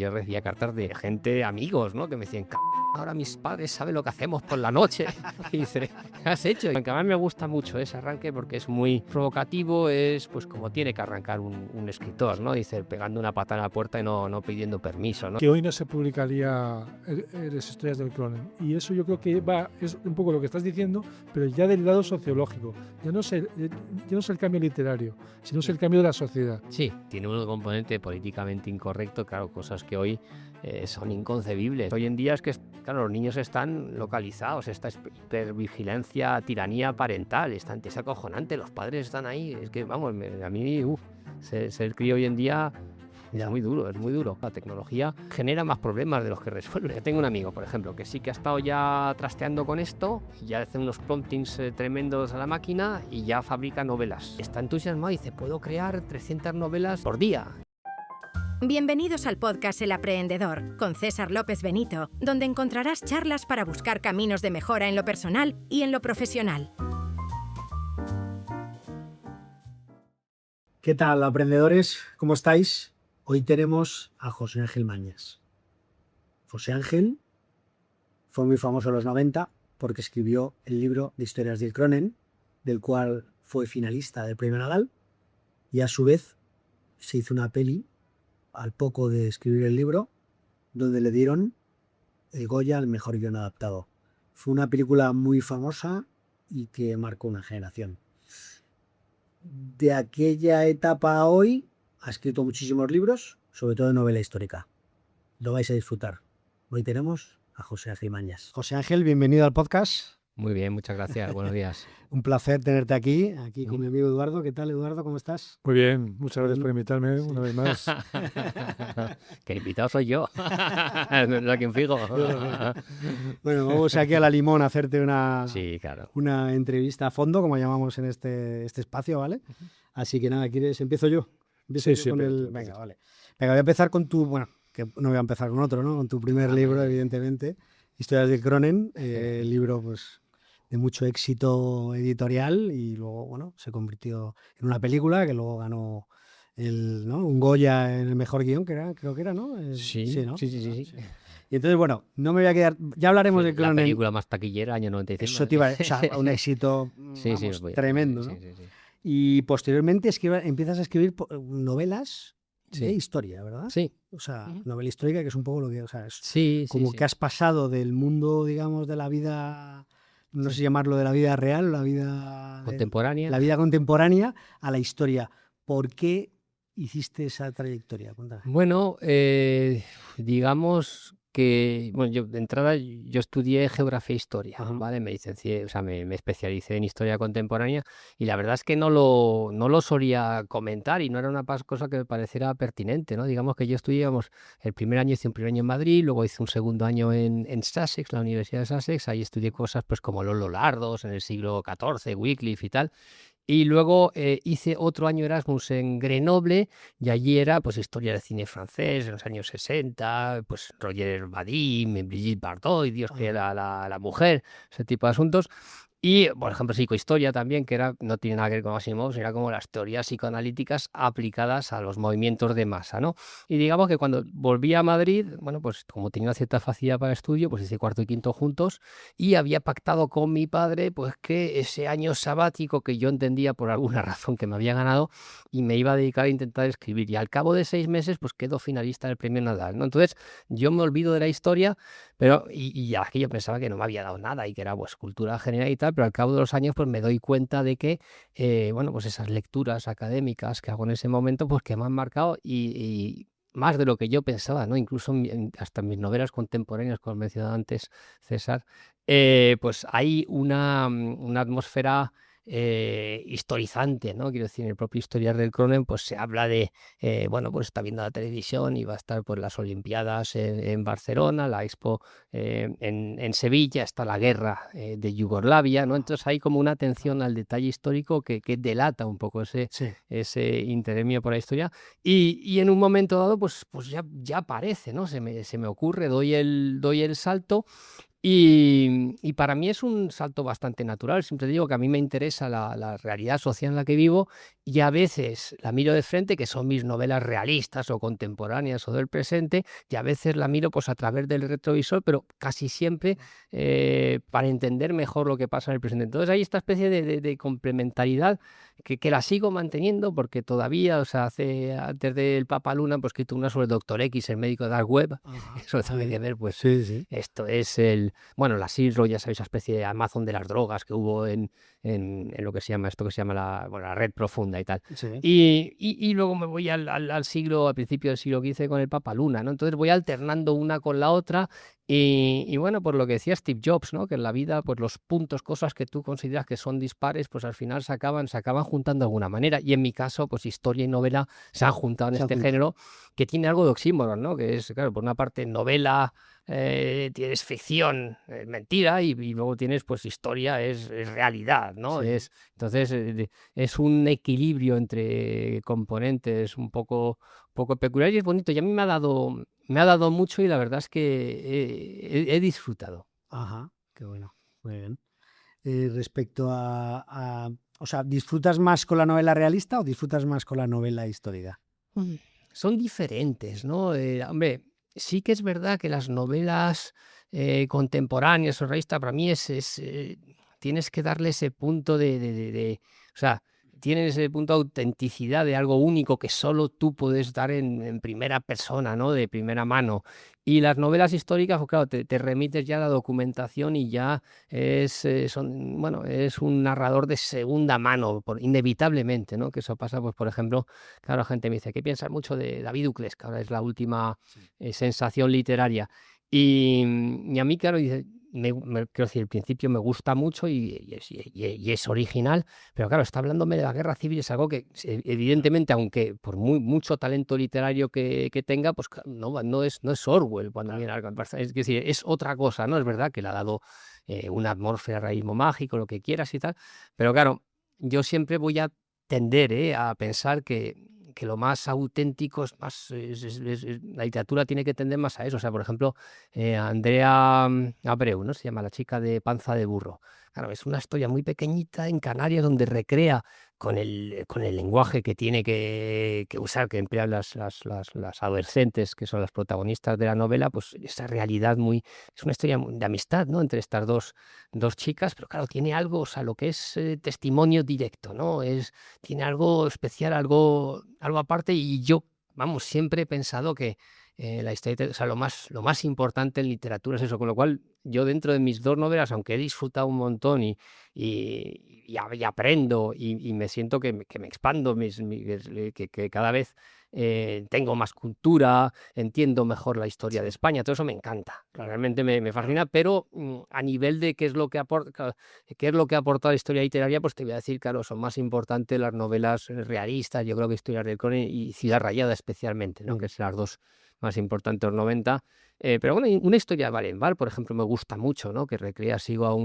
yo recibía cartas de gente, amigos, ¿no? Que me decían, ahora mis padres saben lo que hacemos por la noche. Y dice, ¿qué has hecho? Y aunque a mí me gusta mucho ese arranque porque es muy provocativo, es pues como tiene que arrancar un escritor, ¿no? Dice, pegando una patada en la puerta y no pidiendo permiso, ¿no? Que hoy no se publicaría las historias del Cronen. Y eso yo creo que es un poco lo que estás diciendo, pero ya del lado sociológico. Ya no es el cambio literario, sino es el cambio de la sociedad. Sí, tiene un componente políticamente incorrecto, claro, cosas que hoy son inconcebibles. Hoy en día es que, claro, los niños están localizados, esta hipervigilancia, tiranía parental, es acojonante, los padres están ahí, es que, vamos, a mí, ser crío hoy en día es muy duro. La tecnología genera más problemas de los que resuelve. Yo tengo un amigo, por ejemplo, que sí que ha estado ya trasteando con esto, ya hace unos promptings tremendos a la máquina y ya fabrica novelas. Está entusiasmado y dice, puedo crear 300 novelas por día. Bienvenidos al podcast El Aprehendedor, con César López Benito, donde encontrarás charlas para buscar caminos de mejora en lo personal y en lo profesional. ¿Qué tal, aprendedores? ¿Cómo estáis? Hoy tenemos a José Ángel Mañas. José Ángel fue muy famoso en los 90 porque escribió el libro de historias del Cronen, del cual fue finalista del Premio Nadal, y a su vez se hizo una peli al poco de escribir el libro, donde le dieron el Goya al mejor guion adaptado. Fue una película muy famosa y que marcó una generación. De aquella etapa a hoy ha escrito muchísimos libros, sobre todo de novela histórica. Lo vais a disfrutar. Hoy tenemos a José Ángel Mañas. José Ángel, bienvenido al podcast. Muy bien, muchas gracias, buenos días. Un placer tenerte aquí con mi amigo Eduardo. ¿Qué tal, Eduardo? ¿Cómo estás? Muy bien, muchas gracias por invitarme una vez más. Que el invitado soy yo, no quien fijo. Bueno, vamos aquí a la Limón a hacerte Sí, claro. una entrevista a fondo, como llamamos en este espacio, ¿vale? Así que nada, ¿empiezo yo? Sí, Venga, vale. Venga, voy a empezar con que no voy a empezar con otro, ¿no? Con tu primer libro, evidentemente, Historias del Cronen, el libro, pues, de mucho éxito editorial y luego, bueno, se convirtió en una película que luego ganó un Goya en el mejor guión, creo que era, ¿no? Sí, ¿no? Sí. Y entonces, bueno, no me voy a quedar... Ya hablaremos de Cronen. La película más taquillera, año 95. Eso te iba a decir, o sea, un éxito tremendo, ¿no? Sí. Y posteriormente empiezas a escribir novelas de historia, ¿verdad? Sí. O sea, novela histórica, que es un poco lo que... O sea, es que has pasado del mundo, digamos, de la vida... No sé si llamarlo de la vida real, la vida contemporánea. La vida contemporánea a la historia. ¿Por qué hiciste esa trayectoria? Cuéntame. Bueno, digamos que, bueno, yo de entrada yo estudié geografía e historia, ¿vale? Me licencié, o sea, me especialicé en historia contemporánea y la verdad es que no lo solía comentar y no era una cosa que me pareciera pertinente, ¿no? Digamos que yo estudié, el primer año hice un primer año en Madrid, luego hice un segundo año en Sussex, la Universidad de Sussex, ahí estudié cosas pues como los Lollardos en el siglo XIV, Wycliffe y tal. Y luego hice otro año Erasmus en Grenoble y allí era pues historia del cine francés en los años 60, pues Roger Vadim, Brigitte Bardot y Dios que era la mujer, ese tipo de asuntos. Y, por ejemplo, psicohistoria también, que no tiene nada que ver con Asimov, era como las teorías psicoanalíticas aplicadas a los movimientos de masa, ¿no? Y digamos que cuando volví a Madrid, bueno, pues como tenía una cierta facilidad para el estudio, pues hice cuarto y quinto juntos y había pactado con mi padre, pues que ese año sabático que yo entendía por alguna razón que me había ganado y me iba a dedicar a intentar escribir. Y al cabo de 6 meses, pues quedo finalista del Premio Nadal, ¿no? Entonces, yo me olvido de la historia, pero y aquí yo pensaba que no me había dado nada y que era pues cultura general y tal, pero al cabo de los años pues me doy cuenta de que bueno, pues esas lecturas académicas que hago en ese momento pues que me han marcado y más de lo que yo pensaba, ¿no? Incluso hasta en mis novelas contemporáneas, como he mencionado antes, César, pues hay una atmósfera historizante, ¿no? Quiero decir, en el propio Historias del Cronen pues se habla de, bueno, pues está viendo la televisión y va a estar pues las Olimpiadas en Barcelona, la Expo en Sevilla, está la guerra de Yugoslavia, ¿no? Entonces hay como una atención al detalle histórico que delata un poco ese interés mío por la historia y en un momento dado pues ya aparece, ¿no? Se me ocurre, doy el salto. Y para mí es un salto bastante natural. Siempre digo que a mí me interesa la realidad social en la que vivo y a veces la miro de frente, que son mis novelas realistas o contemporáneas o del presente, y a veces la miro pues a través del retrovisor, pero casi siempre para entender mejor lo que pasa en el presente. Entonces hay esta especie de complementariedad que la sigo manteniendo porque todavía, o sea, antes del Papa Luna, pues escrito una sobre el Doctor X, el médico de Dark Web. Eso también de ver, pues Sí. esto es la Silk Road, ya sabéis, esa especie de Amazon de las drogas que hubo en lo que se llama la red profunda y tal. Sí. Y luego me voy al principio del siglo XV con el Papa Luna, ¿no? Entonces voy alternando una con la otra y bueno, por lo que decía Steve Jobs, ¿no? Que en la vida, pues los puntos, cosas que tú consideras que son dispares, pues al final se acaban juntando de alguna manera. Y en mi caso, pues historia y novela se han juntado en este género que tiene algo de oxímoron, ¿no? Que es, claro, por una parte novela, tienes ficción, mentira, y luego tienes pues historia, es realidad, ¿no? Sí. Entonces es un equilibrio entre componentes un poco peculiar y es bonito. Y a mí me ha dado mucho y la verdad es que he disfrutado. Ajá, qué bueno, muy bien. Respecto o sea, ¿disfrutas más con la novela realista o disfrutas más con la novela histórica? Son diferentes, ¿no? Hombre, sí que es verdad que las novelas contemporáneas o realistas, para mí tienes que darle ese punto o sea, tienen ese punto de autenticidad, de algo único que solo tú puedes dar en primera persona, ¿no? De primera mano. Y las novelas históricas, pues claro, te remites ya a la documentación y ya es un narrador de segunda mano, inevitablemente, ¿no? Que eso pasa, pues por ejemplo, claro, la gente me dice, ¿qué piensas mucho de David Uclés? Que ahora es la última sensación literaria. Y a mí, claro, dice, quiero decir, al principio me gusta mucho y es original, pero claro, está hablándome de la guerra civil, es algo que evidentemente, aunque por mucho talento literario que tenga, pues no es Orwell cuando viene algo. Es decir, es otra cosa, ¿no? Es verdad que le ha dado una atmósfera, realismo mágico, lo que quieras y tal, pero claro, yo siempre voy a tender a pensar que lo más auténtico es más, la literatura tiene que tender más a eso. O sea, por ejemplo, Andrea Abreu, ¿no? Se llama La chica de panza de burro. Claro, es una historia muy pequeñita en Canarias donde recrea con el lenguaje que tiene que usar, que emplean las adolescentes, que son las protagonistas de la novela, pues esa realidad es una historia de amistad, ¿no? Entre estas dos chicas, pero claro, tiene algo, o sea, lo que es testimonio directo, ¿no? Tiene algo especial, algo aparte, y yo, vamos, siempre he pensado que la historia, o sea, lo más importante en literatura es eso, con lo cual yo dentro de mis dos novelas, aunque he disfrutado un montón y aprendo y me siento que me expando, que cada vez tengo más cultura, entiendo mejor la historia de España, todo eso me encanta, realmente me fascina, pero a nivel de qué es lo que aporta la historia literaria, pues te voy a decir, claro, son más importantes las novelas realistas, yo creo que Historias del Crónico y Ciudad Rayada especialmente, ¿no? Que son las dos más importantes de los 90. Pero bueno, una historia de Barenbal, por ejemplo, me gusta mucho, ¿no? Que recrea, sigo a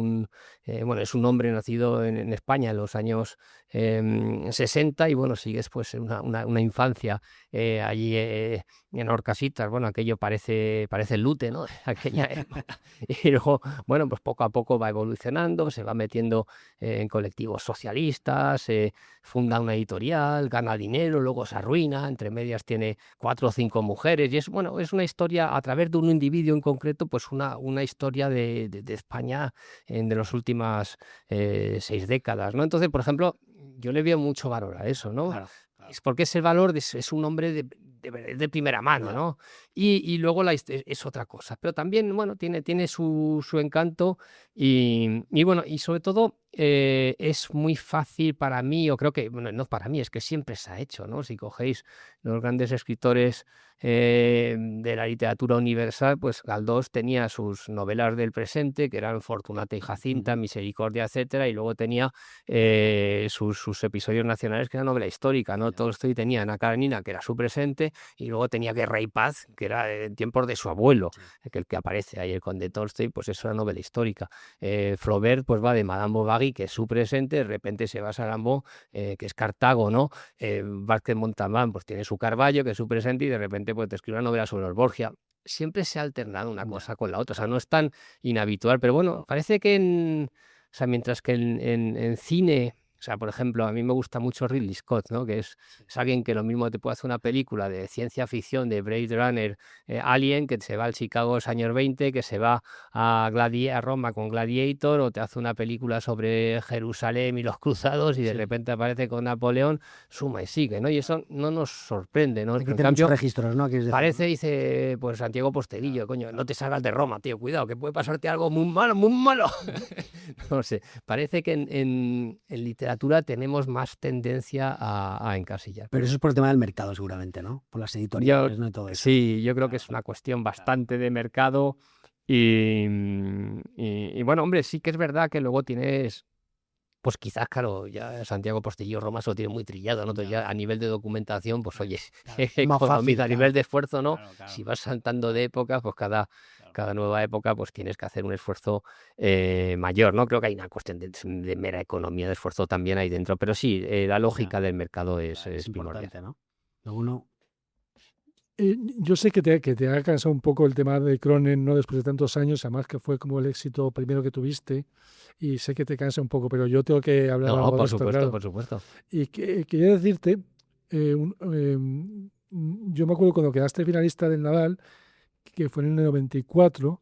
es un hombre nacido en España en los años 60 y bueno, sigues pues una infancia allí en Orcasitas, bueno, aquello parece el Lute, ¿no? Aquella época. Y luego, bueno, pues poco a poco va evolucionando, se va metiendo en colectivos socialistas, funda una editorial, gana dinero, luego se arruina, entre medias tiene 4 o 5 mujeres y es una historia a través de un individuo en concreto, pues una historia de España de las últimas 6 décadas, ¿no? Entonces, por ejemplo, yo le veo mucho valor a eso, ¿no? Claro. Es porque es el valor, es un hombre de primera mano, ¿no? Y luego es otra cosa, pero también, bueno, tiene su encanto y bueno, y sobre todo es muy fácil para mí, o creo que, bueno, no para mí, es que siempre se ha hecho, ¿no? Si cogéis los grandes escritores de la literatura universal, pues Galdós tenía sus novelas del presente, que eran Fortunata y Jacinta, Misericordia, etcétera, y luego tenía sus episodios nacionales, que era novela histórica, ¿no? Tolstói tenía Ana Karenina, que era su presente, y luego tenía Guerra y Paz, que era en tiempos de su abuelo, el que aparece ahí, el conde Tolstói, pues eso era novela histórica. Flaubert, pues va de Madame Bovary, que es su presente, de repente se va a Salambó, que es Cartago, ¿no? Vázquez Montalbán, pues tiene su Carballo, que es su presente, y de repente pues te escribe una novela sobre los Borgia. Siempre se ha alternado una cosa con la otra, o sea, no es tan inhabitual, pero bueno, parece que mientras que en cine O sea, por ejemplo, a mí me gusta mucho Ridley Scott, ¿no? Que es alguien que lo mismo te puede hacer una película de ciencia ficción, de Blade Runner, Alien, que se va al Chicago de los años 20, que se va a Roma con Gladiator, o te hace una película sobre Jerusalén y los cruzados y de Sí. repente aparece con Napoleón, suma y sigue, ¿no? Y eso no nos sorprende, ¿no? Aquí Pero en tiene muchos cambio, registros, ¿no? Quieres decir, parece, ¿no? dice, pues Santiago Posteguillo, coño, no te salgas de Roma, tío, cuidado, que puede pasarte algo muy malo, muy malo. No sé, parece que en literatura tenemos más tendencia a encasillar. Pero eso es por el tema del mercado, seguramente, ¿no? Por las Yo, editoriales, ¿no? Y todo eso. sí, yo creo que es una cuestión bastante de mercado y bueno, hombre, sí que es verdad que luego tienes, pues quizás, claro, ya Santiago Posteguillo Roma se lo tiene muy trillado, ¿no? Entonces ya a nivel de documentación, pues oye, Es más fácil, economiza, a nivel claro. de esfuerzo, ¿no? Si vas saltando de época, pues cada nueva época, pues tienes que hacer un esfuerzo mayor, ¿no? Creo que hay una cuestión de mera economía de esfuerzo también ahí dentro, pero sí, la lógica del mercado es Es primordial. importante, ¿no? Uno, Yo sé que te ha cansado un poco el tema de Cronen, ¿no? Después de tantos años, además que fue como el éxito primero que tuviste, y sé que te cansa un poco, pero yo tengo que hablar No, algo de por esto, supuesto, claro. por supuesto. Y quería decirte, yo me acuerdo cuando quedaste finalista del Nadal, que fue en el 94,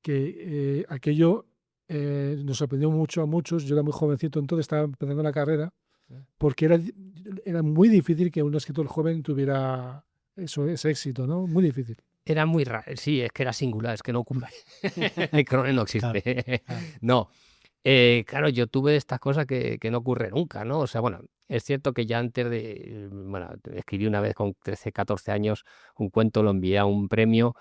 que aquello nos sorprendió mucho a muchos. Yo era muy jovencito entonces, estaba empezando la carrera, porque era muy difícil que un escritor joven tuviera ese éxito, ¿no? Muy difícil. Era muy raro, sí, es que era singular, es que no ocurre. El Cronen no claro, existe. claro. No, claro, yo tuve estas cosas que no ocurre nunca, ¿no? O sea, bueno, es cierto que ya antes bueno, escribí una vez con 13, 14 años un cuento, lo envié a un premio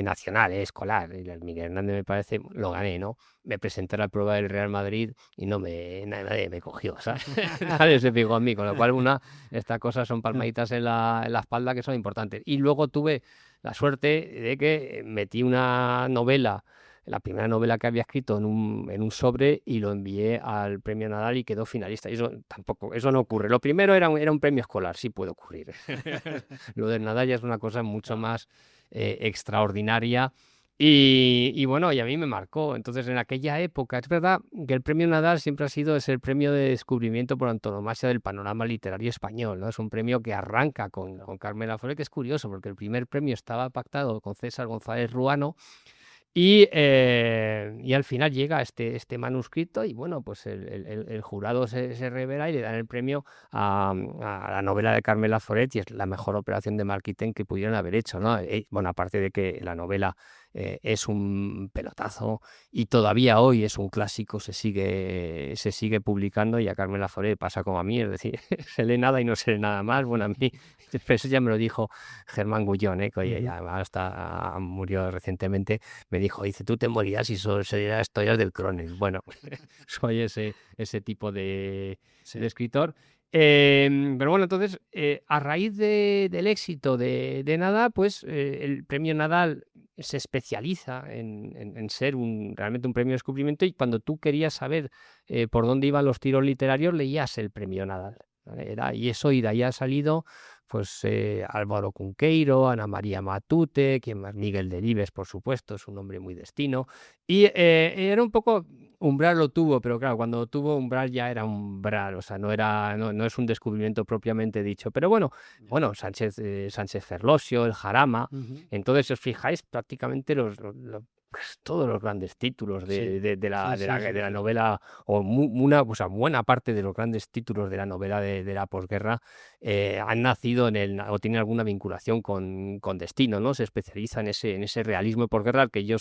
nacional, escolar, y el Miguel Hernández me parece, lo gané, ¿no? Me presenté a la prueba del Real Madrid y nadie me cogió, ¿sabes? Nadie se fijó en mí, con lo cual estas cosas son palmaditas en la espalda que son importantes. Y luego tuve la suerte de que metí una novela, la primera novela que había escrito en un sobre y lo envié al premio Nadal y quedó finalista. Y eso no ocurre. Lo primero era un premio escolar, sí puede ocurrir. Lo del Nadal ya es una cosa mucho más extraordinaria. Y bueno, y a mí me marcó. Entonces, en aquella época, es verdad que el premio Nadal siempre ha sido el premio de descubrimiento por antonomasia del panorama literario español, ¿no? Es un premio que arranca con Carmela Foret, que es curioso, porque el primer premio estaba pactado con César González Ruano. Y al final llega este manuscrito y bueno, pues el jurado se revela y le dan el premio a la novela de Carmela Foret y es la mejor operación de marketing que pudieron haber hecho, ¿no? Bueno, aparte de que la novela es un pelotazo y todavía hoy es un clásico, se sigue publicando y a Carmela Foret pasa como a mí, es decir, se lee nada y no se lee nada más. Bueno, a mí, eso ya me lo dijo Germán Gullón, que oye, ya hasta murió recientemente. Me dice, tú te morirás y solo serían historias del Cronen. Bueno, soy ese tipo de escritor. Pero bueno, entonces, a raíz del éxito de Nadal, pues el premio Nadal se especializa en ser realmente un premio de descubrimiento y cuando tú querías saber por dónde iban los tiros literarios, leías el premio Nadal, ¿vale? Y de ahí ha salido pues Álvaro Cunqueiro, Ana María Matute, quien más, Miguel Delibes, por supuesto, es un hombre muy destino. Y era un poco, Umbral lo tuvo, pero claro, cuando tuvo Umbral ya era Umbral, o sea, no es un descubrimiento propiamente dicho. Pero bueno, Sánchez Ferlosio, el Jarama. Entonces, si os fijáis, prácticamente todos los grandes títulos de la novela, o sea, buena parte de los grandes títulos de la novela de la posguerra han nacido o tienen alguna vinculación con destino, ¿no? Se especializa en ese realismo de posguerra al que yo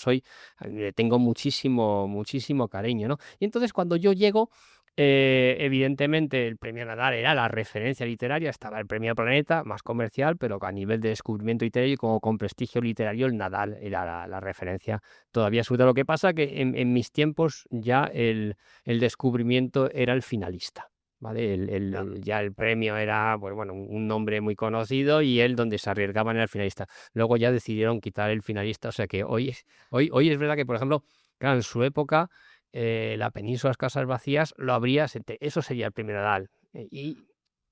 le tengo muchísimo, muchísimo cariño, ¿no? Y entonces cuando yo llego, evidentemente el premio Nadal era la referencia literaria, estaba el premio Planeta, más comercial, pero a nivel de descubrimiento literario y como con prestigio literario, el Nadal era la referencia todavía absoluta. Lo que pasa que en mis tiempos ya el descubrimiento era el finalista, ¿vale? Ya el premio era, pues bueno, un nombre muy conocido y donde se arriesgaban era el finalista. Luego ya decidieron quitar el finalista, o sea que hoy es verdad que, por ejemplo, claro, en su época la Península de las Casas Vacías lo habría, eso sería el premio Nadal. Y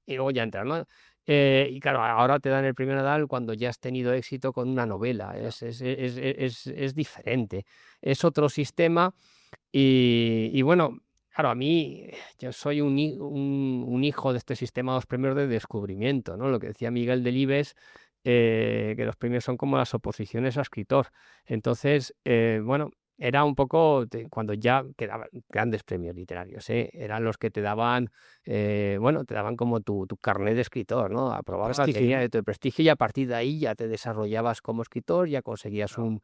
luego ya entra, ¿no? Y claro, ahora te dan el premio Nadal cuando ya has tenido éxito con una novela. Es diferente. Es otro sistema y bueno, claro, a mí, yo soy un hijo de este sistema de los premios de descubrimiento, ¿no? Lo que decía Miguel Delibes, que los premios son como las oposiciones a escritor. Entonces, bueno, era un poco cuando ya quedaban grandes premios literarios, ¿eh? Eran los que te daban, bueno, te daban como tu carnet de escritor, ¿no? Aprobabas la Prestigio. teoría de tu prestigio y a partir de ahí ya te desarrollabas como escritor, ya conseguías un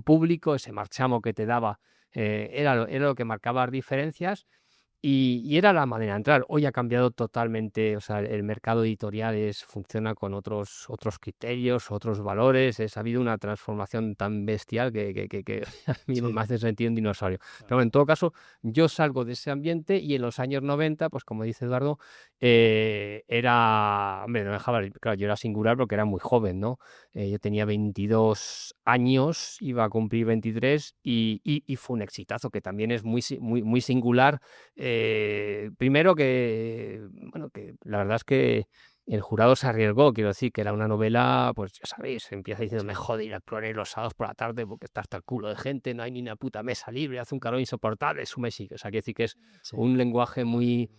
público, ese marchamo que te daba era lo que marcaba las diferencias y era la manera de entrar. Hoy ha cambiado totalmente, o sea, el mercado editorial funciona con otros criterios, otros valores. Ha habido una transformación tan bestial que a mí me hace sentir un dinosaurio. Pero bueno, en todo caso, yo salgo de ese ambiente y en los años 90, pues como dice Eduardo, hombre, no dejaba, claro, yo era singular porque era muy joven, ¿no? Yo tenía 22 años, iba a cumplir 23 y fue un exitazo que también es muy singular. Primero bueno, que la verdad es que el jurado se arriesgó, quiero decir, que era una novela, pues ya sabéis, empieza diciendo, me jode ir al Clooney los sábados por la tarde porque está hasta el culo de gente, no hay ni una puta mesa libre, hace un calor insoportable, sume sigue. O sea, quiero decir que es un lenguaje muy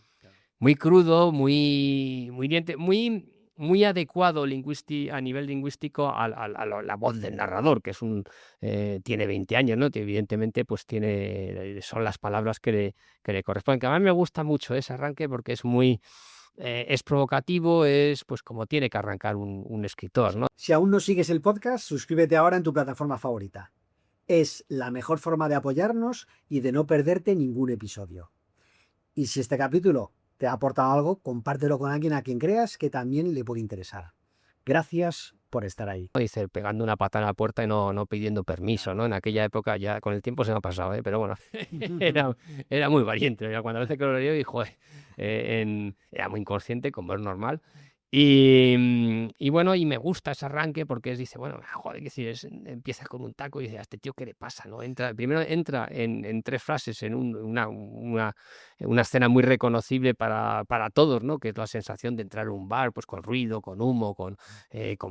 crudo, muy adecuado a nivel lingüístico a la voz del narrador, que tiene 20 años, ¿no? Que evidentemente pues son las palabras que le corresponden. Que a mí me gusta mucho ese arranque porque es provocativo, es pues como tiene que arrancar un escritor, ¿no? Si aún no sigues el podcast, suscríbete ahora en tu plataforma favorita. Es la mejor forma de apoyarnos y de no perderte ningún episodio. Y si este capítulo te ha aportado algo, compártelo con alguien a quien creas que también le puede interesar. Gracias por estar ahí. Dice, pegando una patada en la puerta y no pidiendo permiso, ¿no? En aquella época ya con el tiempo se me ha pasado, ¿eh? Pero bueno, era muy valiente. Cuando a veces que lo leí, joder, era muy inconsciente, como es normal. Y bueno, y me gusta ese arranque porque dice, bueno, joder, empieza con un taco y dice, a este tío, ¿qué le pasa? ¿No? Primero entra en 3 frases en una escena muy reconocible para todos, ¿no? Que es la sensación de entrar a un bar, pues con ruido, con humo, con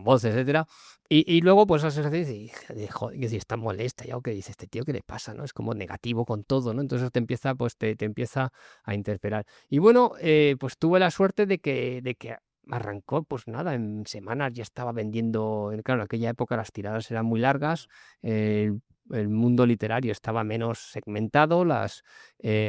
voces, etcétera. Y luego, pues la sensación de joder, que si está molesta ya, o que dice, este tío, ¿qué le pasa? ¿No? Es como negativo con todo, ¿no? Entonces te empieza a interpelar. Y bueno, pues tuve la suerte de que arrancó, pues nada, en semanas ya estaba vendiendo. Claro, en aquella época las tiradas eran muy largas, el mundo literario estaba menos segmentado,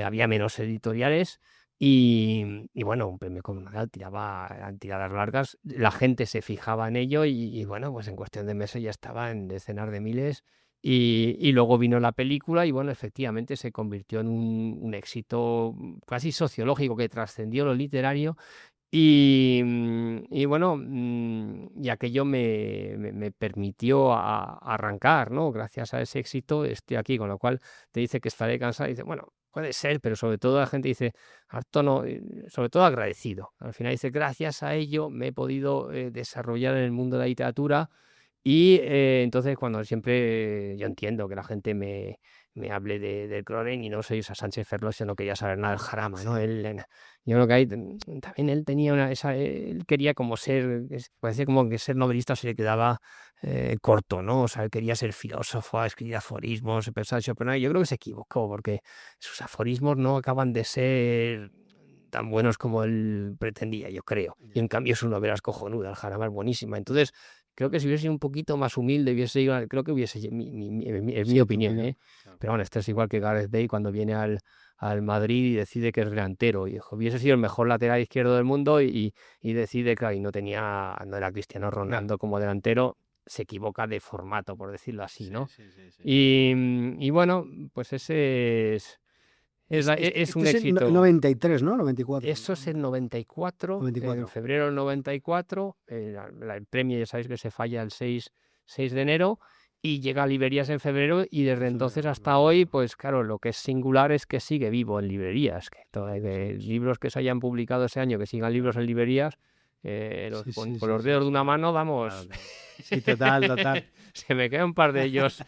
había menos editoriales y bueno, un premio como Nadal eran tiradas largas, la gente se fijaba en ello y bueno, pues en cuestión de meses ya estaba en decenas de miles. Y luego vino la película y bueno, efectivamente se convirtió en un éxito casi sociológico que trascendió lo literario. Y bueno, y aquello me permitió arrancar, ¿no? Gracias a ese éxito estoy aquí, con lo cual te dice que estaré cansado y dice, bueno, puede ser, pero sobre todo la gente dice, harto no, sobre todo agradecido. Al final dice, gracias a ello me he podido desarrollar en el mundo de la literatura y entonces cuando siempre yo entiendo que la gente me hable del Cronen y no soy a Sánchez Ferlosio, no quería saber nada del Jarama, ¿no? Yo creo que ahí también él tenía él quería como parecía como que ser novelista se le quedaba corto, ¿no? O sea, él quería ser filósofo, escribir aforismos, pensar en Schopenhauer. Yo creo que se equivocó porque sus aforismos no acaban de ser tan buenos como él pretendía, yo creo. Y en cambio su novela es cojonuda, el Jarama es buenísima. Entonces, creo que si hubiese sido un poquito más humilde, creo que hubiese, es mi opinión, ¿eh? Pero bueno, esto es igual que Gareth Bale cuando viene al Madrid y decide que es delantero. Y hubiese sido el mejor lateral izquierdo del mundo y decide, claro, y no era Cristiano Ronaldo como delantero, se equivoca de formato, por decirlo así, ¿no? Y bueno, pues ese es un éxito. El 93, ¿no? 94. Eso es el 94, en febrero del 94, el premio ya sabéis que se falla el 6 de enero y llega a librerías en febrero y desde entonces hasta hoy, pues claro, lo que es singular es que sigue vivo en librerías, que libros que se hayan publicado ese año, que sigan libros en librerías, con los dedos de una mano, vamos. Sí, total. Se me quedan un par de ellos.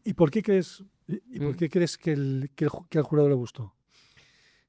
¿Y por qué crees que al jurado le gustó?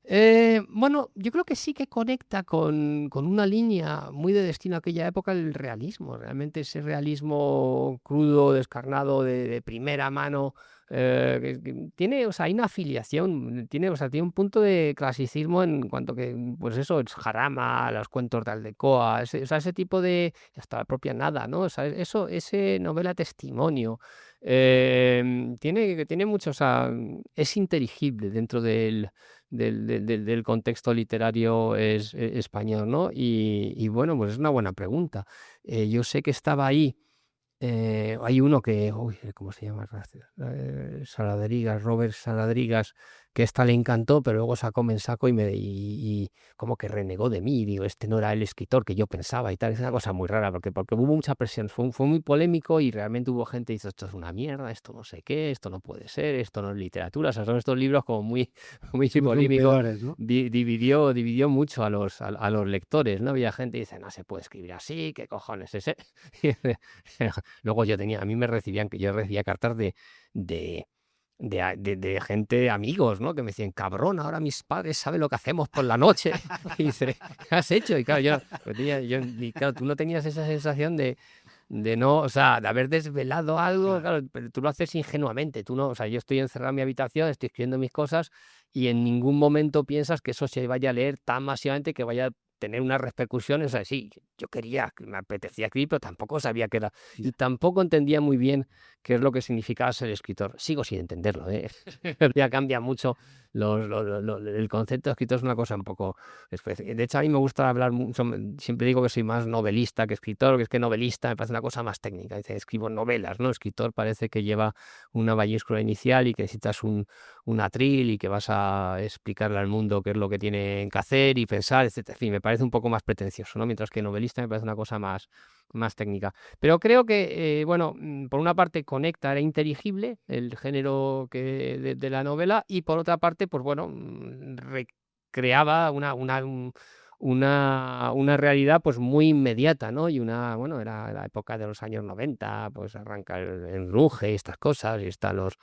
Bueno, yo creo que sí que conecta con una línea muy de destino a aquella época, el realismo. Realmente ese realismo crudo, descarnado, de primera mano, que tiene, o sea, hay una afiliación, tiene, o sea, tiene un punto de clasicismo en cuanto que, pues eso, es Jarama, los cuentos de Aldecoa, o sea, ese tipo de, hasta la propia Nada, ¿no? O sea, eso, ese novela testimonio, tiene mucho, o sea, es inteligible dentro del contexto literario español, ¿no? Y bueno, pues es una buena pregunta. Yo sé que estaba ahí, hay uno que, uy, ¿cómo se llama? Saladrigas, Robert Saladrigas, que esta le encantó, pero luego sacó mensaco y como que renegó de mí. Digo, este no era el escritor que yo pensaba y tal. Es una cosa muy rara porque hubo mucha presión, fue muy polémico y realmente hubo gente que dice, esto es una mierda, esto no sé qué, esto no puede ser, esto no es literatura. O sea, son estos libros como muy, muy Muy polémicos. rompedores, ¿no? Dividió mucho a los lectores, ¿no? Había gente que dice, no se puede escribir así, ¿qué cojones es ese? Luego a mí yo recibía cartas de gente, amigos, ¿no? Que me decían, cabrón, ahora mis padres saben lo que hacemos por la noche. Y dice, ¿qué has hecho? Y claro, y claro, tú no tenías esa sensación de no, o sea, de haber desvelado algo, claro, pero tú lo haces ingenuamente, tú no, o sea, yo estoy encerrado en mi habitación, estoy escribiendo mis cosas y en ningún momento piensas que eso se vaya a leer tan masivamente que vaya a tener unas repercusiones. O sea, sí, yo quería, me apetecía escribir, pero tampoco sabía qué era, y tampoco entendía muy bien qué es lo que significaba ser escritor. Sigo sin entenderlo, ¿eh? Ya cambia mucho el concepto de escritor, es una cosa un poco especial. De hecho, a mí me gusta hablar mucho, siempre digo que soy más novelista que escritor, que es que novelista me parece una cosa más técnica. Dice, escribo novelas, ¿no? Escritor parece que lleva una mayúscula inicial y que necesitas un atril y que vas a explicarle al mundo qué es lo que tienen que hacer y pensar, etcétera. En fin, me parece un poco más pretencioso, ¿no? Mientras que novelista me parece una cosa más técnica. Pero creo que, bueno, por una parte conecta, era inteligible el género de la novela y por otra parte, pues bueno, recreaba una realidad pues muy inmediata, ¿no? Y bueno, era la época de los años 90, pues arranca el Ruge y estas cosas, y están los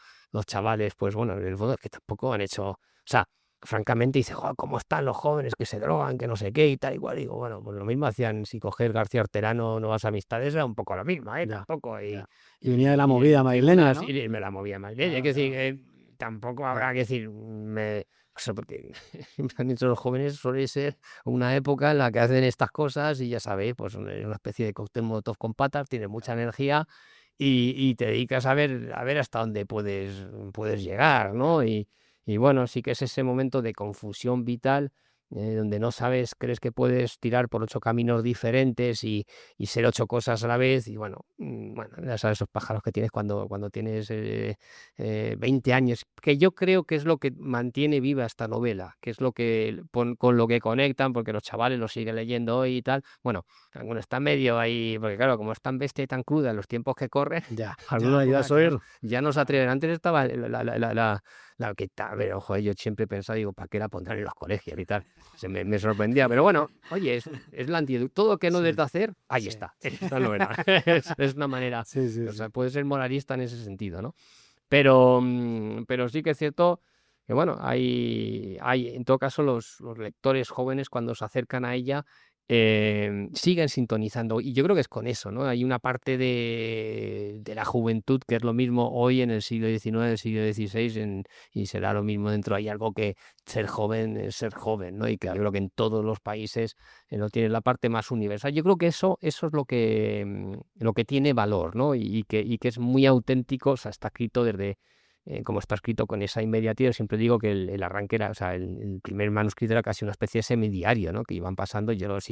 chavales, pues bueno, en el fondo que tampoco han hecho, o sea, francamente dice, "Joder, ¿cómo están los jóvenes que se drogan, que no sé qué y tal igual?". Digo, bueno, pues lo mismo hacían si coger García Horterano, Nuevas Amistades, era un poco lo mismo, Ya, tampoco. ya. Y venía de la movida madrileña, ¿no? Sí, me la movía madrileña. Hay Claro, que decir, claro. tampoco habrá que decir, porque me han dicho los jóvenes, suele ser una época en la que hacen estas cosas y ya sabéis, pues una especie de cóctel Molotov con patas, tiene mucha energía y te dedicas a ver hasta dónde puedes llegar, ¿no? Y bueno, sí que es ese momento de confusión vital, donde no sabes, crees que puedes tirar por 8 caminos diferentes y ser 8 cosas a la vez. Y bueno, ya sabes, esos pájaros que tienes cuando tienes 20 años, que yo creo que es lo que mantiene viva esta novela, que es lo que con lo que conectan, porque los chavales lo siguen leyendo hoy y tal. Bueno, alguno está medio ahí, porque claro, como es tan bestia y tan cruda en los tiempos que corren, Ya, algunos ya, claro. ya no se atreven. Antes estaba a ver, ojo, yo siempre he pensado, digo, ¿para qué la pondrán en los colegios y tal? Me sorprendía, pero bueno, oye, es la antídoto. Todo lo que no Sí, debes de hacer, ahí sí, está. sí. Esta novela. Es una manera, Sí, sí, o sí. sea, puedes ser moralista en ese sentido, ¿no? Pero sí que es cierto que, bueno, en todo caso, los lectores jóvenes, cuando se acercan a ella, siguen sintonizando. Y yo creo que es con eso, ¿no? Hay una parte de la juventud que es lo mismo hoy en el siglo XIX, el siglo XVI, y será lo mismo dentro. Hay algo que ser joven es ser joven, ¿no? Y que yo creo que en todos los países lo tiene la parte más universal. Yo creo que eso es lo que tiene valor, ¿no? Y que es muy auténtico, o sea, está escrito desde, como está escrito con esa inmediatez. Yo siempre digo que el arranque era, o sea, el primer manuscrito era casi una especie de semidiario, ¿no? Que iban pasando, yo los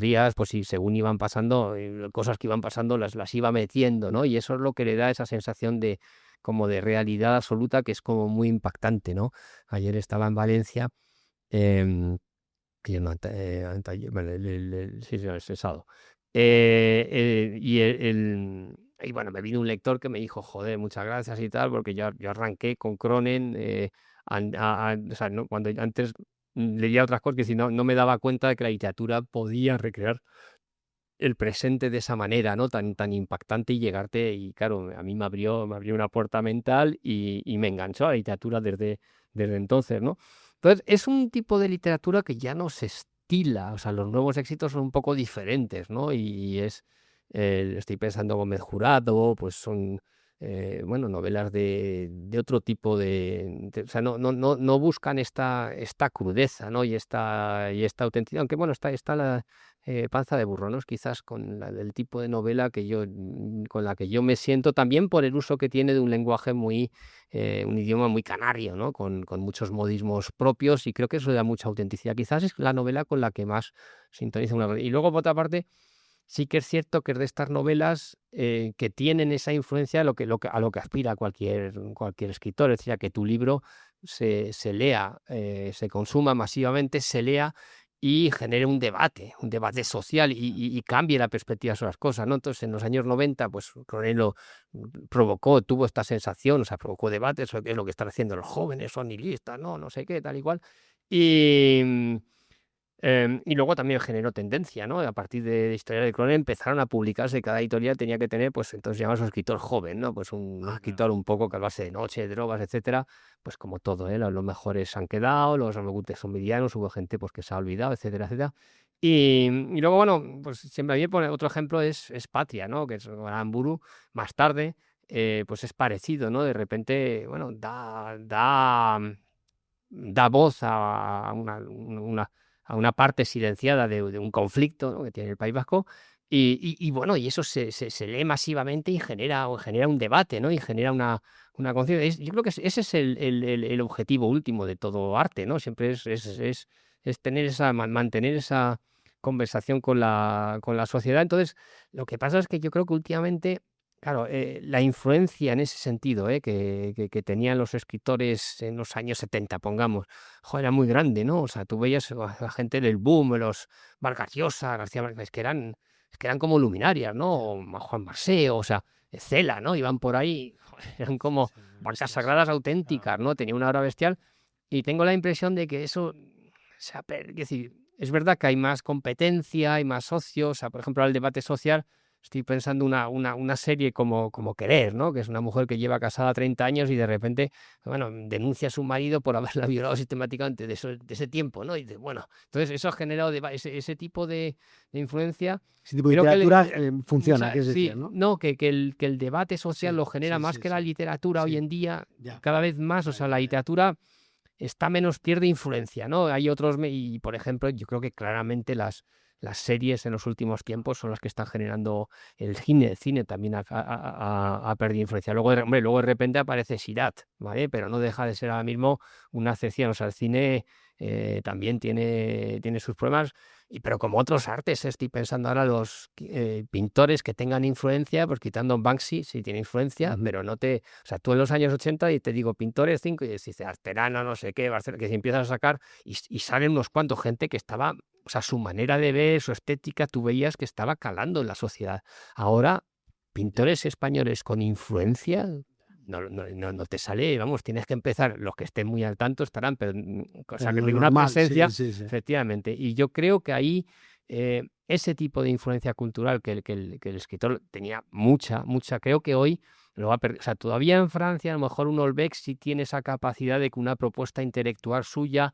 días, pues sí, según iban pasando, cosas que iban pasando las iba metiendo, ¿no? Y eso es lo que le da esa sensación como de realidad absoluta, que es como muy impactante, ¿no? Ayer estaba en Valencia, em, que yo no, bueno, sí, sí, es el sábado. Y bueno, me vino un lector que me dijo, joder, muchas gracias y tal, porque yo arranqué con Cronen, o sea, cuando antes leía otras cosas, que si no me daba cuenta de que la literatura podía recrear el presente de esa manera, ¿no? Tan impactante y llegarte, y claro, a mí me abrió una puerta mental y me enganchó a la literatura desde entonces, ¿no? Entonces, es un tipo de literatura que ya no se estila, o sea, los nuevos éxitos son un poco diferentes, ¿no? Y estoy pensando Gómez Jurado, pues son, bueno, novelas de otro tipo o sea, no buscan esta crudeza, ¿no? Y esta autenticidad, aunque bueno, está la Panza de burro, ¿no? Es quizás el tipo de novela con la que yo me siento, también por el uso que tiene de un lenguaje un idioma muy canario, ¿no? Con muchos modismos propios, y creo que eso le da mucha autenticidad. Quizás es la novela con la que más sintoniza una. Y luego, por otra parte, sí que es cierto que es de estas novelas que tienen esa influencia a lo que aspira cualquier escritor, es decir, a que tu libro se lea, se consuma masivamente, se lea y genere un debate social y cambie la perspectiva sobre las cosas, ¿no? Entonces, en los años 90, pues Cronenlo tuvo esta sensación, o sea, provocó debates sobre qué es lo que están haciendo los jóvenes, son nihilistas, no sé qué, tal y cual. Y luego también generó tendencia, ¿no? A partir de Historia de Cronen empezaron a publicarse, cada editorial tenía que tener, pues entonces llamas a escritor joven, ¿no? Pues un escritor un poco que hablase de noche, drogas, etcétera, pues como todo, ¿eh? Los mejores se han quedado, los son medianos, hubo gente pues que se ha olvidado, etcétera, etcétera. Y luego, bueno, pues siempre a mí pone otro ejemplo es Patria, ¿no? Que es Aramburu, más tarde, pues es parecido, ¿no? De repente, bueno, da voz a una parte silenciada de un conflicto, ¿no? Que tiene el País Vasco, y bueno, y eso se lee masivamente y genera un debate, ¿no? Y genera una conciencia. Yo creo que ese es el objetivo último de todo arte, ¿no? Siempre es mantener esa conversación con la sociedad. Entonces, lo que pasa es que yo creo que últimamente, claro, la influencia en ese sentido, que tenían los escritores en los años 70, pongamos, era muy grande, ¿no? O sea, tú veías a la gente del boom, los Vargas Llosa, García Márquez, que eran como luminarias, ¿no? O Juan Marseo, o sea, Cela, ¿no? Iban por ahí, eran como barcas sagradas auténticas, ¿no? Tenía una obra bestial, y tengo la impresión de que eso es decir, es verdad que hay más competencia, hay más socios, o sea, por ejemplo, el debate social. Estoy pensando una serie como Querer, ¿no? Que es una mujer que lleva casada 30 años y de repente, bueno, denuncia a su marido por haberla violado sistemáticamente de ese tiempo, ¿no? Y bueno, entonces eso ha generado ese tipo de influencia. Ese tipo de Creo que literatura o funciona, sea, quieres sí, decir, ¿no? no, que el debate social Sí, lo genera sí, más sí, que la sí. literatura hoy Sí, en día, ya. cada vez más. O sea, la literatura pierde influencia, ¿no? Hay otros, y por ejemplo, yo creo que claramente las series en los últimos tiempos son las que están generando el cine. El cine también ha perdido influencia. Luego de repente aparece Sirat, ¿vale? Pero no deja de ser ahora mismo una excepción. O sea, el cine también tiene sus problemas, pero como otros artes, estoy pensando ahora los pintores que tengan influencia, pues quitando Banksy, sí tiene influencia, pero no te... O sea, tú en los años 80 y te digo pintores 5 y dices Arterano, no sé qué, Barcelona, que se empiezan a sacar y salen unos cuantos gente que estaba... O sea, su manera de ver, su estética, tú veías que estaba calando en la sociedad. Ahora, pintores españoles con influencia... No te sale, vamos, tienes que empezar, los que estén muy al tanto estarán, pero o sea, que Lo tenga una normal, presencia, sí, sí. efectivamente, y yo creo que ahí ese tipo de influencia cultural que el escritor tenía mucha, creo que hoy lo va a perder. O sea, todavía en Francia a lo mejor un Holbeck sí tiene esa capacidad de que una propuesta intelectual suya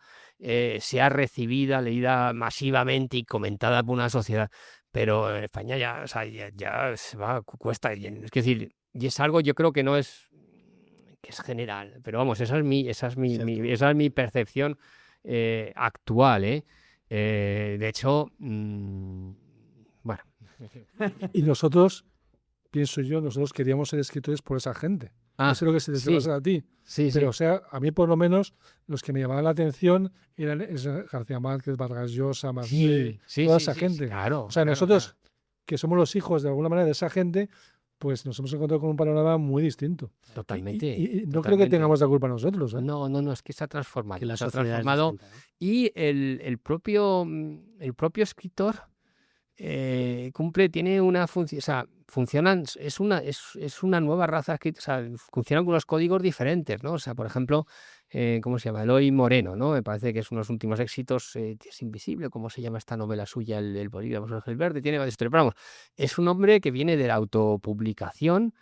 sea recibida, leída masivamente y comentada por una sociedad, pero en España ya, o sea, ya se va, cuesta, es decir, y es algo, yo creo que no es, que es general, pero vamos, esa es mi percepción actual, ¿eh? De hecho, bueno. Y nosotros, pienso yo, nosotros queríamos ser escritores por esa gente. No sé lo que se te pasa a ti. Sí, pero, o sea, a mí por lo menos los que me llamaban la atención eran García Márquez, Vargas Llosa, Marcé, toda esa gente. Claro, o sea, nosotros, que somos los hijos de alguna manera de esa gente, pues nos hemos encontrado con un panorama muy distinto. Totalmente. Y no creo que tengamos la culpa nosotros. No, es que se ha transformado. Que la Se ha sociedad es transformado. distinta, ¿no? Y el propio escritor tiene una función, o sea, funcionan, es una nueva raza, o sea, funcionan con unos códigos diferentes, ¿no? O sea, por ejemplo, ¿cómo se llama? Eloy Moreno, ¿no? Me parece que es uno de los últimos éxitos, es invisible, ¿cómo se llama esta novela suya? El Bolívar, el Verde, tiene varias historias, pero vamos, es un hombre que viene de la autopublicación,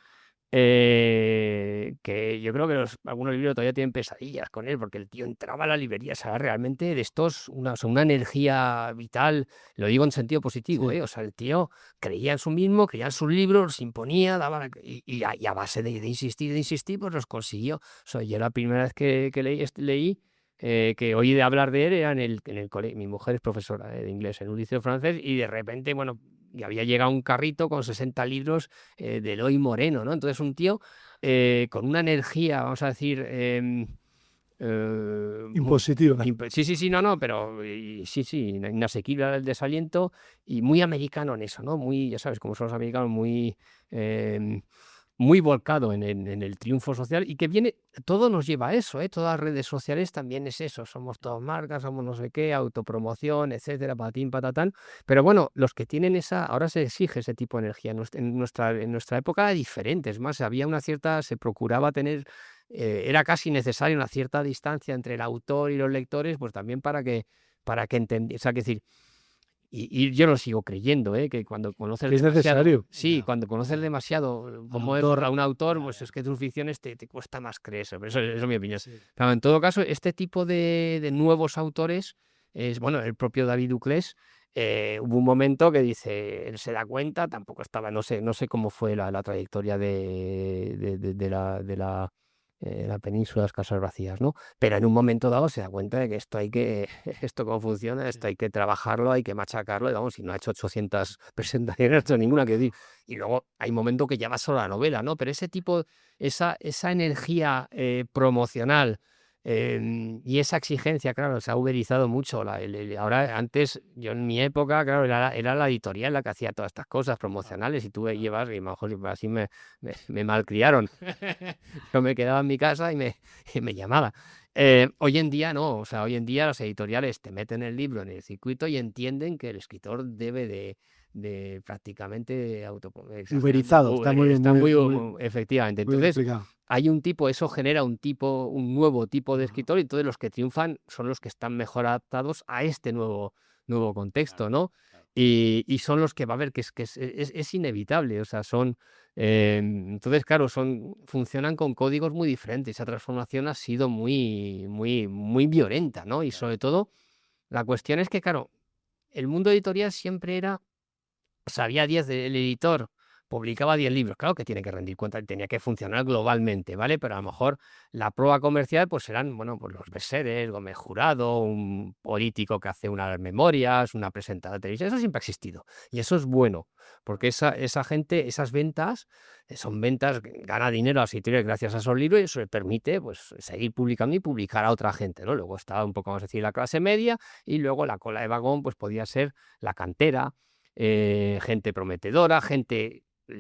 que yo creo que algunos libros todavía tienen pesadillas con él, porque el tío entraba a la librería, o sea, realmente de estos, o sea, una energía vital, lo digo en sentido positivo, Sí. o sea, el tío creía en su mismo, creía en sus libros, los imponía, y a base de insistir, pues los consiguió. O sea, yo la primera vez que leí que oí de hablar de él era en el colegio. Mi mujer es profesora de inglés en un liceo francés y de repente, bueno, y había llegado un carrito con 60 libros de Eloy Moreno, ¿no? Entonces un tío con una energía, vamos a decir, Impositiva. sí, no, pero sí, inasequible el desaliento y muy americano en eso, ¿no? Muy, ya sabes, como son los americanos, muy volcado en el triunfo social y que viene, todo nos lleva a eso, todas las redes sociales también es eso, somos todas marcas, somos no sé qué, autopromoción, etcétera, patín, patatán, pero bueno, los que tienen ahora se exige ese tipo de energía, en nuestra época era diferente, es más, había se procuraba tener, era casi necesaria una cierta distancia entre el autor y los lectores, pues también para que entendiera, o sea, que decir, y yo lo sigo creyendo, que cuando conoces Que es demasiado, necesario. sí, cuando conoces demasiado como es autor. a un autor, Ya, pues ya. es que tus ficciones te cuesta más creerse, pero eso es mi opinión. Sí. Claro, en todo caso, este tipo de nuevos autores, bueno, el propio David Duclés, hubo un momento que dice, él se da cuenta, tampoco estaba, no sé cómo fue la trayectoria de la península de las casas vacías, ¿no? Pero en un momento dado se da cuenta de que esto cómo funciona, esto hay que trabajarlo, hay que machacarlo, y vamos, si no ha hecho 800 presentaciones, no ha hecho ninguna que decir. Y luego hay momentos que ya va solo la novela, ¿no? Pero esa energía promocional y esa exigencia, claro, se ha uberizado mucho. Ahora, antes, yo en mi época, claro, era la editorial la que hacía todas estas cosas promocionales y tú llevas, y a lo mejor así me malcriaron. Yo me quedaba en mi casa y me llamaba. Hoy en día no, o sea, hoy en día las editoriales te meten el libro en el circuito y entienden que el escritor debe de prácticamente Uberizado, está muy bien, está muy efectivamente. bien Entonces, explicado. hay eso genera un nuevo tipo de Ajá. escritor, y entonces los que triunfan son los que están mejor adaptados a este nuevo contexto, ¿no? Y son los que va a ver que es inevitable, o sea, entonces, claro, funcionan con códigos muy diferentes. Esa transformación ha sido muy violenta, ¿no? Y sobre todo, la cuestión es que, claro, el mundo editorial siempre era, o sea, había 10, el editor publicaba 10 libros, claro que tiene que rendir cuenta, tenía que funcionar globalmente, ¿vale? Pero a lo mejor la prueba comercial pues serán, bueno, pues los bestsellers, Gómez Jurado, un político que hace unas memorias, una presentadora de televisión, eso siempre ha existido. Y eso es bueno, porque esa gente, esas ventas, son ventas, gana dinero a las editoriales gracias a esos libros y eso le permite pues seguir publicando y publicar a otra gente, ¿no? Luego estaba un poco, vamos a decir, la clase media y luego la cola de vagón pues podía ser la cantera, gente prometedora,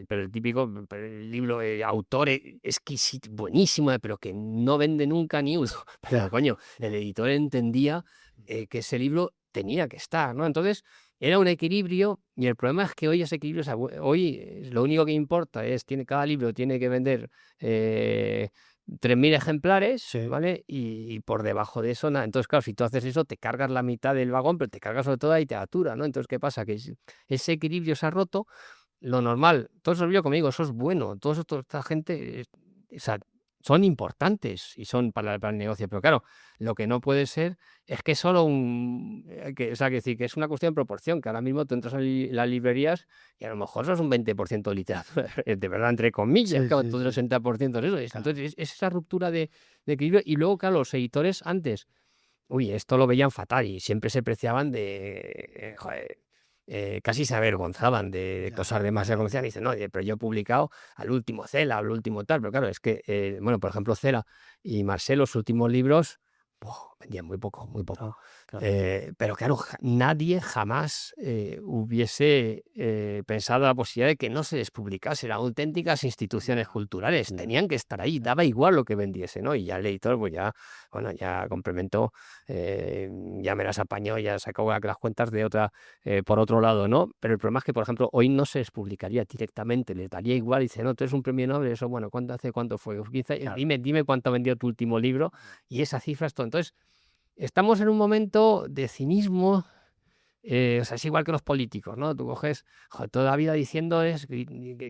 pero el típico el libro, autor exquisito, buenísimo, pero que no vende nunca ni uno. Pero coño, el editor entendía que ese libro tenía que estar, ¿no? Entonces, era un equilibrio, y el problema es que hoy ese equilibrio, hoy lo único que importa cada libro tiene que vender 3.000 ejemplares, Sí. ¿vale? Y por debajo de eso, nada. Entonces, claro, si tú haces eso, te cargas la mitad del vagón, pero te cargas sobre todo la literatura, ¿no? Entonces, ¿qué pasa? Que ese equilibrio se ha roto. Lo normal, todo eso yo conmigo, eso es bueno, toda esta gente, o sea, son importantes y son para el negocio, pero claro, lo que no puede ser es que solo o sea, que decir, que es una cuestión de proporción, que ahora mismo tú entras a las librerías y a lo mejor eso es un 20% de literatura, de verdad, entre comillas, Sí, claro, sí, todo el sí. 80% es eso. Claro. Entonces, es esa ruptura de equilibrio, y luego, claro, los editores antes, uy, esto lo veían fatal y siempre se preciaban joder, casi se avergonzaban de Ya. cosas demasiado comerciales. Dicen, no, pero yo he publicado al último Cela, al último tal. Pero claro, es que, bueno, por ejemplo, Cela y Marcelo, los últimos libros, vendían muy poco, muy poco. Claro. Pero claro, nadie jamás hubiese pensado la posibilidad de que no se les publicase. Eran auténticas instituciones culturales, tenían que estar ahí, daba igual lo que vendiese, ¿no? Y ya el editor, pues ya, bueno, ya complementó, ya me las apañó, ya sacó las cuentas de otra, por otro lado, ¿no? Pero el problema es que, por ejemplo, hoy no se les publicaría directamente, les daría igual, dice, no, tú eres un premio Nobel, eso, bueno, ¿cuánto fue? 15, Claro. dime cuánto vendió tu último libro, y esa cifra es todo. Entonces, estamos en un momento de cinismo O sea, es igual que los políticos, ¿no? Tú coges, joder, toda la vida diciendo es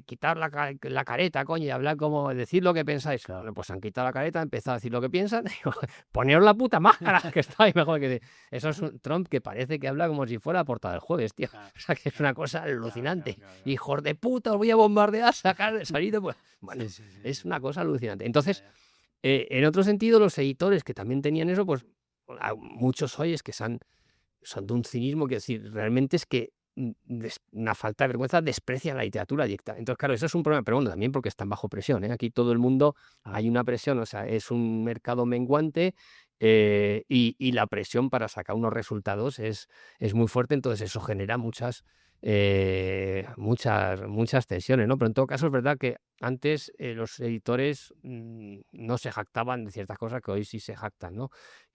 quitar la careta, coño, y hablar como, decir lo que pensáis. Bueno, pues han quitado la careta, han empezado a decir lo que piensan, poneros la puta máscara, que está ahí mejor que... Eso es un Trump que parece que habla como si fuera portada del jueves, tío. Claro. O sea, que es una cosa alucinante. Claro. Hijos de puta, os voy a bombardear, sacar, salir, pues... Bueno, Sí. es una cosa alucinante. Entonces, Ya. en otro sentido, los editores que también tenían eso, pues muchos hoy es que son de un cinismo que decir, realmente es que una falta de vergüenza desprecian la literatura directa. Entonces, claro, eso es un problema, pero bueno, también porque están bajo presión, ¿eh? Aquí todo el mundo, hay una presión, o sea, es un mercado menguante y la presión para sacar unos resultados es muy fuerte, entonces eso genera muchas tensiones, ¿no? Pero en todo caso es verdad que antes los editores no se jactaban de ciertas cosas que hoy sí se jactan, ¿no?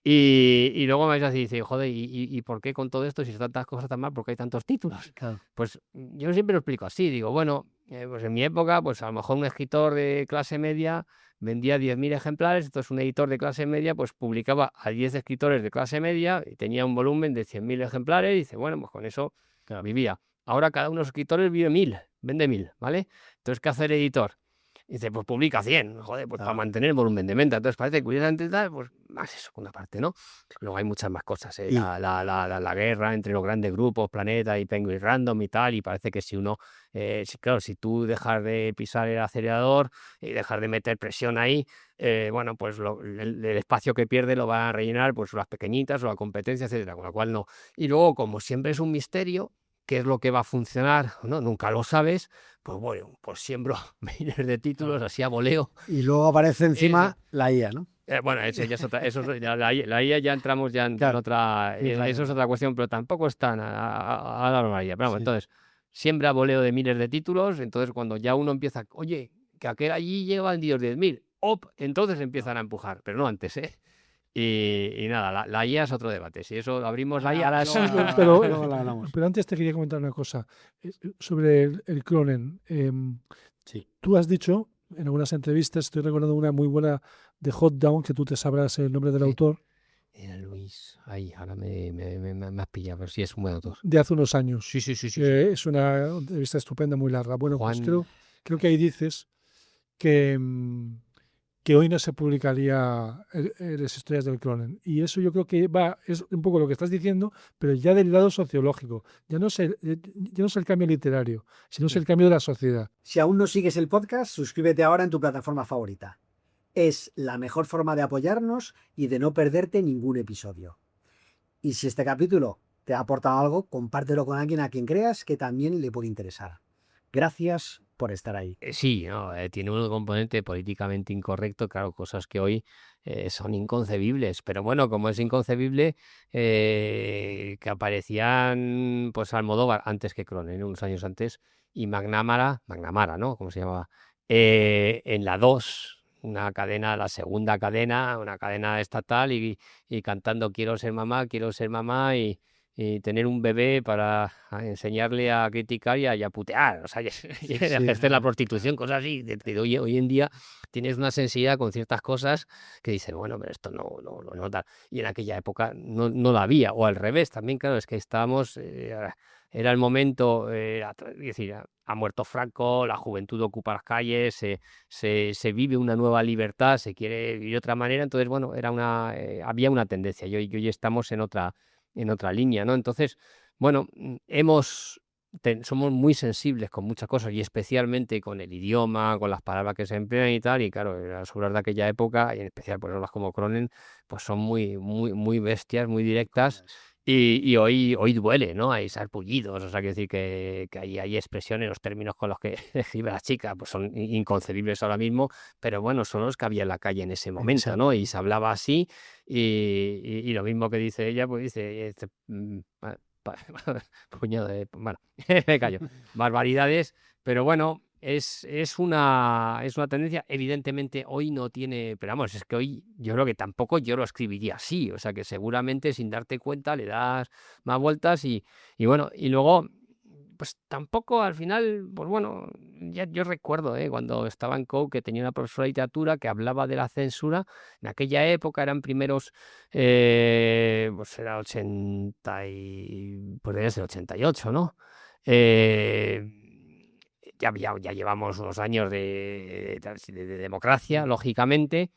Y luego me vais a decir, joder, ¿y por qué con todo esto, si están tantas cosas tan mal, por qué hay tantos títulos? Claro. Pues yo siempre lo explico así, digo, bueno, pues en mi época, pues a lo mejor un escritor de clase media vendía 10.000 ejemplares, entonces un editor de clase media pues publicaba a 10 escritores de clase media y tenía un volumen de 100.000 ejemplares y dice, bueno, pues con eso vivía. Ahora cada uno de los escritores vive 1.000, vende 1.000, ¿vale? Entonces, ¿qué hace el editor? Dice, pues publica 100, joder, pues para mantener el volumen de venta. Entonces parece que curiosamente tal, pues más eso, una parte, ¿no? Luego hay muchas más cosas, ¿eh? La guerra entre los grandes grupos, Planeta y Penguin Random y tal, y parece que si uno, claro, si tú dejas de pisar el acelerador y dejas de meter presión ahí, bueno, pues el espacio que pierde lo van a rellenar pues las pequeñitas o la competencia, etcétera, con lo cual no. Y luego, como siempre es un misterio, qué es lo que va a funcionar, ¿no? Nunca lo sabes, pues bueno, pues siembro miles de títulos así a voleo. Y luego aparece encima la IA, ¿no? Bueno, eso ya es otra, la IA ya entramos ya en otra, eso es otra cuestión, pero tampoco es tan a la normalidad. Pero vamos, entonces, siembra a voleo de miles de títulos, entonces cuando ya uno empieza, oye, que aquel allí llevan 10.000, entonces empiezan a empujar, pero no antes, ¿eh? Y nada, la IA es otro debate. Si eso abrimos la IA, pero antes te quería comentar una cosa sobre el Cronen. Sí. Tú has dicho en algunas entrevistas, estoy recordando una muy buena de Hot Down, que tú te sabrás el nombre del autor. Era Luis, ahora me has pillado, pero sí es un buen autor. De hace unos años. Sí. Es una entrevista estupenda, muy larga. Bueno, Juan... pues creo que ahí dices que hoy no se publicaría las historias del Cronen. Y eso yo creo que es un poco lo que estás diciendo, pero ya del lado sociológico. Ya no es el cambio literario, sino es el cambio de la sociedad. Si aún no sigues el podcast, suscríbete ahora en tu plataforma favorita. Es la mejor forma de apoyarnos y de no perderte ningún episodio. Y si este capítulo te ha aportado algo, compártelo con alguien a quien creas que también le puede interesar. Gracias por estar ahí. Sí, no, tiene un componente políticamente incorrecto, claro, cosas que hoy son inconcebibles, pero bueno, como es inconcebible que aparecían pues Almodóvar antes que Cronen, unos años antes, y McNamara, ¿no? ¿Cómo se llamaba? En la 2, una cadena, la segunda cadena, una cadena estatal y cantando quiero ser mamá y tener un bebé para enseñarle a criticar y a putear, o sea, y ejercer la prostitución, cosas así. Hoy en día tienes una sensibilidad con ciertas cosas que dices, bueno, pero esto no tal. Y en aquella época no la había, o al revés también, claro, es que estábamos, era el momento, es decir, ha muerto Franco, la juventud ocupa las calles, se vive una nueva libertad, se quiere vivir de otra manera, entonces, bueno, había una tendencia, y hoy estamos en otra línea, ¿no? Entonces, bueno, somos muy sensibles con muchas cosas y especialmente con el idioma, con las palabras que se emplean y tal, y claro, las obras de aquella época, y en especial pues obras como Cronen, pues son muy bestias, muy directas, y hoy duele, ¿no? Hay sarpullidos, o sea, quiero decir que hay expresiones, los términos con los que escribe la chica, pues son inconcebibles ahora mismo, pero bueno, son los que había en la calle en ese momento, ¿no? Y se hablaba así, y lo mismo que dice ella, pues dice, puñado de... Bueno, me callo. Barbaridades, pero bueno, es una tendencia, evidentemente hoy no tiene, pero vamos, es que hoy yo creo que tampoco yo lo escribiría así, o sea que seguramente sin darte cuenta le das más vueltas y bueno, y luego pues tampoco al final, pues bueno, ya yo recuerdo cuando estaba en COU que tenía una profesora de literatura que hablaba de la censura. En aquella época eran primeros, pues era 80 y, podría ser 88, ¿no? Ya llevamos unos años de democracia, lógicamente,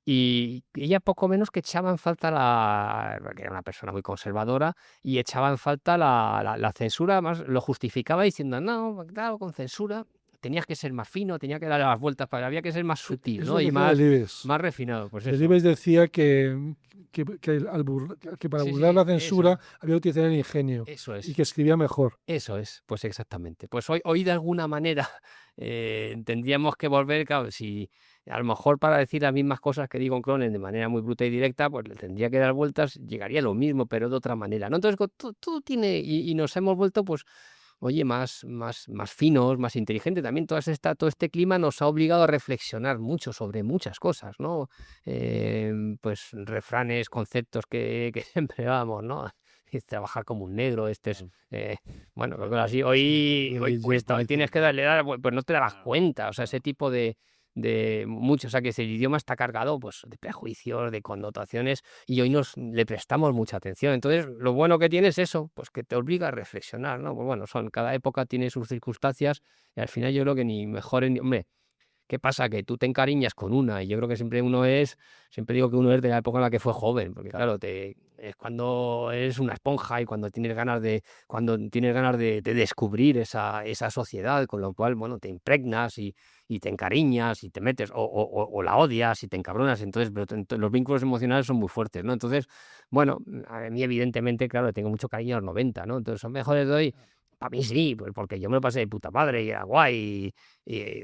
y ella poco menos que echaba en falta que era una persona muy conservadora, y echaba en falta la censura, además lo justificaba diciendo, no, claro, con censura tenías que ser más fino, tenía que dar las vueltas, había que ser más sutil, Es ¿no? lo que Y decía más Delibes. refinado, pues eso. Delibes decía que para Sí, burlar sí, la eso. censura había que utilizar el ingenio Eso es. y que escribía mejor. Eso es, pues exactamente. Pues hoy de alguna manera tendríamos que volver, claro, si a lo mejor para decir las mismas cosas que digo en Cronen de manera muy bruta y directa, pues le tendría que dar vueltas, llegaría a lo mismo, pero de otra manera, ¿no? Entonces, todo tiene, y nos hemos vuelto, pues, oye, más finos, más inteligentes. También todo este clima nos ha obligado a reflexionar mucho sobre muchas cosas, ¿no? Pues refranes, conceptos que empleábamos, ¿no? Trabajar como un negro, bueno, cosas así. Hoy cuesta, tienes que dar, pues no te das cuenta, o sea, ese tipo de mucho, o sea, que el idioma está cargado, pues, de prejuicios, de connotaciones, y hoy le prestamos mucha atención. Entonces, lo bueno que tiene es eso, pues que te obliga a reflexionar, ¿no? Pues bueno, cada época tiene sus circunstancias, y al final yo creo que ni mejor, hombre, ¿qué pasa? Que tú te encariñas con una, y yo creo que siempre digo que uno es de la época en la que fue joven, porque claro, es cuando eres una esponja y cuando tienes ganas de descubrir esa sociedad, con lo cual, bueno, te impregnas y te encariñas y te metes, o la odias y te encabronas, entonces, pero los vínculos emocionales son muy fuertes, ¿no? Entonces, bueno, a mí evidentemente, claro, le tengo mucho cariño a los 90, ¿no? Entonces, son mejores de hoy. Para mí sí, pues porque yo me lo pasé de puta madre y era guay,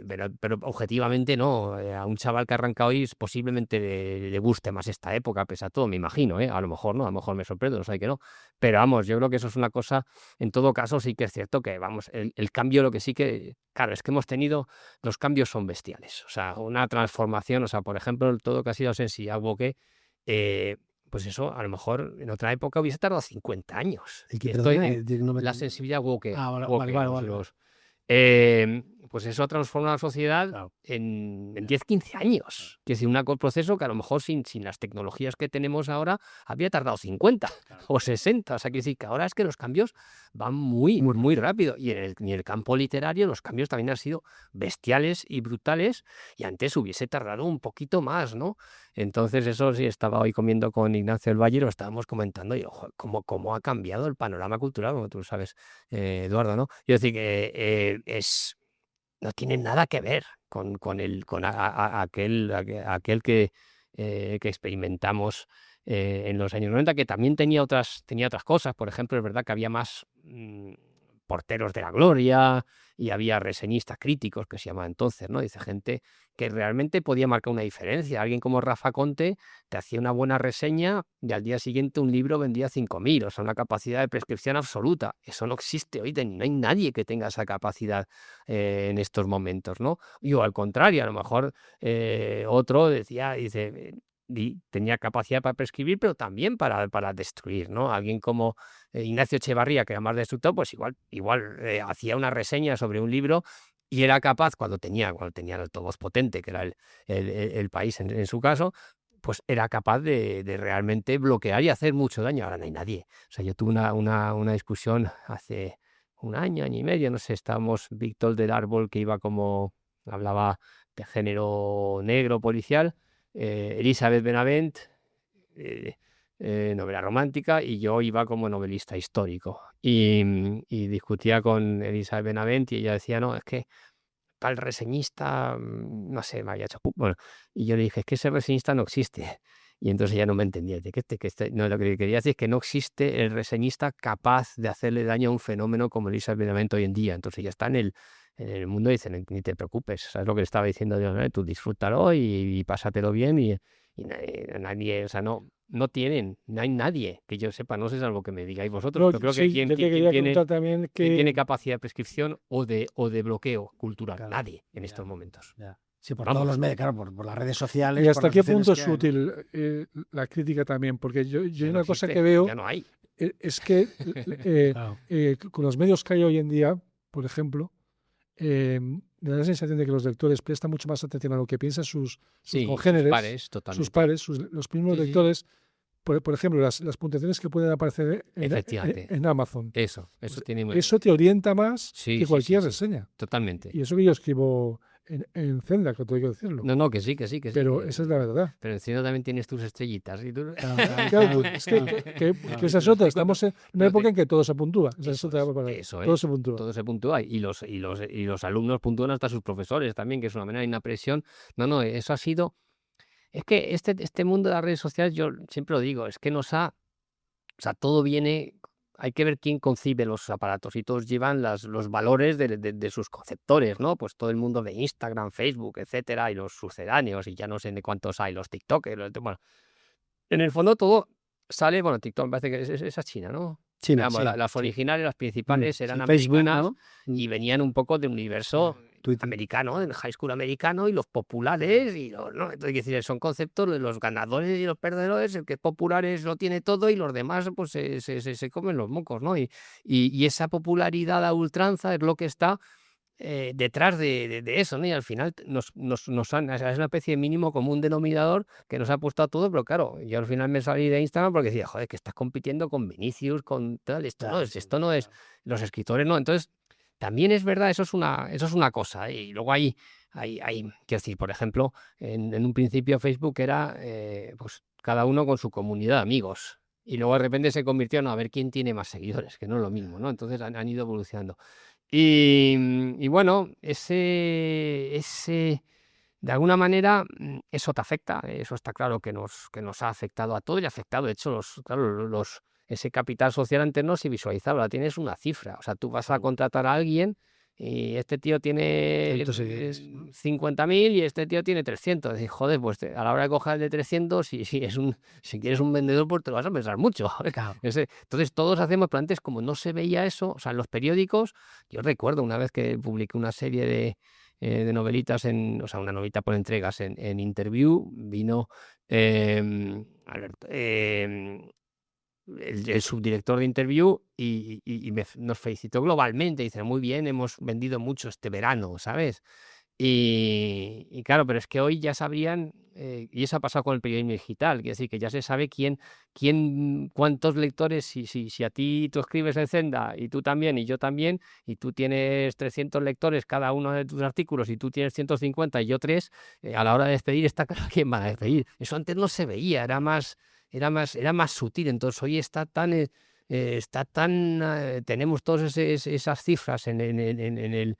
pero objetivamente no. A un chaval que arranca hoy posiblemente le guste más esta época, pese a todo, me imagino, a lo mejor no, a lo mejor me sorprendo, no sé que no. Pero vamos, yo creo que eso es una cosa, en todo caso sí que es cierto que, vamos, el cambio, lo que sí que, claro, es que los cambios son bestiales. O sea, una transformación, o sea, por ejemplo, todo lo que ha sido Sensibilidad Woke, pues eso, a lo mejor en otra época hubiese tardado 50 años. ¿El que, Estoy perdona, no me- la sensibilidad woke. Vale. Pues eso ha transformado la sociedad Claro. en 10, 15 años. Es decir, un proceso que a lo mejor sin las tecnologías que tenemos ahora había tardado 50 o 60. O sea, quiere decir que ahora es que los cambios van muy, muy rápido. Y en el campo literario los cambios también han sido bestiales y brutales, y antes hubiese tardado un poquito más, ¿no? Entonces, eso sí, estaba hoy comiendo con Ignacio del Valle, lo estábamos comentando, y ojo, cómo ha cambiado el panorama cultural, como tú sabes, Eduardo, ¿no? Yo decir que no tiene nada que ver con aquel que experimentamos en los años 90, que también tenía otras cosas. Por ejemplo, es verdad que había más porteros de la gloria, y había reseñistas críticos, que se llamaba entonces, ¿no? Dice, gente que realmente podía marcar una diferencia. Alguien como Rafa Conte te hacía una buena reseña y al día siguiente un libro vendía 5.000, o sea, una capacidad de prescripción absoluta. Eso no existe hoy, no hay nadie que tenga esa capacidad en estos momentos, ¿no? Y o al contrario, a lo mejor otro tenía capacidad para prescribir, pero también para destruir, ¿no? Alguien como Ignacio Echevarría, que era más destructor, pues igual hacía una reseña sobre un libro y era capaz, cuando tenía el altavoz potente, que era el país en su caso, pues era capaz de realmente bloquear y hacer mucho daño. Ahora no hay nadie. O sea, yo tuve una discusión hace un año y medio, no sé, estábamos Víctor del Árbol, que hablaba de género negro policial, Elizabeth Benavent, novela romántica, y yo iba como novelista histórico. Y discutía con Elizabeth Benavent, y ella decía, no, es que tal reseñista, no sé, me había hecho... Bueno, y yo le dije, es que ese reseñista no existe. Y entonces ella no me entendía. No, lo que quería decir es que no existe el reseñista capaz de hacerle daño a un fenómeno como Elizabeth Benavent hoy en día. Entonces ya está en el mundo, y dice, ni te preocupes. ¿Sabes lo que le estaba diciendo yo? Tú disfrútalo y pásatelo bien, y nadie, o sea, no hay nadie que yo sepa, no sé, salvo que me digáis vosotros, No, pero creo sí, que yo te quería contar también ¿quién que tiene capacidad de prescripción o de bloqueo cultural? Claro, Nadie en ya. estos momentos. Ya. Sí, por Vamos. todos los medios, claro, por las redes sociales. ¿Y por hasta las qué opciones punto que es hay. útil la crítica también? Porque yo Ya hay no una cosa existe, que veo, ya no hay. es que Claro. con los medios que hay hoy en día, por ejemplo, me da la sensación de que los lectores prestan mucho más atención a lo que piensan sus Sí, sus congéneres, pares, sus totalmente. pares, los mismos Sí, sí, sí. lectores. Por ejemplo, las puntuaciones que pueden aparecer Efectivamente. en Amazon. Eso Pues tiene... eso te orienta más Sí, que sí, cualquier sí. reseña. Totalmente. Y eso que yo escribo en Zenda, que tengo que decirlo. No, que sí, que sí, que sí. Pero esa es la verdad. Pero encima también tienes tus estrellitas. Y tú... Claro, es que esa es otra. Estamos en una pero época en que todo se puntúa. Esa es otra época. Eso Todo es. se puntúa. Todo se puntúa. Y los alumnos puntúan hasta sus profesores también, que es una manera de una presión. No, eso ha sido... Es que este mundo de las redes sociales, yo siempre lo digo, es que nos ha... O sea, todo viene... Hay que ver quién concibe los aparatos y todos llevan los valores de sus conceptores, ¿no? Pues todo el mundo de Instagram, Facebook, etcétera, y los sucedáneos, y ya no sé de cuántos hay, los TikTokers, bueno. En el fondo todo sale, bueno, TikTok me parece que esa es China, ¿no? China, Digamos, sí, las sí. originales, las principales eran Facebook, americanas ¿no? y venían un poco del universo Twitter. americano, del high school americano y los populares y los, ¿no? Entonces, hay que decir, son conceptos de los ganadores y los perdedores, el que es popular lo tiene todo y los demás pues se comen los mocos, ¿no? Y esa popularidad a ultranza es lo que está detrás de eso, ¿no? Y al final nos han, o sea, es una especie de mínimo común denominador que nos ha puesto a todo, pero claro, yo al final me salí de Instagram porque decía, joder, que estás compitiendo con Vinicius, con tal, esto no es, los escritores no. Entonces, también es verdad, eso es una cosa. Y luego quiero decir, por ejemplo, en un principio Facebook era pues cada uno con su comunidad de amigos. Y luego de repente se convirtió en a ver quién tiene más seguidores, que no es lo mismo, ¿no? Entonces han ido evolucionando. Y bueno, ese de alguna manera, eso te afecta, eso está claro que nos ha afectado a todos y ha afectado, de hecho, ese capital social antes no se visualizaba, ahora tienes una cifra, o sea, tú vas a contratar a alguien y este tío tiene 50.000 y este tío tiene 300, y joder, pues a la hora de coger el de 300, si quieres un vendedor, pues te lo vas a pensar mucho. Claro. Entonces todos hacemos, pero antes como no se veía eso, o sea, en los periódicos, yo recuerdo una vez que publiqué una serie de novelitas, o sea, una novelita por entregas en Interview, vino Alberto, el subdirector de Interview y nos felicitó globalmente, dice, muy bien, hemos vendido mucho este verano, ¿sabes? Y claro, pero es que hoy ya sabrían, y eso ha pasado con el periodismo digital, quiere decir que ya se sabe cuántos lectores, si a ti tú escribes en Zenda y tú también y yo también, y tú tienes 300 lectores cada uno de tus artículos y tú tienes 150 y yo 3, a la hora de despedir está claro quién va a despedir. Eso antes no se veía, era más sutil, entonces hoy está tan tenemos todas esas cifras en el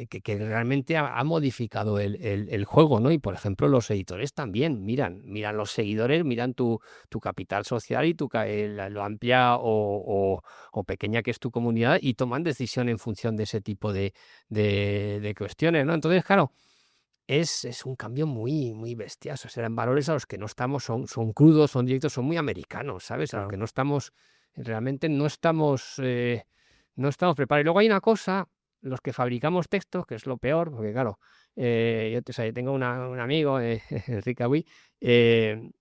que realmente ha modificado el juego, ¿no? Y por ejemplo los editores también miran los seguidores, miran tu capital social y lo amplia o pequeña que es tu comunidad y toman decisión en función de ese tipo de cuestiones, ¿no? Entonces, claro, es un cambio muy, muy bestial. O sea, serán valores a los que no estamos, son crudos, son directos, son muy americanos, ¿sabes? A los que no estamos, realmente no estamos preparados. Y luego hay una cosa, los que fabricamos textos, que es lo peor, porque claro, yo tengo un amigo, Enrique Agüí, él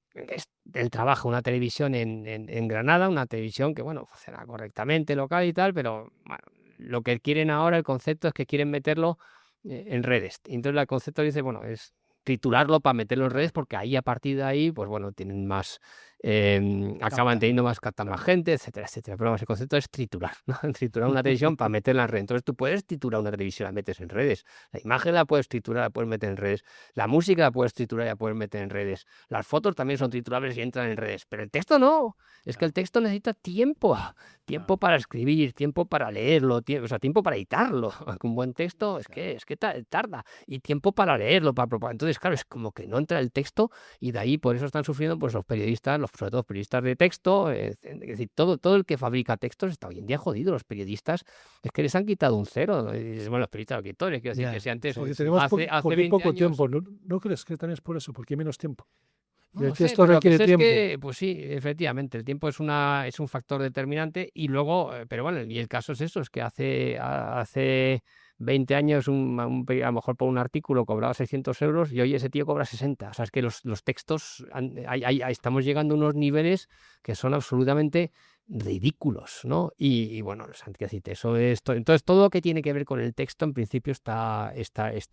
trabaja una televisión en Granada, una televisión que, bueno, funciona correctamente, local y tal, pero bueno, lo que quieren ahora, el concepto es que quieren meterlo en redes. Y entonces el concepto dice, bueno, es tritularlo para meterlo en redes porque ahí a partir de ahí, pues bueno, tienen más, acaban teniendo captan más gente, etcétera, etcétera. Pero vamos, el concepto es triturar, ¿no? Triturar una televisión para meterla en redes. Entonces tú puedes triturar una televisión, la metes en redes. La imagen la puedes triturar, la puedes meter en redes. La música la puedes triturar y la puedes meter en redes. Las fotos también son triturables y entran en redes. Pero el texto no. Es que el texto necesita tiempo para escribir, tiempo para leerlo, tiempo para editarlo. Un buen texto es que tarda. Y tiempo para leerlo, para propagar. Entonces, claro, es como que no entra el texto y de ahí por eso están sufriendo pues los periodistas, sobre todo los periodistas de texto, es decir, todo el que fabrica textos está hoy en día jodido. Los periodistas es que les han quitado un cero. Y dices, bueno, los periodistas, los escritores, quiero decir, que si antes, Porque tenemos hace 20 poco años, tiempo. ¿No crees que también es por eso? Porque hay menos tiempo. no El sé, texto pero requiere pues tiempo. pues sí, efectivamente, el tiempo es un factor determinante y luego, pero bueno, y el caso es eso, es que hace 20 años, a lo mejor por un artículo cobraba 600 euros y hoy ese tío cobra 60. O sea, es que los textos, estamos llegando a unos niveles que son absolutamente ridículos, ¿no? Y bueno, eso es entonces todo lo que tiene que ver con el texto en principio está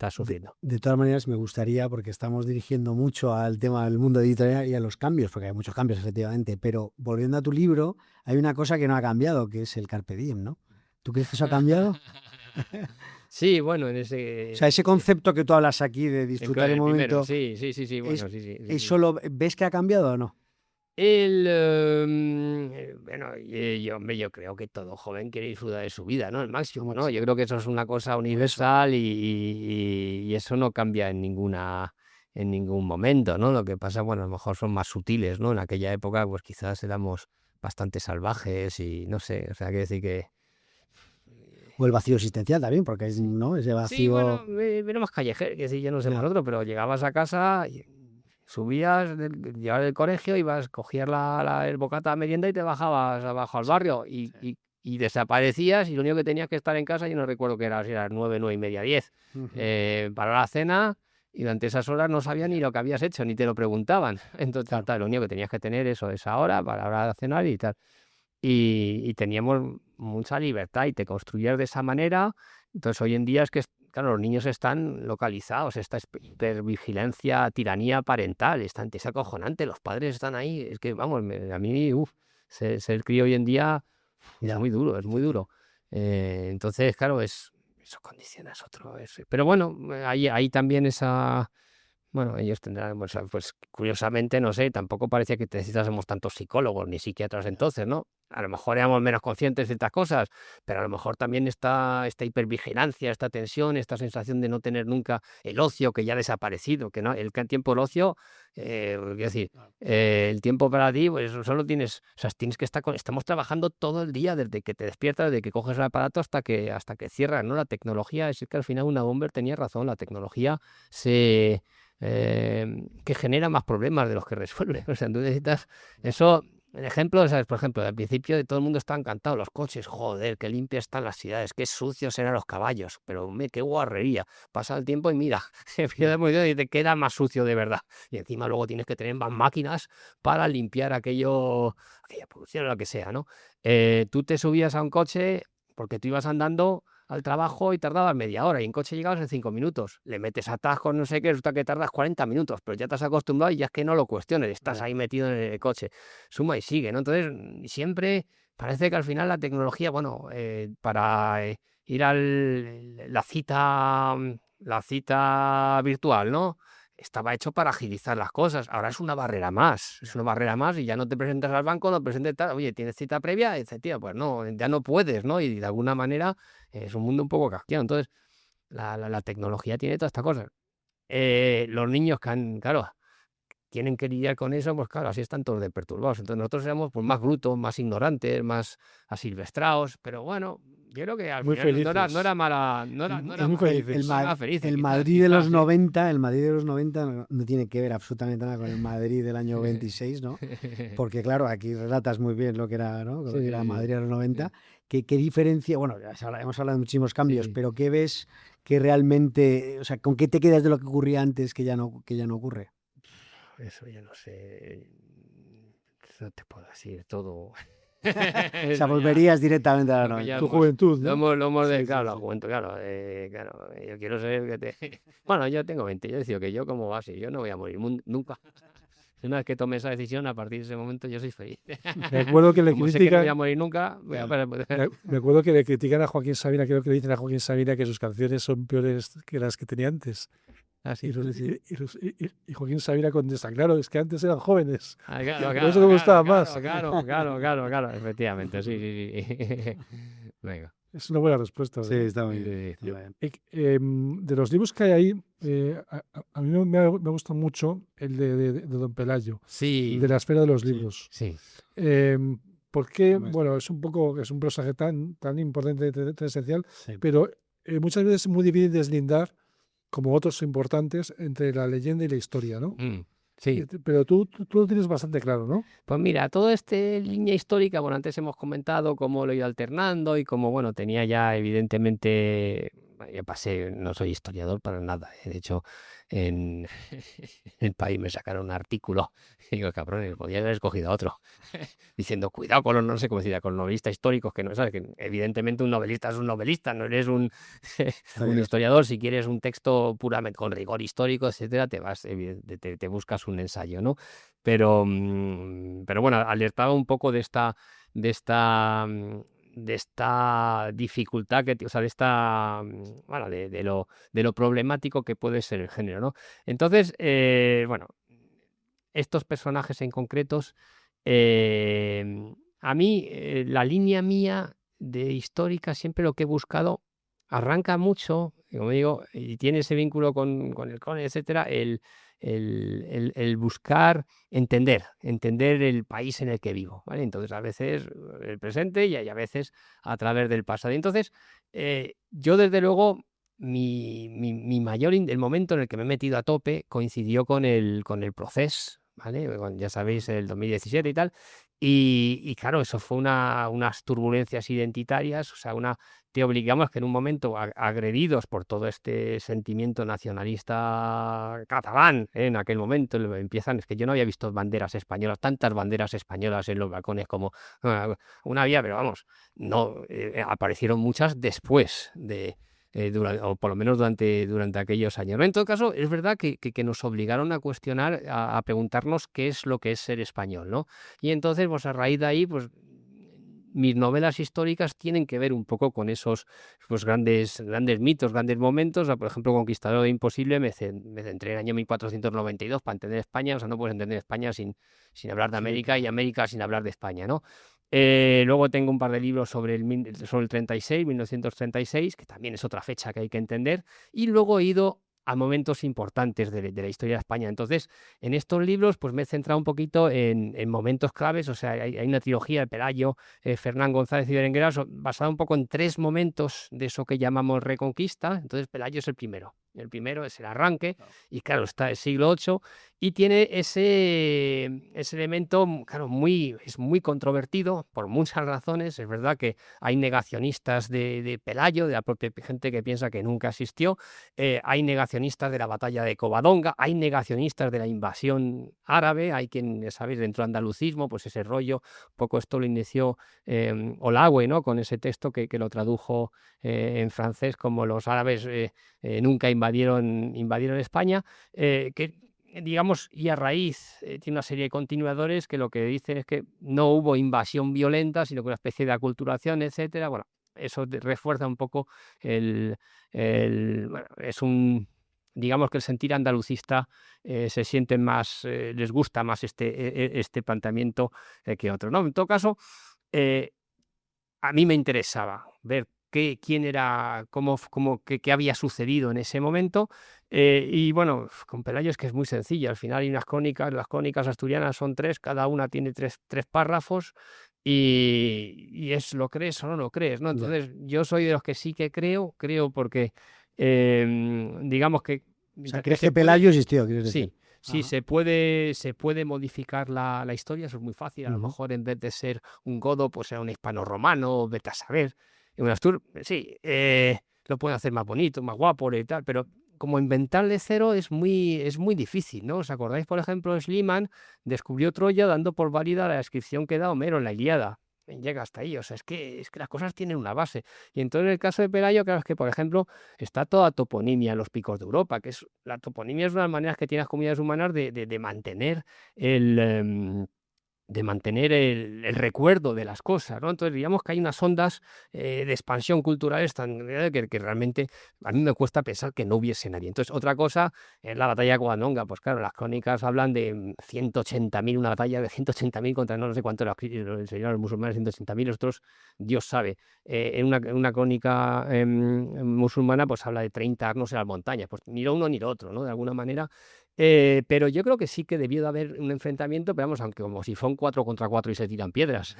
sufriendo. De todas maneras, me gustaría, porque estamos dirigiendo mucho al tema del mundo editorial y a los cambios, porque hay muchos cambios efectivamente, pero volviendo a tu libro, hay una cosa que no ha cambiado, que es el Carpe Diem, ¿no? ¿Tú crees que eso ha cambiado? Sí, bueno, en O sea, ese concepto que tú hablas aquí de disfrutar el momento, sí, bueno, ¿eso lo ves que ha cambiado o no? Bueno, yo creo que todo joven quiere disfrutar de su vida, ¿no? El máximo, ¿no? Yo creo que eso es una cosa universal y eso no cambia en ningún momento, ¿no? Lo que pasa, bueno, a lo mejor son más sutiles, ¿no? En aquella época, pues quizás éramos bastante salvajes y no sé, o sea, quiero decir que... O el vacío existencial también, porque es, ¿no? Ese Sí, vacío... bueno, era más callejero, que sí, yo no sé más otro, pero llegabas a casa, subías, llegabas del colegio, cogías el bocata de merienda y te bajabas abajo al barrio y desaparecías y lo único que tenías que estar en casa, yo no recuerdo que era, si eran 9, 9:30, 10, para la cena y durante esas horas no sabían ni lo que habías hecho, ni te lo preguntaban. Entonces, lo único que tenías que tener esa hora para la hora de cenar y tal. Y teníamos mucha libertad y te construías de esa manera. Entonces hoy en día es que, claro, los niños están localizados, esta hipervigilancia, tiranía parental, es acojonante, los padres están ahí, es que, vamos, a mí, ser crío hoy en día es muy duro, es muy duro. Entonces, claro, eso condiciona, es otro. Pero bueno, hay también esa... Bueno, ellos tendrán, pues curiosamente, no sé, tampoco parecía que necesitásemos tantos psicólogos ni psiquiatras entonces, ¿no? A lo mejor éramos menos conscientes de estas cosas, pero a lo mejor también esta hipervigilancia, esta tensión, esta sensación de no tener nunca el ocio que ya ha desaparecido, que no, el tiempo, el ocio, quiero decir, el tiempo para ti, pues solo tienes, o sea, tienes que estar estamos trabajando todo el día, desde que te despiertas, desde que coges el aparato hasta que cierras, ¿no? La tecnología, es que al final una Bomber tenía razón, la tecnología que genera más problemas de los que resuelve. O sea, tú necesitas eso. El ejemplo, ¿sabes? Por ejemplo, al principio de todo el mundo estaba encantado, los coches, joder, qué limpias están las ciudades, qué sucios eran los caballos, pero qué guarrería. Pasa el tiempo y mira, se pierde muy bien y te queda más sucio de verdad. Y encima luego tienes que tener más máquinas para limpiar aquella producción o lo que sea, ¿no? Tú te subías a un coche porque tú ibas andando al trabajo y tardabas media hora y en coche llegabas en 5 minutos. Le metes atajos, no sé qué, resulta que tardas 40 minutos, pero ya te has acostumbrado y ya es que no lo cuestiones, estás ahí metido en el coche. Suma y sigue, ¿no? Entonces, siempre parece que al final la tecnología, bueno, para ir a la cita virtual, ¿no? Estaba hecho para agilizar las cosas. Ahora es una barrera más. Es una barrera más y ya no te presentas al banco, no presentas tal. Oye, ¿tienes cita previa? Y dice, tío, pues no, ya no puedes, ¿no? Y de alguna manera es un mundo un poco kafkiano. Entonces, la tecnología tiene todas estas cosas. Los niños que claro, tienen que lidiar con eso, pues claro, así están todos de perturbados. Entonces nosotros éramos pues, más brutos, más ignorantes, más asilvestrados, pero bueno, yo creo que al Muy final felices. no era mala, no era muy felices. El Madrid de los 90, el Madrid de los 90 no tiene que ver absolutamente nada con el Madrid del año 26, ¿no? Porque claro, aquí relatas muy bien lo que era, ¿no? Lo que era Madrid de los 90. ¿Qué diferencia? Bueno, hemos hablado de muchísimos cambios, pero ¿qué ves que realmente, o sea, con qué te quedas de lo que ocurría antes que ya no ocurre? Eso ya no sé, no te puedo decir todo. O sea, volverías directamente a la 90. Tu juventud, ¿no? Lo hemos de, Sí, claro, sí, la sí. juventud, claro, claro, yo quiero saber que te... Bueno, yo tengo 20, yo decía que yo como base, yo no voy a morir nunca. Una vez que tome esa decisión, a partir de ese momento yo soy feliz. Me acuerdo que le Como sé que no voy a critican, morir nunca, voy a... me acuerdo que le critican a Joaquín Sabina, creo que le dicen a Joaquín Sabina que sus canciones son peores que las que tenía antes. Así, Y Joaquín Sabina contesta, claro, es que antes eran jóvenes. claro, Por eso me gustaba más. Claro, efectivamente, sí. Venga. Es una buena respuesta. Sí, está muy Sí. bien. De los libros que hay ahí, a mí me gusta mucho el de Don Pelayo, Sí. el de la esfera de los libros. Sí. Porque, bueno, es un personaje tan importante, tan esencial, Sí. pero muchas veces es muy difícil deslindar, como otros importantes, entre la leyenda y la historia, ¿no? Sí. Pero tú lo tienes bastante claro, ¿no? Pues mira, toda esta línea histórica, bueno, antes hemos comentado cómo lo he ido alternando y cómo, bueno, tenía ya evidentemente yo pasé, no soy historiador para nada. De hecho, en El País me sacaron un artículo y digo, cabrones, podía haber escogido a otro. Diciendo, cuidado con los, no sé cómo decir, con novelistas históricos, que no sabes, que evidentemente un novelista es un novelista, no eres un historiador. Si quieres un texto puramente con rigor histórico, etcétera, te buscas un ensayo, ¿no? Pero bueno, alertaba un poco de esta dificultad o sea, bueno, de lo problemático que puede ser el género, ¿no? Entonces, bueno, estos personajes en concretos, a mí, la línea mía de histórica, siempre lo que he buscado, arranca mucho, como digo, y tiene ese vínculo con el cómic, etcétera, el buscar entender el país en el que vivo, ¿vale? Entonces, a veces el presente y a veces a través del pasado. Y entonces, yo desde luego, el momento en el que me he metido a tope coincidió con el proceso, ¿vale? Ya sabéis, el 2017 y tal. Y claro, eso fue unas turbulencias identitarias, o sea, te obligamos que en un momento agredidos por todo este sentimiento nacionalista catalán, en aquel momento empiezan, es que yo no había visto banderas españolas, tantas banderas españolas en los balcones como una había, pero vamos, no aparecieron muchas después o por lo menos durante aquellos años, ¿no? En todo caso, es verdad que nos obligaron a cuestionar, a preguntarnos qué es lo que es ser español, ¿no? Y entonces, pues a raíz de ahí, pues mis novelas históricas tienen que ver un poco con esos pues, grandes mitos, grandes momentos. O sea, por ejemplo, Conquistador de Imposible me centré en el año 1492 para entender España. O sea, no puedes entender España sin hablar de América y América sin hablar de España, ¿no? Luego tengo un par de libros sobre el 1936, que también es otra fecha que hay que entender. Y luego he ido a momentos importantes de la historia de España. Entonces, en estos libros pues me he centrado un poquito en momentos claves. O sea, hay una trilogía de Pelayo, Fernán González y Berenguera, basada un poco en 3 momentos de eso que llamamos Reconquista. Entonces, Pelayo es el primero. El primero es el arranque, y claro, está el siglo VIII, y tiene ese elemento, claro, es muy controvertido por muchas razones. Es verdad que hay negacionistas de Pelayo, de la propia gente que piensa que nunca existió. Hay negacionistas de la batalla de Covadonga, hay negacionistas de la invasión árabe, hay quien, ¿sabéis?, dentro del andalucismo, pues ese rollo, poco esto lo inició Olagüe, ¿no?, con ese texto que lo tradujo en francés como los árabes nunca invadieron España, que digamos, y a raíz tiene una serie de continuadores que lo que dicen es que no hubo invasión violenta, sino que una especie de aculturación, etcétera. Bueno, eso refuerza un poco bueno, digamos que el sentir andalucista se sienten más, les gusta más este planteamiento que otro, ¿no? En todo caso, a mí me interesaba ver quién era, qué había sucedido en ese momento. Y bueno, con Pelayo es que es muy sencillo. Al final hay unas crónicas, las crónicas asturianas son 3, cada una tiene 3 párrafos, y es lo crees o no lo crees, ¿no? Entonces, yo soy de los que sí que creo porque digamos que... O sea, ¿crees que Pelayo existió? ¿Quieres decir? Sí, se puede modificar la historia, eso es muy fácil. A lo mejor en vez de ser un godo, pues sea un hispano-romano, vete a saber. En un Astur, sí, lo pueden hacer más bonito, más guapo y tal, pero como inventar de cero es muy difícil, ¿no? ¿Os acordáis, por ejemplo, Schliemann descubrió Troya dando por válida la descripción que da Homero en la Ilíada? Llega hasta ahí, o sea, es que las cosas tienen una base. Y entonces en el caso de Pelayo, claro, es que, por ejemplo, está toda toponimia en los picos de Europa, que la toponimia es una de las maneras que tienen las comunidades humanas de mantener el recuerdo de las cosas, ¿no? Entonces, digamos que hay unas ondas de expansión culturales tan grandes que realmente a mí me cuesta pensar que no hubiese nadie. Entonces, otra cosa es la batalla de Covadonga. Pues claro, las crónicas hablan de 180.000, una batalla de 180.000 contra no sé cuánto enseñaron los musulmanes, 180.000, otros, Dios sabe. En una crónica musulmana, pues habla de 30 arnos en las montañas. Pues ni lo uno ni lo otro, ¿no? De alguna manera. Pero yo creo que sí que debió de haber un enfrentamiento, pero vamos, aunque como si fueron 4 contra 4 y se tiran piedras.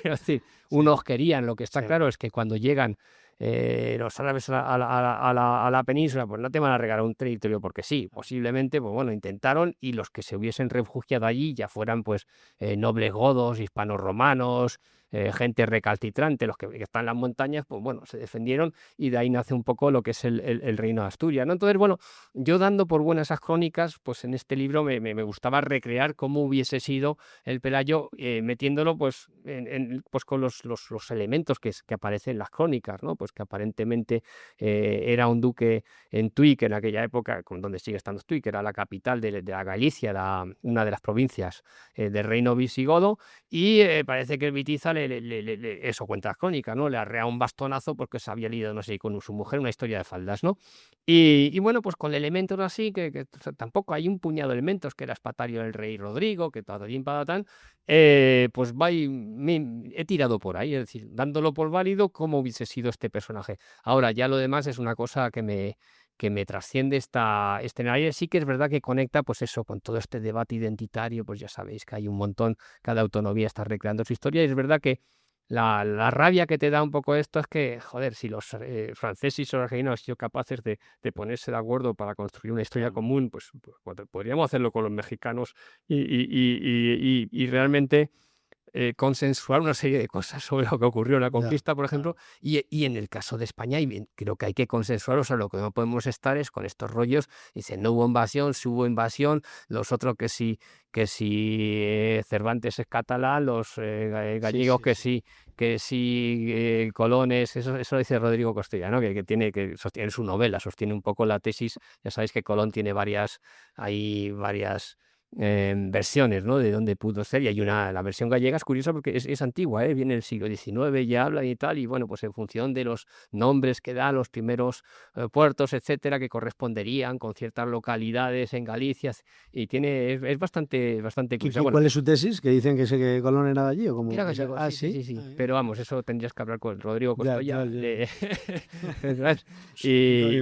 Es decir, unos querían, lo que está claro es que cuando llegan los árabes a la península, pues no te van a regalar un territorio porque sí, posiblemente, pues bueno, intentaron, y los que se hubiesen refugiado allí ya fueran pues nobles godos, hispanos romanos, gente recalcitrante, los que están en las montañas, pues bueno, se defendieron y de ahí nace un poco lo que es el reino de Asturias, ¿no? Entonces, bueno, yo dando por buenas esas crónicas, pues en este libro me gustaba recrear cómo hubiese sido el Pelayo, metiéndolo pues, pues con los elementos que aparecen en las crónicas, ¿no? Pues que aparentemente era un duque en Tui, que en aquella época, donde sigue estando Tui, que era la capital de la Galicia, una de las provincias del reino visigodo, y parece que el Bitiza eso cuenta las crónicas, ¿no? Le arrea un bastonazo porque se había liado, no sé, con su mujer, una historia de faldas, ¿no? Y bueno, pues con elementos así, que o sea, tampoco hay un puñado de elementos, que era espatario del rey Rodrigo, que patallín patatán, pues he tirado por ahí, es decir, dándolo por válido cómo hubiese sido este personaje. Ahora, ya lo demás es una cosa que me trasciende este área. Sí que es verdad que conecta, pues eso, con todo este debate identitario, pues ya sabéis que hay un montón, cada autonomía está recreando su historia, y es verdad que la rabia que te da un poco esto es que, joder, si los franceses y los argentinos han sido capaces de ponerse de acuerdo para construir una historia común, pues podríamos hacerlo con los mexicanos y realmente consensuar una serie de cosas sobre lo que ocurrió en la conquista, por ejemplo, y en el caso de España, y creo que hay que consensuar, o sea, lo que no podemos estar es con estos rollos, dicen, no hubo invasión, sí hubo invasión, los otros que sí Cervantes es catalán, los gallegos que sí Colones, eso dice Rodrigo Costella, ¿no? que sostiene su novela, sostiene un poco la tesis, ya sabéis que Colón tiene varias versiones, ¿no? De dónde pudo ser, y hay la versión gallega es curiosa porque es antigua, viene del siglo XIX, ya habla y tal, y bueno, pues en función de los nombres que da los primeros puertos, etcétera, que corresponderían con ciertas localidades en Galicia, y es bastante curiosa. ¿Cuál es su tesis? ¿Que dicen que Colón era de allí o cómo? Era gallego, sí. Pero vamos, eso tendrías que hablar con Rodrigo Costoya. Pero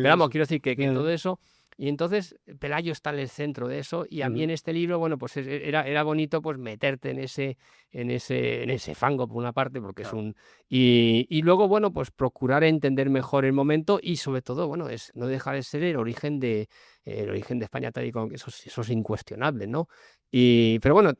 vamos, quiero decir que todo eso. Y entonces Pelayo está en el centro de eso, y a mí en este libro, bueno, pues era bonito pues meterte en ese fango por una parte, porque es y luego, bueno, pues procurar entender mejor el momento, y sobre todo, bueno, no deja de ser el origen de España tal y como que eso es incuestionable, ¿no? Pero bueno,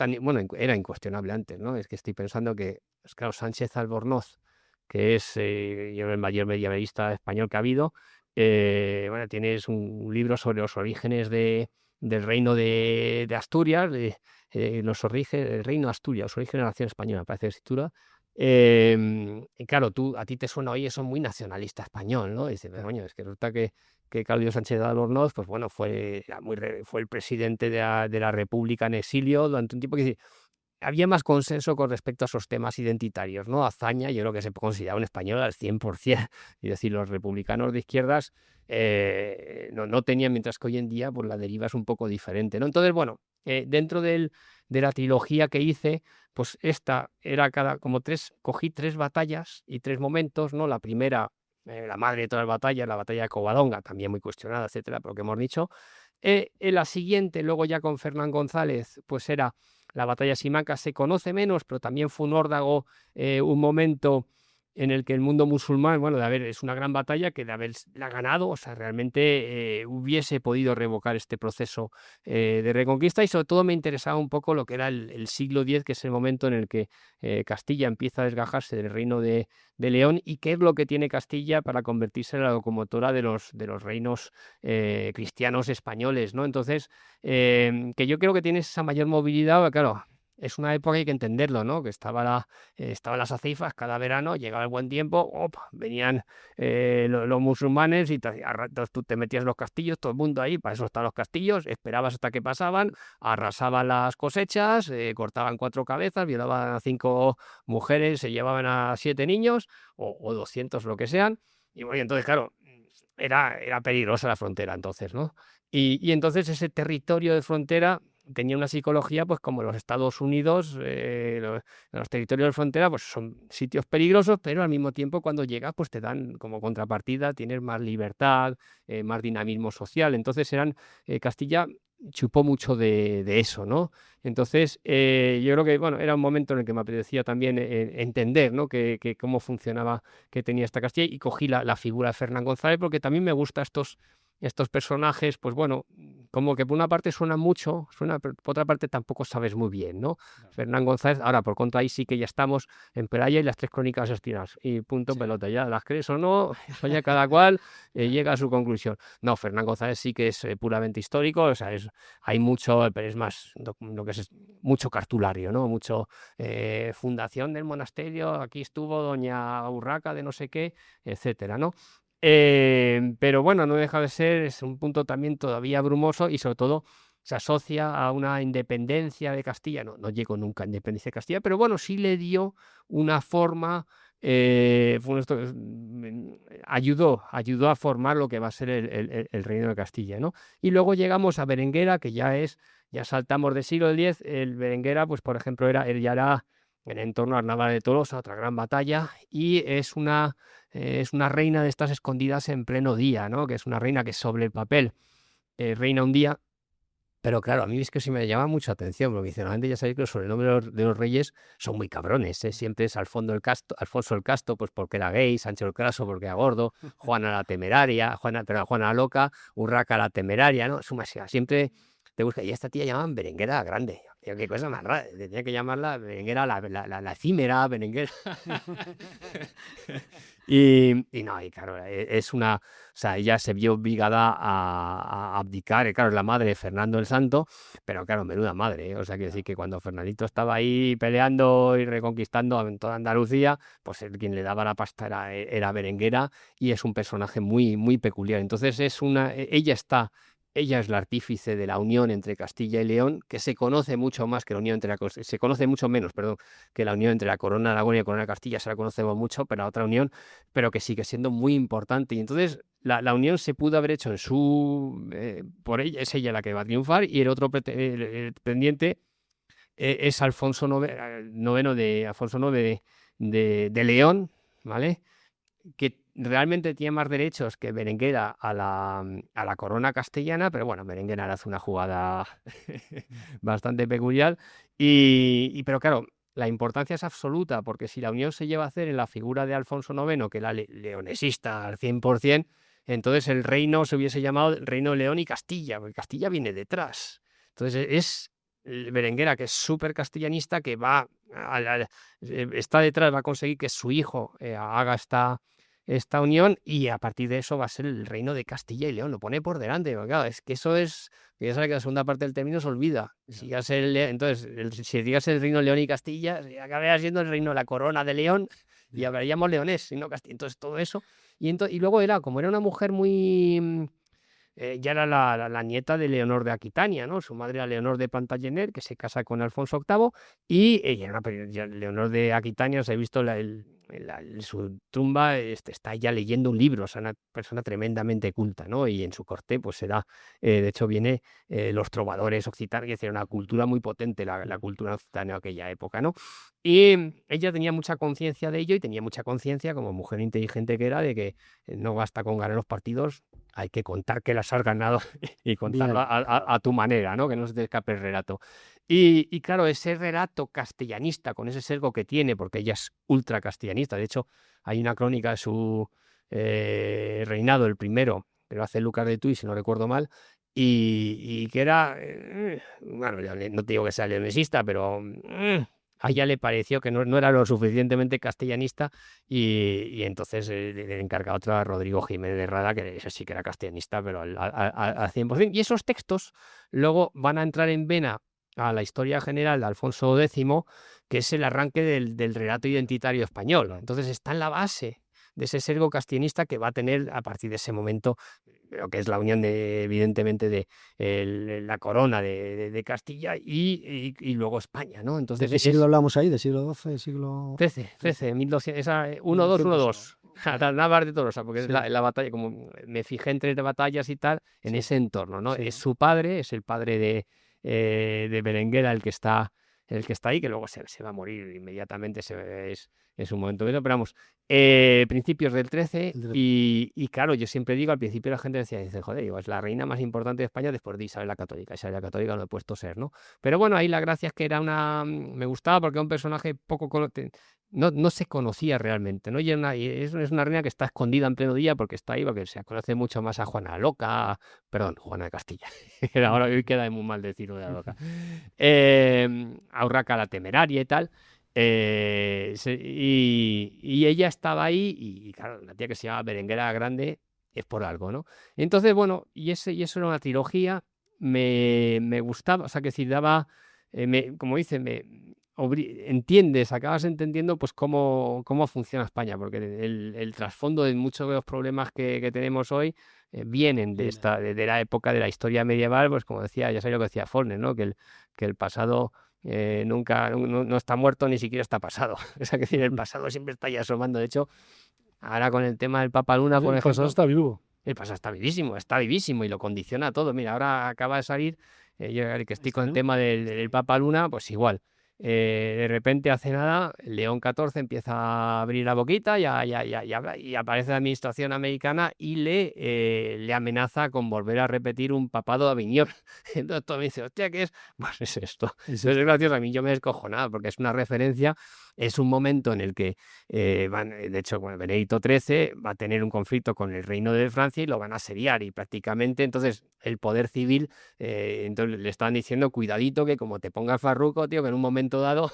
era incuestionable antes, ¿no? Es que estoy pensando que, pues claro, Sánchez Albornoz, que es el mayor medievalista español que ha habido, bueno, tienes un libro sobre los orígenes del reino de Asturias, el reino de Asturias, los orígenes de la nación española, me parece que se titula. Y claro, a ti te suena, oye, eso es muy nacionalista español, ¿no? Y dices, pero coño, es que resulta que Claudio Sánchez de Albornoz, pues bueno, fue el presidente de la República en exilio durante un tiempo, que había más consenso con respecto a esos temas identitarios, ¿no? Azaña, yo creo que se considera un español al 100%. Es decir, los republicanos de izquierdas no tenían, mientras que hoy en día pues la deriva es un poco diferente, ¿no? Entonces, bueno, dentro de la trilogía que hice, pues esta era cogí 3 batallas y 3 momentos, ¿no? La primera, la madre de todas las batallas, la batalla de Covadonga, también muy cuestionada, etcétera, por lo que hemos dicho. En la siguiente, luego ya con Fernán González, pues era la batalla de Simancas. Se conoce menos, pero también fue un órdago, un momento en el que el mundo musulmán, bueno, es una gran batalla que de haberla ganado, o sea, realmente hubiese podido revocar este proceso de reconquista, y sobre todo me interesaba un poco lo que era el siglo X, que es el momento en el que Castilla empieza a desgajarse del reino de León, y qué es lo que tiene Castilla para convertirse en la locomotora de los reinos cristianos españoles, ¿no? Entonces, que yo creo que tiene esa mayor movilidad, claro. Es una época, hay que entenderlo, ¿no? Que estaban las aceifas cada verano, llegaba el buen tiempo, venían los musulmanes, y entonces tú te metías en los castillos, todo el mundo ahí, para eso están los castillos, esperabas hasta que pasaban, arrasaban las cosechas, cortaban 4 cabezas, violaban a 5 mujeres, se llevaban a 7 niños, o 200, lo que sean, y bueno, entonces, claro, era peligrosa la frontera entonces, ¿no? Y entonces ese territorio de frontera tenía una psicología, pues como los Estados Unidos, los territorios de frontera, pues son sitios peligrosos, pero al mismo tiempo cuando llegas, pues te dan como contrapartida, tienes más libertad, más dinamismo social. Entonces Castilla chupó mucho de eso, ¿no? Entonces, yo creo que, bueno, era un momento en el que me apetecía también entender, ¿no? que cómo funcionaba, que tenía esta Castilla, y cogí la figura de Fernán González, porque también me gusta estos estos personajes, pues bueno, como que por una parte suenan mucho, pero por otra parte tampoco sabes muy bien, ¿no? Fernán González, ahora por contra ahí sí que ya estamos en Pelaya y las 3 crónicas espinas, y punto pelota, ya las crees o no, eso ya cada cual llega a su conclusión. No, Fernán González sí que es puramente histórico, o sea, hay mucho, pero es más lo que es mucho cartulario, ¿no? Mucho fundación del monasterio, aquí estuvo doña Urraca de no sé qué, etcétera, ¿no? Pero bueno, no deja de ser, es un punto también todavía brumoso y sobre todo se asocia a una independencia de Castilla. No llegó nunca a independencia de Castilla, pero bueno, sí le dio una forma, ayudó a formar lo que va a ser el Reino de Castilla, ¿no? Y luego llegamos a Berenguera, que ya saltamos del siglo X. El Berenguera, pues por ejemplo, ya era en entorno a Arnaldo de Tolosa, otra gran batalla, y es una reina de estas escondidas en pleno día, ¿no? Que es una reina que sobre el papel reina un día, pero claro, a mí es que sí me llama mucha atención, porque ya sabéis que los sobrenombres de los reyes son muy cabrones, ¿eh? Siempre es Alfonso el Casto, pues porque era gay, Sancho el Craso porque era gordo, Juana la Temeraria, Juana la Loca, Urraca la Temeraria, ¿no? Siempre te busca. Y esta tía llamaban Berenguera Grande. Tío, qué cosa más rara. Tenía que llamarla Berenguera la efímera, Berenguera. Y no, y claro, es una. O sea, ella se vio obligada a abdicar. Claro, es la madre de Fernando el Santo, pero claro, menuda madre, ¿eh? O sea, quiere decir que cuando Fernandito estaba ahí peleando y reconquistando en toda Andalucía, pues quien le daba la pasta era Berenguera, y es un personaje muy, muy peculiar. Entonces, ella es la artífice de la unión entre Castilla y León, que se conoce mucho más que la unión se conoce mucho menos, perdón, que la unión entre la corona de Aragón y la corona de Castilla. Se la conocemos mucho, pero la otra unión, pero que sigue siendo muy importante. Y entonces la unión se pudo haber hecho por ella, es ella la que va a triunfar, y el otro pendiente es Alfonso IX de León, ¿vale? Que realmente tiene más derechos que Berenguera a la corona castellana, pero bueno, Berenguera hace una jugada bastante peculiar, pero claro, la importancia es absoluta, porque si la unión se lleva a hacer en la figura de Alfonso IX, que era leonesista al 100%, entonces el reino se hubiese llamado Reino de León y Castilla, porque Castilla viene detrás. Entonces es Berenguera, que es súper castellanista, que está detrás, va a conseguir que su hijo haga esta unión, y a partir de eso va a ser el reino de Castilla y León, lo pone por delante, porque claro, es que eso es, que ya sabes que la segunda parte del término se olvida. Entonces, si digas el reino de León y Castilla, acabaría siendo el reino de la corona de León, y hablaríamos leonés, sino Castilla. Entonces, todo eso, y luego como era una mujer muy... ya era la nieta de Leonor de Aquitania, ¿no? Su madre era Leonor de Plantagenet, que se casa con Alfonso VIII, y ella Leonor de Aquitania, os he visto su tumba, está ella leyendo un libro, o sea, una persona tremendamente culta, ¿no? Y en su corte, pues de hecho, viene los trovadores occitanos, que era una cultura muy potente, la cultura occitana de aquella época, ¿no? Y ella tenía mucha conciencia de ello, y tenía mucha conciencia, como mujer inteligente que era, de que no basta con ganar los partidos, hay que contar que las has ganado y contarlo a tu manera, ¿no? Que no se te escape el relato. Y claro, ese relato castellanista, con ese sesgo que tiene, porque ella es ultra castellanista, de hecho, hay una crónica de su reinado, el primero, que lo hace Lucas de Tuy, si no recuerdo mal, y que era, bueno, no te digo que sea leonesista, pero a ella le pareció que no era lo suficientemente castellanista, y entonces le encarga otra a Rodrigo Jiménez de Rada, que ese sí que era castellanista, pero al 100%. Y esos textos luego van a entrar en vena a la historia general de Alfonso X, que es el arranque del relato identitario español. Entonces está en la base de ese sesgo castellanista que va a tener a partir de ese momento lo que es la unión, evidentemente, de la corona de Castilla y luego España, ¿no? Entonces, ¿de qué siglo hablamos ahí? ¿De siglo XII? ¿Siglo XIII, 1200, esa 1-2-1-2. Nada de Tolosa, porque es la batalla, como me fijé entre batallas y tal, en ese entorno, ¿no? Es su padre, es el padre de Berenguera el que está ahí, que luego se va a morir inmediatamente, es un momento pero vamos, principios del 13 y claro, yo siempre digo, al principio la gente dice, joder, digo, es la reina más importante de España después de Isabel la Católica. Isabel la Católica no he puesto ser, ¿no? Pero bueno, ahí la gracia es que me gustaba porque era un personaje no se conocía realmente, ¿no? Y es una reina que está escondida en pleno día porque está ahí, porque se conoce mucho más a Juana Loca, perdón, Juana de Castilla. Ahora hoy queda muy mal decirlo de la Loca. A Urraca la Temeraria y tal. Y ella estaba ahí y claro, una tía que se llama Berenguera Grande es por algo, ¿no? Entonces, bueno, y eso era una trilogía, me gustaba, o sea, que si daba, como dice, acabas entendiendo pues cómo funciona España, porque el trasfondo de muchos de los problemas que tenemos hoy vienen de la época de la historia medieval, pues como decía, ya sabía lo que decía Faulkner, ¿no? Que el pasado nunca no está muerto, ni siquiera está pasado. Es decir, el pasado siempre está ahí asomando. De hecho, ahora con el tema del Papa Luna, por ejemplo, El pasado está vivo. El pasado está vivísimo y lo condiciona todo. Mira, ahora acaba de salir, yo que estoy con el tema del Papa Luna, pues igual. De repente, hace nada, León XIV empieza a abrir la boquita y aparece la administración americana y le amenaza con volver a repetir un papado de Aviñón. Entonces todo me dice, hostia, ¿qué es? Pues es esto. Entonces es gracioso, a mí yo me descojonaba porque es una referencia, es un momento en el que de hecho, Benedicto XIII va a tener un conflicto con el reino de Francia y lo van a asediar y prácticamente entonces el poder civil, entonces le están diciendo, cuidadito que como te pongas farruco, tío, que en un momento dado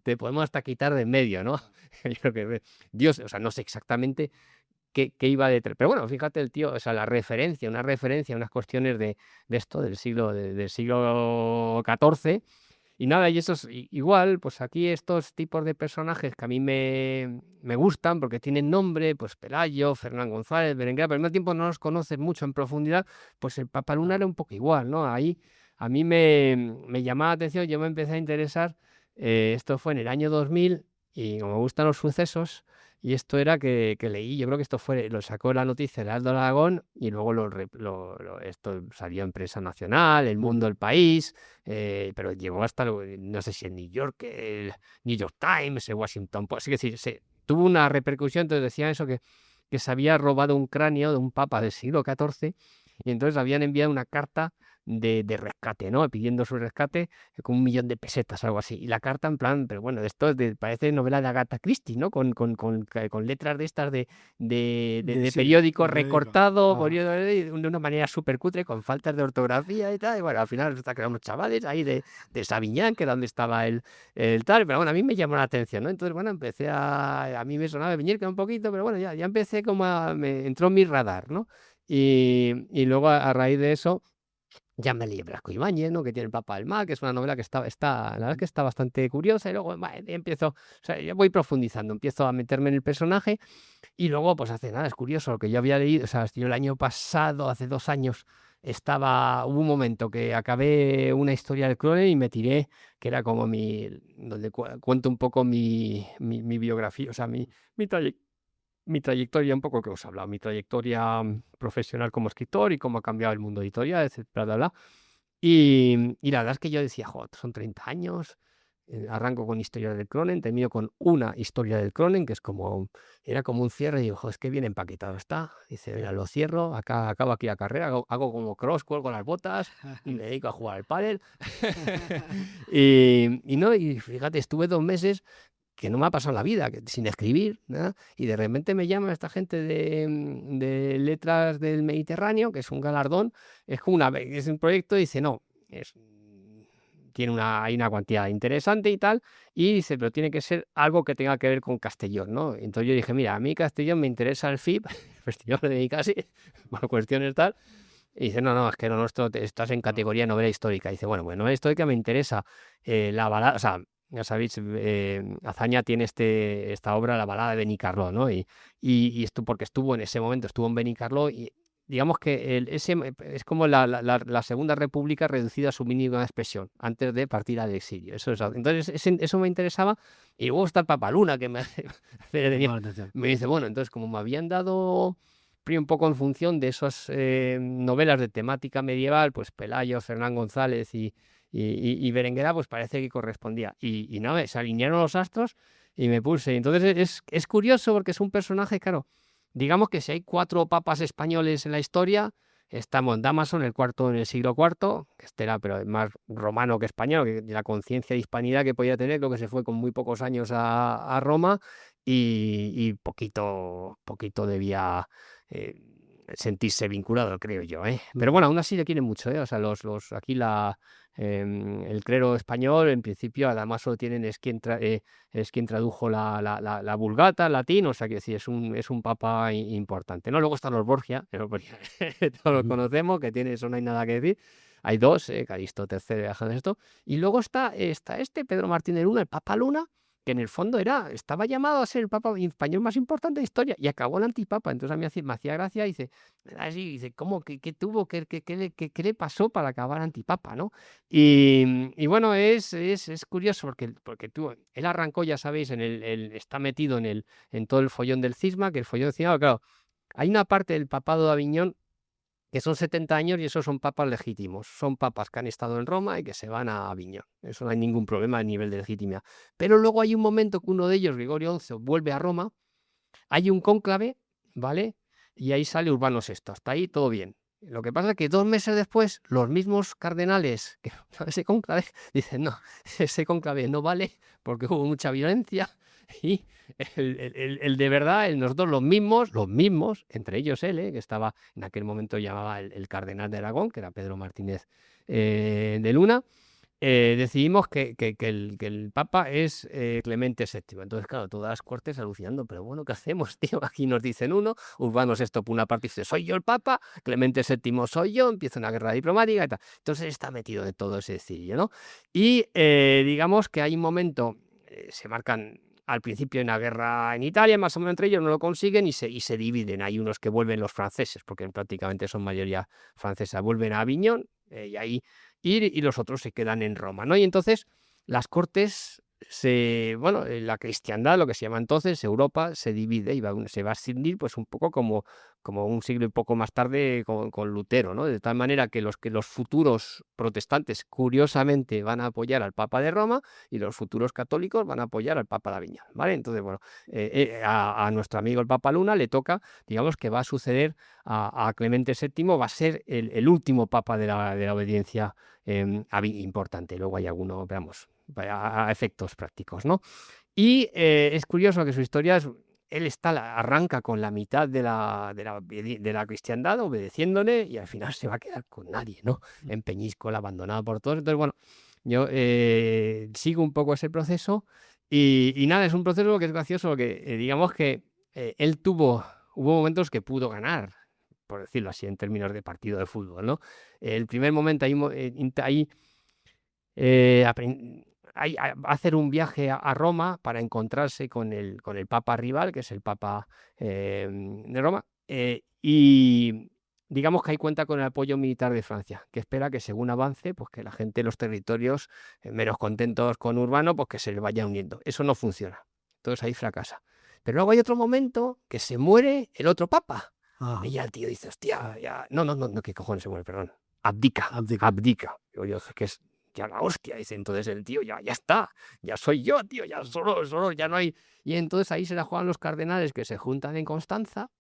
te podemos hasta quitar de en medio, ¿no? Yo creo que Dios, o sea, no sé exactamente qué iba detrás. Pero bueno, fíjate el tío, o sea, una referencia, unas cuestiones de esto del siglo XIV. Y nada, y eso es igual, pues aquí estos tipos de personajes que a mí me gustan porque tienen nombre, pues Pelayo, Fernán González, Berenguer, pero al mismo tiempo no los conoces mucho en profundidad, pues el Papa Luna era un poco igual, ¿no? Ahí a mí me llamaba la atención, yo me empecé a interesar, esto fue en el año 2000 y como me gustan los sucesos, y esto era que leí, yo creo que esto lo sacó la noticia el Heraldo de Aragón y luego esto salió en Prensa Nacional, El Mundo, El País, pero llegó hasta, no sé si en New York, el New York Times, el Washington Post, así que sí, tuvo una repercusión. Entonces decían eso, que se había robado un cráneo de un papa del siglo XIV y entonces habían enviado una carta de rescate, ¿no? Pidiendo su rescate con 1 millón de pesetas, algo así. Y la carta en plan, pero bueno, esto parece novela de Agatha Christie, ¿no? Con letras de estas de periódico recortado, de una manera súper cutre, con faltas de ortografía y tal. Y bueno, al final resulta que eran unos chavales ahí de Sabiñán, que era donde estaba el tal. Pero bueno, a mí me llamó la atención, ¿no? Entonces, bueno, empecé a mí me sonaba venir que un poquito, pero bueno, ya empecé me entró en mi radar, ¿no? Y luego a raíz de eso ya me leí Blasco Ibáñez, ¿no? Que tiene El Papa del Mar, que es una novela que la verdad es que está bastante curiosa, y luego empiezo, o sea, yo voy profundizando, empiezo a meterme en el personaje, y luego, pues hace nada, es curioso, lo que yo había leído, o sea, yo el año pasado, hace 2 años, hubo un momento que acabé una historia del Cronen y me tiré, que era como donde cuento un poco mi biografía, o sea, mi trayectoria, un poco que os he hablado, mi trayectoria profesional como escritor y cómo ha cambiado el mundo editorial, etcétera, bla, bla. Y la verdad es que yo decía, joder, son 30 años, arranco con historia del Cronen, termino con una historia del Cronen, que era como un cierre, y digo, joder, es que bien empaquetado está. Dice, mira, lo cierro, acabo aquí la carrera, hago como cross, cuelgo las botas y me dedico a jugar al pádel. y fíjate, estuve 2 meses que no me ha pasado la vida, sin escribir, ¿no? Y de repente me llama esta gente de Letras del Mediterráneo, que es un galardón, es un proyecto, y dice, no, hay una cuantía interesante y tal, y dice, pero tiene que ser algo que tenga que ver con Castellón, ¿no? Entonces yo dije, mira, a mí Castellón me interesa el FIP, Festival de Benicassi, por cuestiones tal. Y dice, no, es que lo nuestro, estás en categoría novela histórica. Y dice, bueno, novela histórica me interesa la balada, o sea, ya sabéis, Azaña tiene esta obra, La balada de Benicarló, ¿no? Y esto porque estuvo en ese momento, estuvo en Benicarló, y digamos que es como la Segunda República reducida a su mínima expresión, antes de partir al exilio. Entonces, eso me interesaba. Y luego está el Papa Luna, que me dice, bueno, entonces como me habían dado un poco en función de esas novelas de temática medieval, pues Pelayo, Fernán González y Berenguera, pues parece que correspondía. Y nada, se alinearon los astros y me puse. Entonces es curioso porque es un personaje, claro, digamos que si hay 4 papas españoles en la historia, estamos Dámaso en el siglo IV, que este era pero más romano que español, que la conciencia de hispanidad que podía tener, creo que se fue con muy pocos años a Roma y poquito debía sentirse vinculado, creo yo, ¿eh? Pero bueno, aún así le quieren mucho, ¿eh? O sea, aquí el clero español, en principio, además lo tienen, es quien tradujo la Vulgata, el latín, o sea, que sí, es un papa importante, ¿no? Luego están los Borgia, todos los conocemos, que tiene eso, no hay nada que decir. Hay 2, Calixto III y luego está Pedro Martín de Luna, el Papa Luna, que en el fondo estaba llamado a ser el papa español más importante de historia y acabó el antipapa. Entonces a mí me hacía gracia y dice, ¿cómo? ¿Qué tuvo? ¿Qué le pasó para acabar antipapa, ¿no? Y bueno, es curioso porque él arrancó, ya sabéis, está metido en todo el follón del cisma, que el follón del cisma, claro, hay una parte del papado de Aviñón que son 70 años y esos son papas legítimos. Son papas que han estado en Roma y que se van a Aviñón. Eso no hay ningún problema a nivel de legitimidad. Pero luego hay un momento que uno de ellos, Gregorio XI, vuelve a Roma, hay un cónclave, ¿vale? Y ahí sale Urbano VI. Hasta ahí todo bien. Lo que pasa es que 2 meses después, los mismos cardenales que ese cónclave dicen, no, ese cónclave no vale porque hubo mucha violencia y el de verdad, nosotros los mismos, entre ellos él, que estaba en aquel momento llamaba el cardenal de Aragón, que era Pedro Martínez de Luna, decidimos que el Papa es Clemente VII. Entonces, claro, todas las cortes alucinando, pero bueno, ¿qué hacemos, tío? Aquí nos dicen uno, Urbano VI por una parte dice, soy yo el Papa, Clemente VII soy yo, empieza una guerra diplomática y tal. Entonces está metido de todo ese circo, ¿no? Y digamos que hay un momento, se marcan al principio una guerra en Italia, más o menos entre ellos no lo consiguen y se dividen. Hay unos que vuelven los franceses, porque prácticamente son mayoría francesa, vuelven a Aviñón y ahí y los otros se quedan en Roma, ¿no? Y entonces las cortes, la cristiandad, lo que se llama entonces Europa, se divide y se va a escindir pues un poco como un siglo y poco más tarde con Lutero, ¿no? De tal manera que los futuros protestantes, curiosamente, van a apoyar al Papa de Roma y los futuros católicos van a apoyar al Papa de Aviñón, ¿vale? Entonces, bueno, a nuestro amigo el Papa Luna le toca, digamos que va a suceder a Clemente VII, va a ser el último Papa de la obediencia importante. Luego hay alguno, veamos, a efectos prácticos, ¿no? Y es curioso que su historia él arranca con la mitad de la cristiandad obedeciéndole y al final se va a quedar con nadie, ¿no? En Peñíscola, abandonado por todos. Entonces, bueno, yo sigo un poco ese proceso y nada, es un proceso que es gracioso porque digamos que hubo momentos que pudo ganar, por decirlo así, en términos de partido de fútbol, ¿no? El primer momento ahí va a hacer un viaje a Roma para encontrarse con el Papa rival, que es el Papa de Roma, y digamos que ahí cuenta con el apoyo militar de Francia, que espera que según avance, pues que la gente de los territorios menos contentos con Urbano, pues que se le vaya uniendo. Eso no funciona. Entonces ahí fracasa. Pero luego hay otro momento que se muere el otro Papa. Y ya el tío dice, hostia, ya... No, ¿qué cojones se muere? Perdón. Abdica. Digo yo, que es ya la hostia. Dice, entonces el tío ya está, ya soy yo, tío, ya solo, ya no hay... Y entonces ahí se la juegan los cardenales que se juntan en Constanza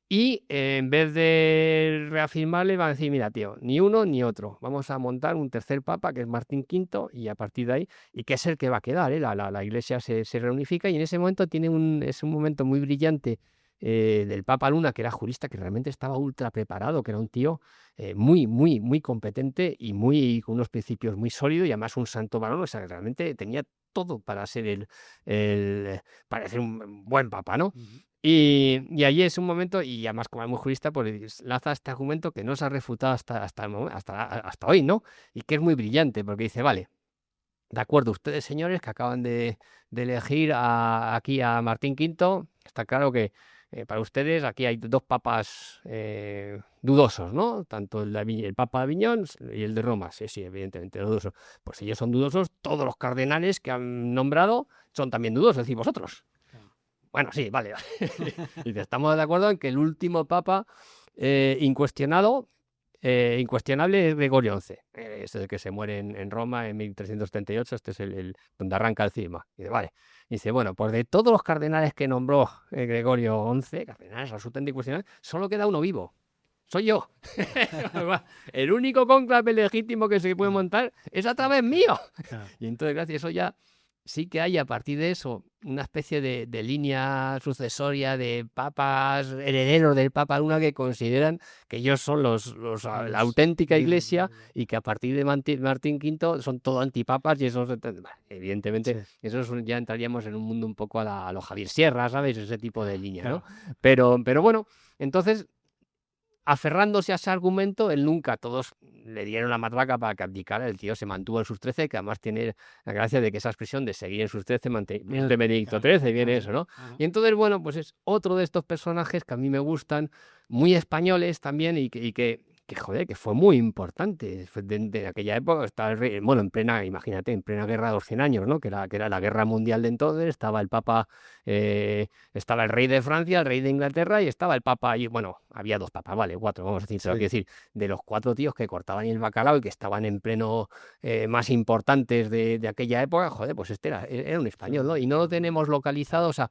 y en vez de reafirmarle van a decir, mira, tío, ni uno ni otro. Vamos a montar un tercer papa que es Martín V y a partir de ahí, y que es el que va a quedar, ¿eh? La iglesia se reunifica y en ese momento es un momento muy brillante del Papa Luna, que era jurista, que realmente estaba ultra preparado, que era un tío muy, muy, muy competente y con unos principios muy sólidos y además un santo varón, o sea, que realmente tenía todo para ser para ser un buen papa, ¿no? Y allí es un momento, y además como es muy jurista, pues lanza este argumento que no se ha refutado hasta hoy, ¿no? Y que es muy brillante, porque dice, vale, de acuerdo, ustedes señores que acaban de elegir aquí a Martín V, está claro que para ustedes aquí hay 2 papas dudosos, ¿no? Tanto el Papa de Aviñón y el de Roma. Sí, evidentemente, dudosos. Pues si ellos son dudosos, todos los cardenales que han nombrado son también dudosos, es decir, vosotros. Bueno, sí, vale. Y estamos de acuerdo en que el último Papa incuestionado incuestionable es Gregorio XI, es el que se muere en Roma en 1338, este es el donde arranca el cisma. Y dice, vale. Dice, bueno, pues de todos los cardenales que nombró Gregorio XI, cardenales absolutamente incuestionables, solo queda uno vivo. Soy yo. El único cónclave legítimo que se puede montar es a través mío. Y entonces, gracias a eso ya sí que hay a partir de eso una especie de línea sucesoria de papas, herederos del Papa Luna, que consideran que ellos son la auténtica iglesia y que a partir de Martín V son todo antipapas y eso, evidentemente, eso ya entraríamos en un mundo un poco a lo Javier Sierra, ¿sabes? Ese tipo de línea, ¿no? Pero bueno, entonces, aferrándose a ese argumento, él nunca, todos le dieron la matraca para que abdicara, el tío se mantuvo en sus 13, que además tiene la gracia de que esa expresión de seguir en sus 13, de Benedicto XIII, viene eso, ¿no? Y entonces, bueno, pues es otro de estos personajes que a mí me gustan, muy españoles también, y que joder, que fue muy importante. De aquella época estaba el rey, bueno, imagínate, en plena guerra de los 100 años, ¿no? Que era la guerra mundial de entonces, estaba el Papa, estaba el rey de Francia, el rey de Inglaterra y estaba el Papa, y bueno, había 2 papas, vale, 4, vamos a decir, quiero decir, de los 4 tíos que cortaban el bacalao y que estaban en pleno, más importantes de aquella época, joder, pues este era un español, ¿no? Y no lo tenemos localizado, o sea,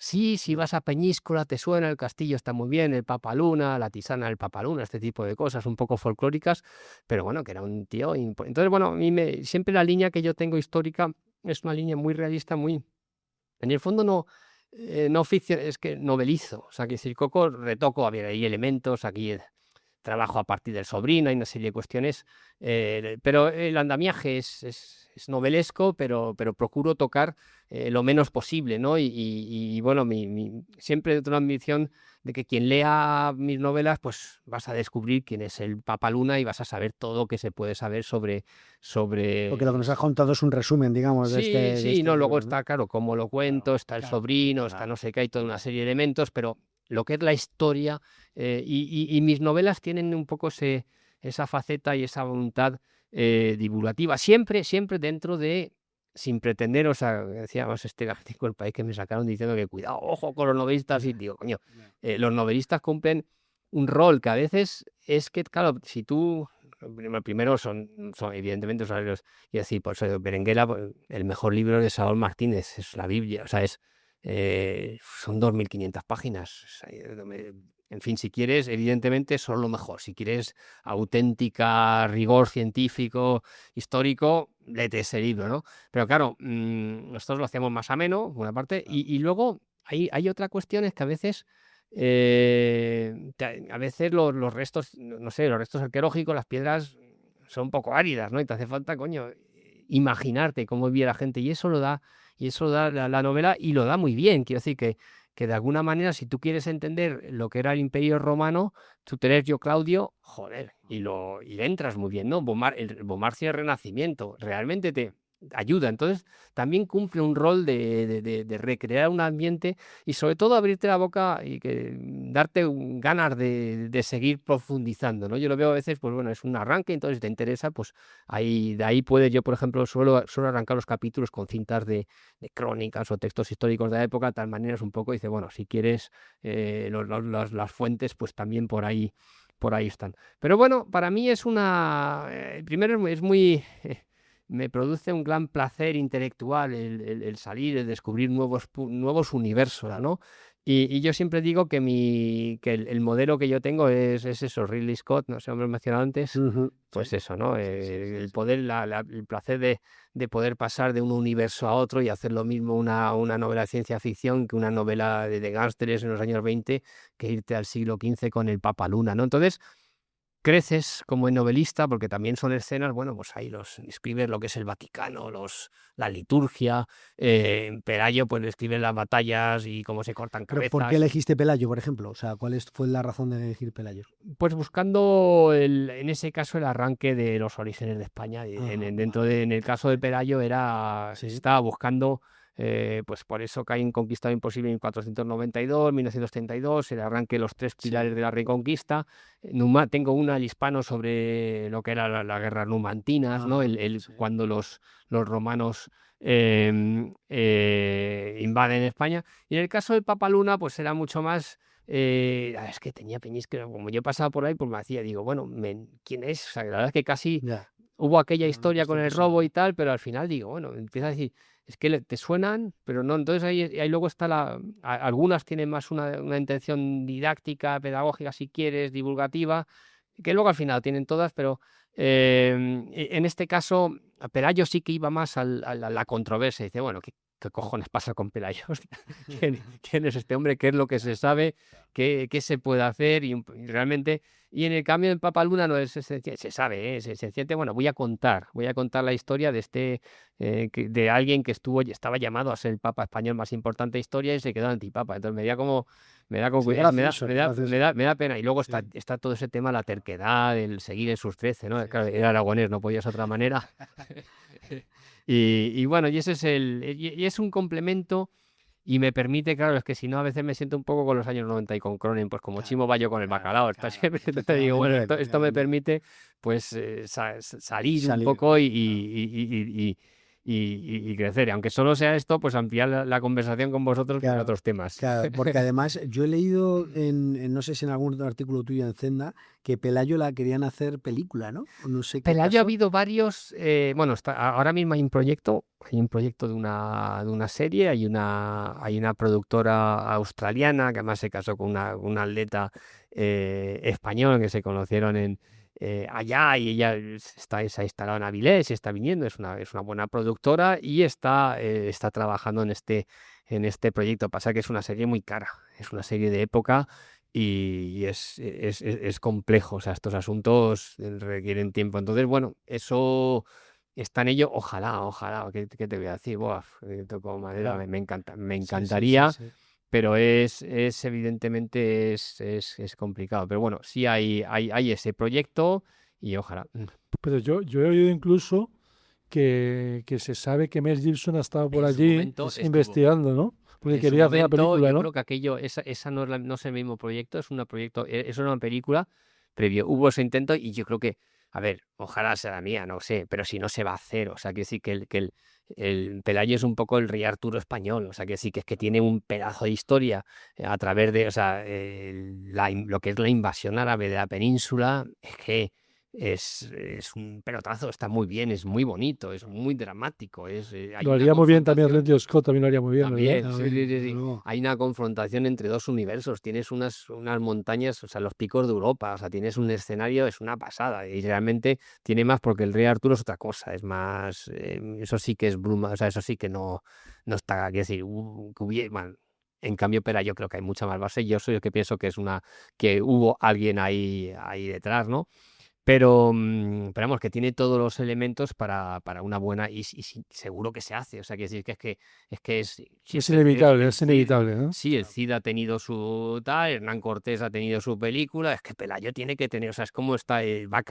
sí, si vas a Peñíscola te suena, el castillo está muy bien, el Papa Luna, la tisana del Papa Luna, este tipo de cosas un poco folclóricas, pero bueno, que era un tío. Entonces, bueno, a mí siempre la línea que yo tengo histórica es una línea muy realista, muy... En el fondo no ficción, es que novelizo, o sea, que si Coco retoco, hay elementos, aquí trabajo a partir del sobrino, hay una serie de cuestiones, pero el andamiaje es novelesco, pero procuro tocar lo menos posible, ¿no? Y bueno, siempre tengo la ambición de que quien lea mis novelas, pues vas a descubrir quién es el Papa Luna y vas a saber todo lo que se puede saber sobre... Porque lo que nos has contado es un resumen, digamos, Sí, de este no, luego libro, ¿no? está, claro, cómo lo cuento, está el sobrino, está no sé qué, hay toda una serie de elementos, pero lo que es la historia, y mis novelas tienen un poco esa faceta y esa voluntad divulgativa, siempre dentro de, sin pretender, o sea, decíamos este artículo del País que me sacaron diciendo que cuidado, ojo con los novelistas, y digo, coño, los novelistas cumplen un rol que a veces es que, claro, si tú, primero son evidentemente, y así, por eso Berenguela, el mejor libro de Saúl Martínez, es la Biblia, o sea, son 2.500 páginas. O sea, en fin, si quieres, evidentemente son lo mejor. Si quieres auténtica rigor científico, histórico, léete ese libro, ¿no? Pero claro, nosotros lo hacemos más ameno, por una parte, y luego hay otra cuestión, es que a veces... a veces los restos, no sé, los restos arqueológicos, las piedras son un poco áridas, ¿no? Y te hace falta, coño, imaginarte cómo vivía la gente, y eso lo da la novela, y lo da muy bien. Quiero decir que de alguna manera, si tú quieres entender lo que era el Imperio Romano, tú Tercio Claudio, joder, y le entras muy bien, ¿no? El Bomarcio del Renacimiento realmente te ayuda. Entonces, también cumple un rol de recrear un ambiente y sobre todo abrirte la boca y darte ganas de seguir profundizando, ¿no? Yo lo veo a veces, pues bueno, es un arranque, entonces te interesa, pues de ahí puedes, yo por ejemplo, suelo arrancar los capítulos con cintas de crónicas o textos históricos de la época, de tal manera es un poco, dice, bueno, si quieres las fuentes, pues también por ahí están. Pero bueno, para mí primero es muy... me produce un gran placer intelectual el salir, el descubrir nuevos universos, ¿no? Y yo siempre digo que el modelo que yo tengo es eso, Ridley Scott, no sé, hemos mencionado antes, pues eso, ¿no? El poder, el placer de poder pasar de un universo a otro y hacer lo mismo una novela de ciencia ficción que una novela de gángsteres en los años 20, que irte al siglo XV con el Papa Luna, ¿no? Entonces, creces como novelista, porque también son escenas, bueno, pues ahí escribes lo que es el Vaticano, la liturgia, Pelayo pues describe las batallas y cómo se cortan ¿Pero cabezas. por qué elegiste Pelayo, por ejemplo? O sea, ¿cuál fue la razón de elegir Pelayo? Pues buscando, en ese caso, el arranque de los orígenes de España. En el caso de Pelayo se estaba buscando pues por eso Caín conquistado imposible en 1492, 1932, el arranque de los 3 Sí. pilares de la Reconquista. Tengo una al hispano sobre lo que era la guerra numantinas, ¿no? Ajá, sí. Cuando los romanos invaden España. Y en el caso del Papa Luna, pues era mucho más. Es que tenía Peñísquez, como yo pasaba por ahí, pues me hacía, digo, bueno, ¿quién es? O sea, la verdad es que casi Ya. hubo aquella No, historia con este el robo personaje. y tal, pero al final digo, bueno, empieza a decir, es que te suenan, pero no. Entonces ahí luego está algunas tienen más una intención didáctica, pedagógica, si quieres, divulgativa, que luego al final tienen todas, pero en este caso, Pelayo sí que iba más a la controversia. Dice, bueno, ¿qué cojones pasa con Pelayo? ¿Quién es este hombre? ¿Qué es lo que se sabe? ¿Qué se puede hacer? Y realmente, y en el cambio en Papa Luna no es esencial, se sabe, es sencillamente, bueno, voy a contar la historia de de alguien que estaba llamado a ser el Papa español más importante de historia y se quedó antipapa. Entonces me da como Sí, gracioso, gracioso. me da pena. Y luego Sí. está todo ese tema, la terquedad, el seguir en sus 13, ¿no? Claro, era aragonés, no podía ser otra manera. Y bueno, y ese es y es un complemento y me permite, claro, es que si no a veces me siento un poco con los años 90 y con Cronen, pues como Claro, Chimo Bayo con el claro, bacalao. claro, Siempre te digo, bueno, efectivamente, esto me efectivamente. permite pues salir un Salir, poco claro. y crecer. Y aunque solo sea esto, pues ampliar la conversación con vosotros con Claro, otros temas. claro, porque además yo he leído no sé si en algún artículo tuyo en Zenda, que Pelayo la querían hacer película, ¿no? O no sé qué Pelayo ha pasó. habido varios, bueno, ahora mismo hay un proyecto de una serie, hay una productora australiana que además se casó con una atleta española que se conocieron allá y ella se ha instalado en Avilés y está viniendo, es una buena productora y está trabajando en este proyecto. Pasa que es una serie muy cara, es una serie de época y es complejo, o sea, estos asuntos requieren tiempo. Entonces, bueno, eso está en ello. Ojalá, ¿qué te voy a decir? Buah, toco madera, Claro. me encanta, me Sí, sí, sí, encantaría, sí. pero evidentemente es complicado. Pero bueno, sí hay ese proyecto y ojalá. Pero yo he oído incluso que se sabe que Mel Gibson ha estado por En su allí momento estuvo. investigando, ¿no? Porque En su quería hacer una momento, película, yo ¿no? creo que aquello, esa no no es el mismo proyecto, es una película previo. Hubo ese intento y yo creo que, a ver, ojalá sea la mía, no sé, pero si no se va a hacer, o sea, que sí que el Pelayo es un poco el Rey Arturo español, o sea, que sí que es que tiene un pedazo de historia a través de, o sea, lo que es la invasión árabe de la península, es que es un pelotazo, está muy bien, es muy bonito, es muy dramático, hay Lo una haría muy bien también confrontación. Ridley Scott, también lo haría muy bien, ¿verdad? También, sí, También, sí, sí, desde sí. luego. Hay una confrontación entre dos universos. Tienes unas montañas, o sea, los picos de Europa, o sea, tienes un escenario, es una pasada. Y realmente tiene más porque el Rey Arturo es otra cosa, es más, eso sí que es bruma, o sea, eso sí que no está, quiero decir, bueno, en cambio, pero yo creo que hay mucha más base. Yo soy el que pienso que que hubo alguien ahí detrás, ¿no? Pero vamos, que tiene todos los elementos para una buena y seguro que se hace. O sea, que decir si Es es que inevitable, es inevitable, ¿no? Sí, el Cid ha tenido su tal, Hernán Cortés ha tenido su película, es que Pelayo tiene que tener, o sea, es como está, va a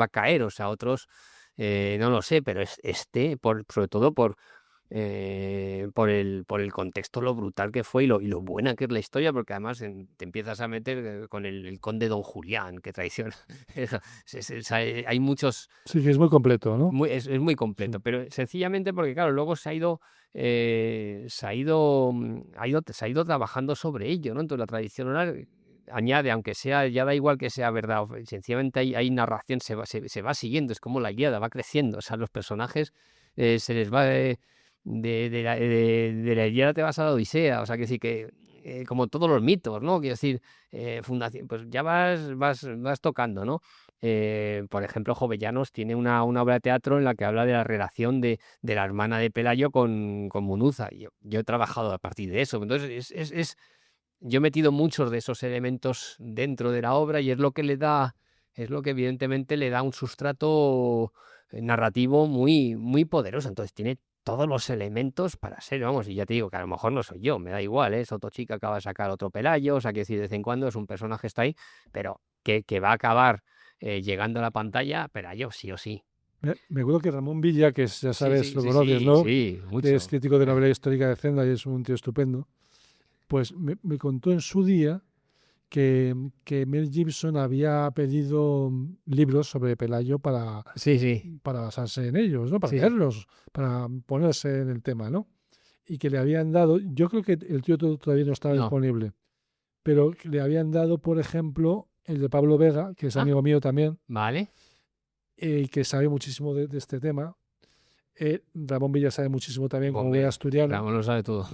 caer, o sea, otros, no lo sé, pero sobre todo por el contexto, lo brutal que fue y lo buena que es la historia, porque además te empiezas a meter con el conde Don Julián, que traiciona. Hay muchos, Sí, que es muy completo, ¿no? es muy completo, Sí. pero sencillamente porque, claro, luego se ha ido trabajando sobre ello, ¿no? Entonces la tradición oral añade, aunque sea, ya da igual que sea verdad, sencillamente hay narración, se va siguiendo, es como la Ilíada, va creciendo, o sea, los personajes se les va de la Ilíada te vas a la Odisea, o sea, que sí que como todos los mitos, ¿no? Quiero decir, fundación, pues ya vas tocando, ¿no? Por ejemplo, Jovellanos tiene una obra de teatro en la que habla de la relación de la hermana de Pelayo con Munuza. Yo he trabajado a partir de eso. Entonces, yo he metido muchos de esos elementos dentro de la obra y es lo que evidentemente le da un sustrato narrativo muy, muy poderoso. Entonces, tiene todos los elementos para ser, vamos, y ya te digo que a lo mejor no soy yo, me da igual, ¿eh? Es otro chico que acaba de sacar otro Pelayo, o sea, que decir, de vez en cuando es un personaje que está ahí, pero que va a acabar llegando a la pantalla, Pelayo sí o sí. Me acuerdo que Ramón Villa, que ya sabes, lo sí, conoces, sí, ¿no? sí, Que mucho. es crítico de novela histórica de Zenda y es un tío estupendo. Pues me contó en su día que Mel Gibson había pedido libros sobre Pelayo Sí, sí, para basarse en ellos, ¿no? Para sí. leerlos, para ponerse en el tema, ¿no? Y que le habían dado, yo creo que el tío todavía no estaba No. disponible, pero que le habían dado, por ejemplo, el de Pablo Vega, que es Ah, amigo mío también, vale. y que sabe muchísimo de este tema. Ramón Villa sabe muchísimo también como buen Hombre, asturiano. Ramón lo sabe todo.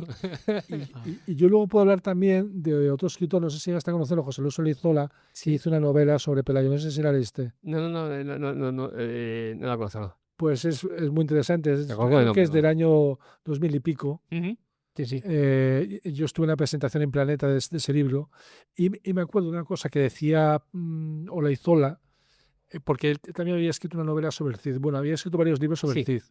Y yo luego puedo hablar también de otro escritor, no sé si llegaste a conocerlo, José Luis Solizola, que Sí. hizo una novela sobre Pelayo, no sé si la leíste. No la conozco. Pues es muy interesante, La conozco de creo que nombre, es del vamos. año 2000 y pico. Ujú. Sí, sí. Yo estuve en la presentación en Planeta de ese libro y me acuerdo de una cosa que decía Olaizola, porque él también había escrito una novela sobre el Cid. Bueno, había escrito varios libros sobre el Sí, Cid.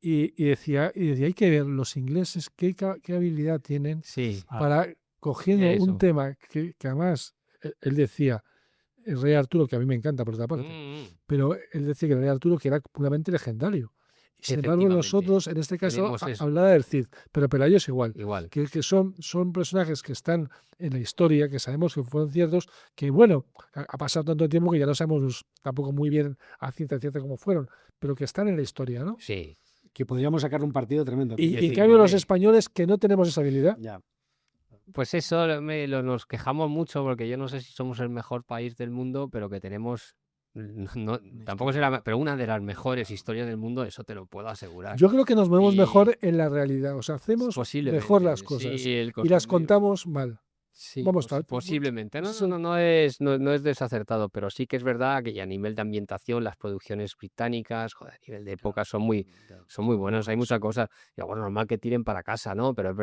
Y decía, hay que ver los ingleses qué habilidad tienen sí. para, cogiendo un Eso. tema que además, él decía, el rey Arturo, que a mí me encanta por otra parte, Mm, pero él decía que el rey Arturo que era puramente legendario. Y sin embargo, efectivamente. nosotros, en este caso, Tenemos eso. hablaba del Cid, pero Pelayo es igual, Igual. que son personajes que están en la historia, que sabemos que fueron ciertos, que bueno, ha pasado tanto tiempo que ya no sabemos tampoco muy bien a ciencia cierta cómo fueron, pero que están en la historia, ¿no? Sí. Que podríamos sacarle un partido tremendo. Y en decir, cambio los hombre, españoles que no tenemos esa habilidad, Ya. pues eso nos quejamos mucho porque yo no sé si somos el mejor país del mundo, pero que tenemos, tampoco será, pero una de las mejores historias del mundo, eso te lo puedo asegurar. yo creo que nos movemos Y mejor en la realidad, o sea, hacemos mejor las posiblemente, cosas sí, y las contamos mal. sí, Vamos, posiblemente. No, no, eso- no, no es desacertado, pero sí que es verdad que a nivel de ambientación, las producciones británicas, joder, a nivel de época son muy buenas, hay muchas cosas. Y bueno, normal que tiren para casa, ¿no? Pero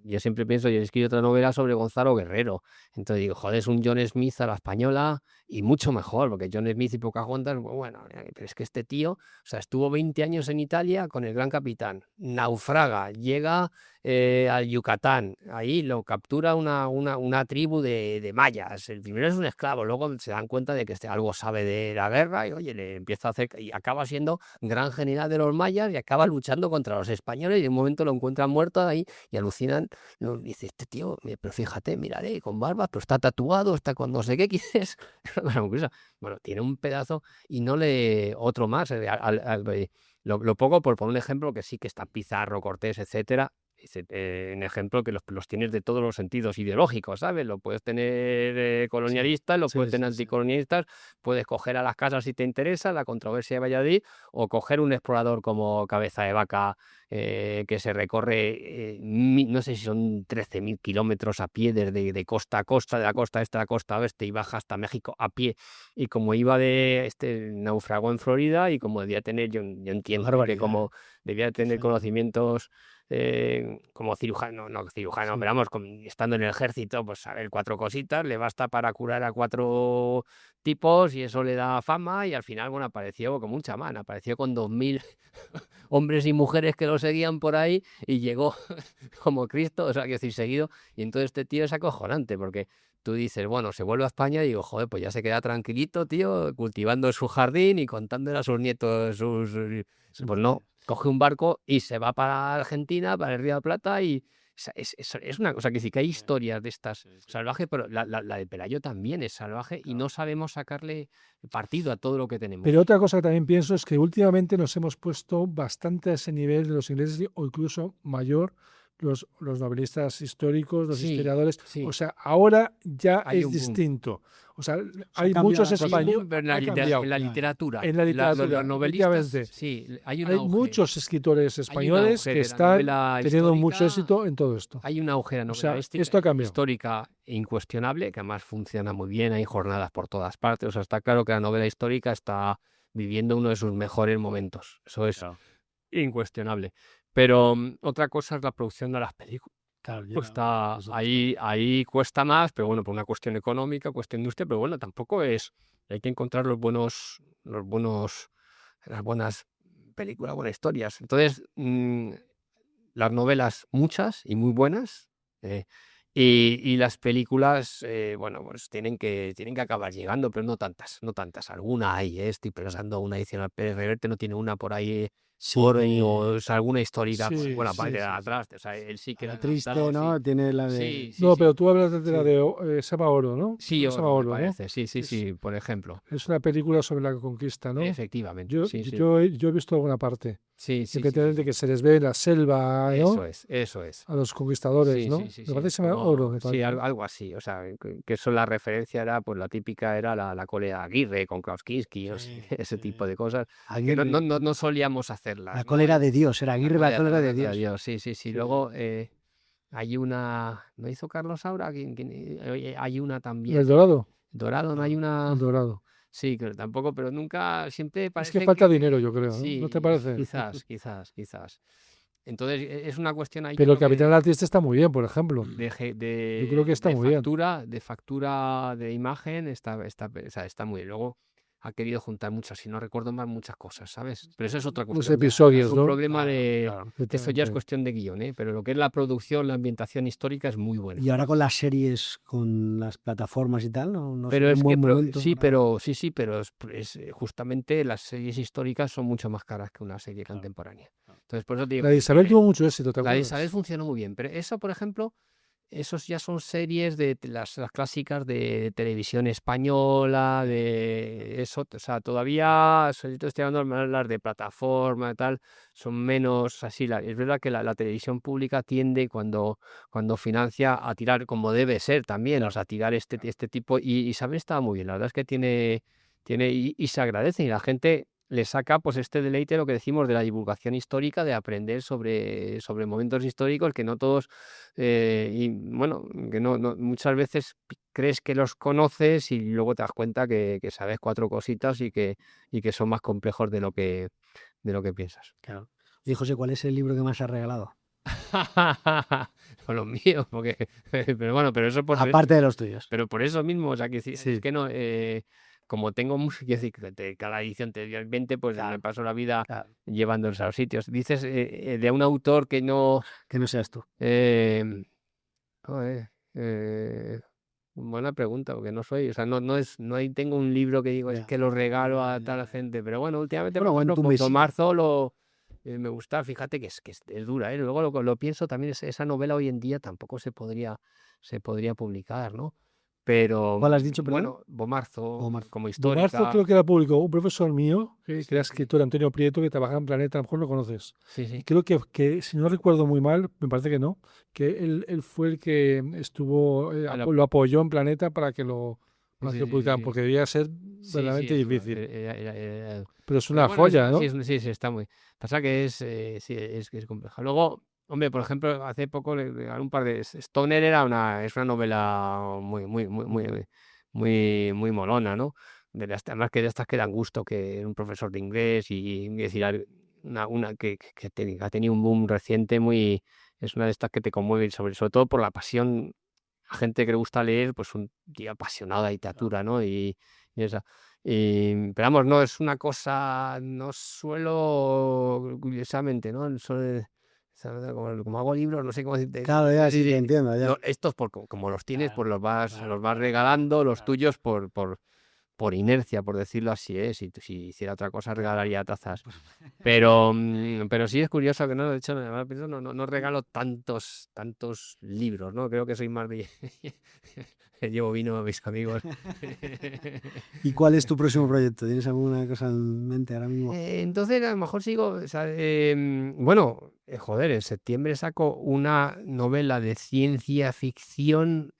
yo siempre pienso, yo he escrito otra novela sobre Gonzalo Guerrero. Entonces digo, joder, es un John Smith a la española y mucho mejor, porque John Smith y Pocahontas, bueno, pero es que este tío, o sea, estuvo 20 años en Italia con el Gran Capitán, naufraga, llega al Yucatán. Ahí lo captura una tribu de mayas. El primero es un esclavo, luego se dan cuenta de que algo sabe de la guerra y oye, le empieza a hacer y acaba siendo gran general de los mayas y acaba luchando contra los españoles y en un momento lo encuentran muerto ahí y alucinan. Dice, este tío, pero fíjate, mírale, con barba, pero está tatuado, está con no sé qué quieres. Bueno, tiene un pedazo y no le otro más. Lo poco, por poner un ejemplo, que sí que está Pizarro, Cortés, etcétera, en ejemplo que los tienes de todos los sentidos ideológicos, ¿sabes? Lo puedes tener colonialistas, lo puedes tener anticolonialistas, puedes coger a las casas si te interesa, la controversia de Valladolid, o coger un explorador como Cabeza de Vaca, que se recorre, no sé si son 13.000 kilómetros a pie desde de costa a costa, de la costa este a la costa oeste, y baja hasta México a pie. Y como iba naufragó en Florida, y como debía tener, yo entiendo que como debía tener conocimientos como cirujano, no cirujano, pero vamos, estando en el ejército, pues saber 4 cositas, le basta para curar a 4 tipos y eso le da fama y al final, bueno, apareció como un chamán, apareció con 2000 hombres y mujeres que lo seguían por ahí y llegó como Cristo, o sea, quiero decir, seguido, y entonces este tío es acojonante porque tú dices, bueno, se vuelve a España y digo, joder, pues ya se queda tranquilito, tío, cultivando su jardín y contándole a sus nietos pues no, coge un barco y se va para Argentina, para el Río de la Plata y es una cosa que sí que hay historias de estas salvajes, pero la de Pelayo también es salvaje y no sabemos sacarle partido a todo lo que tenemos. Pero otra cosa que también pienso es que últimamente nos hemos puesto bastante a ese nivel de los ingleses o incluso mayor los novelistas históricos, los historiadores. Sí. O sea, ahora ya Hay es un boom. distinto. O sea, ha hay cambiado muchos la cosa. españoles. Pero Ha cambiado. en la literatura. En la literatura, Los novelistas, efectivamente. sí, hay un Hay auge. muchos escritores españoles auge que de la están novela teniendo mucho histórica. éxito en todo esto. Hay una auge de la O sea, novela esto ha cambiado. histórica incuestionable, que además funciona muy bien, hay jornadas por todas partes. O sea, está claro que la novela histórica está viviendo uno de sus mejores momentos. Eso es incuestionable. Pero otra cosa es la producción de las películas. Claro, ya Cuesta, los ahí cuesta más, pero bueno, por una cuestión económica, cuestión de industria, pero bueno, tampoco es. Hay que encontrar las buenas películas, buenas historias. Entonces, las novelas, muchas y muy buenas, Y las películas, bueno, pues tienen que acabar llegando, pero no tantas. Alguna hay, estoy pensando una edición al Pérez Reverte, no tiene una por ahí por ahí, o sea, alguna histórica, Sí, bueno, sí, aparte de sí. atrás, o sea, él sí que La era triste, adaptado, sí. ¿no? Tiene la de... Sí, sí, No, sí. pero tú hablas de la Sí. de se llama Oro, ¿no? Sí, Se llama Oro, me Oro, ¿no? parece. Sí, Es- por ejemplo. Es una película sobre la conquista, ¿no? Efectivamente, Yo, sí. yo he visto alguna parte. Sí. Efectivamente, que se les ve en la selva, ¿no? Eso es. A los conquistadores, Sí, ¿no? sí. Me parece que se llama Oro, me Sí, parece. algo así. O sea, que eso la referencia era, pues la típica era la cólera de Aguirre con Klaus Kinski, o sea, ese tipo de cosas. Que Aguirre. no solíamos hacerlas, La ¿no? cólera de Dios, era Aguirre, la cólera de Dios. Sí. Luego hay una. ¿No hizo Carlos Saura? Hay una también. ¿El Dorado? Dorado, no hay una. El Dorado. Sí, que tampoco, pero nunca, siempre Es parece que falta dinero, yo creo, ¿no? sí, ¿No te parece? quizás. Entonces, es una cuestión ahí, Pero yo el creo Capitán del Artista está muy bien, por ejemplo. de Yo creo que está muy bien. de factura de imagen, o sea, está muy bien. Luego ha querido juntar muchas, si no recuerdo mal, muchas cosas, ¿sabes? Pero eso es otra Los cuestión. episodios, Es un ¿no? problema de. Claro. Eso ya es Efectivamente. cuestión de guión, ¿eh? Pero lo que es la producción, la ambientación histórica es muy buena. Y ahora con las series, con las plataformas y tal, no Pero sería es un que, buen momento. sí, para- pero justamente las series históricas son mucho más caras que una serie contemporánea. Entonces, por eso te digo, La de Isabel tuvo mucho éxito, ¿te la de acuerdas? Isabel funcionó muy bien, pero eso, por ejemplo, esos ya son series de las clásicas de televisión española, de eso, o sea, todavía, estoy hablando de las de plataforma y tal, son menos así. Es verdad que la televisión pública tiende cuando financia a tirar como debe ser también, o sea, a tirar este tipo, y Isabel estaba muy bien, la verdad es que tiene y se agradece, y la gente le saca pues este deleite, lo que decimos de la divulgación histórica, de aprender sobre momentos históricos que no todos, y bueno, que no muchas veces crees que los conoces y luego te das cuenta que sabes 4 cositas y que son más complejos de lo que piensas. Claro. Oye, José, ¿cuál es el libro que más has regalado? Con los míos, porque pero bueno, pero eso Aparte de los tuyos. pero por eso mismo, o sea, que Sí. es que no, como tengo quiero decir, que cada edición te dio 20, pues Claro. me paso la vida Claro, llevándolos a los sitios. Dices de un autor que no. que no seas tú. Joder, buena pregunta, porque no soy, o sea, no tengo un libro que digo, es Ya. que lo regalo a Ya, tal ya. gente, pero bueno, últimamente, Bueno, por en ejemplo, tu con mesita. Marzo me gusta, fíjate que es dura, ¿eh? Luego lo pienso también, esa novela hoy en día tampoco se podría publicar, ¿no? Pero, ¿Cuál has dicho, perdón? bueno, Bomarzo, Bomarzo. como Bomarzo histórica. creo que la publicó un profesor mío, que Sí, era sí. escritor, Antonio Prieto, que trabaja en Planeta, a lo mejor lo conoces. Sí, Y sí. creo que, si no recuerdo muy mal, me parece que no, que él fue el que estuvo, lo apoyó en Planeta para que lo publicaran, porque debía ser verdaderamente difícil. Pero es una Bueno, joya, ¿no? Sí, está muy. Pasa que sí, es compleja. Luego, hombre, por ejemplo, hace poco le regalé un par de. Stoner es una novela muy molona, ¿no? Además que de estas que dan gusto, que era un profesor de inglés y decir, una que ha tenido un boom reciente muy. Es una de estas que te conmueve, sobre todo por la pasión. A gente que le gusta leer, pues un tío apasionado de literatura, ¿no? Y esa. Pero vamos, no es una cosa, no suelo, curiosamente, ¿no? Como hago libros, no sé cómo decirte. Claro, ya sí te entiendo. Ya. Estos, como los tienes, Claro, pues los vas claro, regalando, los claro. tuyos por inercia, por decirlo así, ¿eh? Si hiciera otra cosa, regalaría tazas. Pero sí es curioso que no, de hecho, no regalo tantos libros, ¿no? Creo que soy más de. Llevo vino a mis amigos. ¿Y cuál es tu próximo proyecto? ¿Tienes alguna cosa en mente ahora mismo? Entonces, a lo mejor sigo. O sea, bueno, joder, en septiembre saco una novela de ciencia ficción,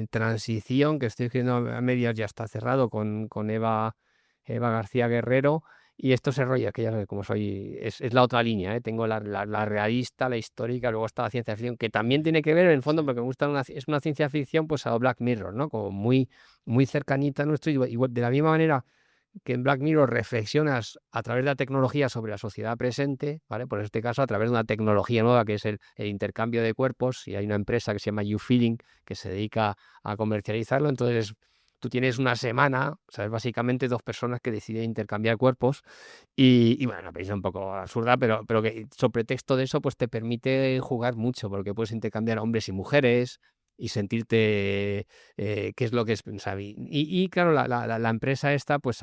transición, que estoy escribiendo a medias, ya está cerrado con Eva García Guerrero. Y esto se rollo, que ya sabes cómo soy, es la otra línea, ¿eh? Tengo la realista, la histórica, luego está la ciencia ficción, que también tiene que ver, en el fondo, porque me gusta, es una ciencia ficción, pues a Black Mirror, ¿no? Como muy cercanita a nuestro, igual, de la misma manera que en Black Mirror reflexionas a través de la tecnología sobre la sociedad presente, ¿vale? Por este caso, a través de una tecnología nueva que es el intercambio de cuerpos, y hay una empresa que se llama YouFeeling que se dedica a comercializarlo. Entonces, tú tienes una semana, ¿sabes? Básicamente 2 personas que deciden intercambiar cuerpos y bueno, es un poco absurda, pero que sobre pretexto de eso, pues te permite jugar mucho, porque puedes intercambiar hombres y mujeres, y sentirte qué es lo que es. O sea, y claro, la empresa esta pues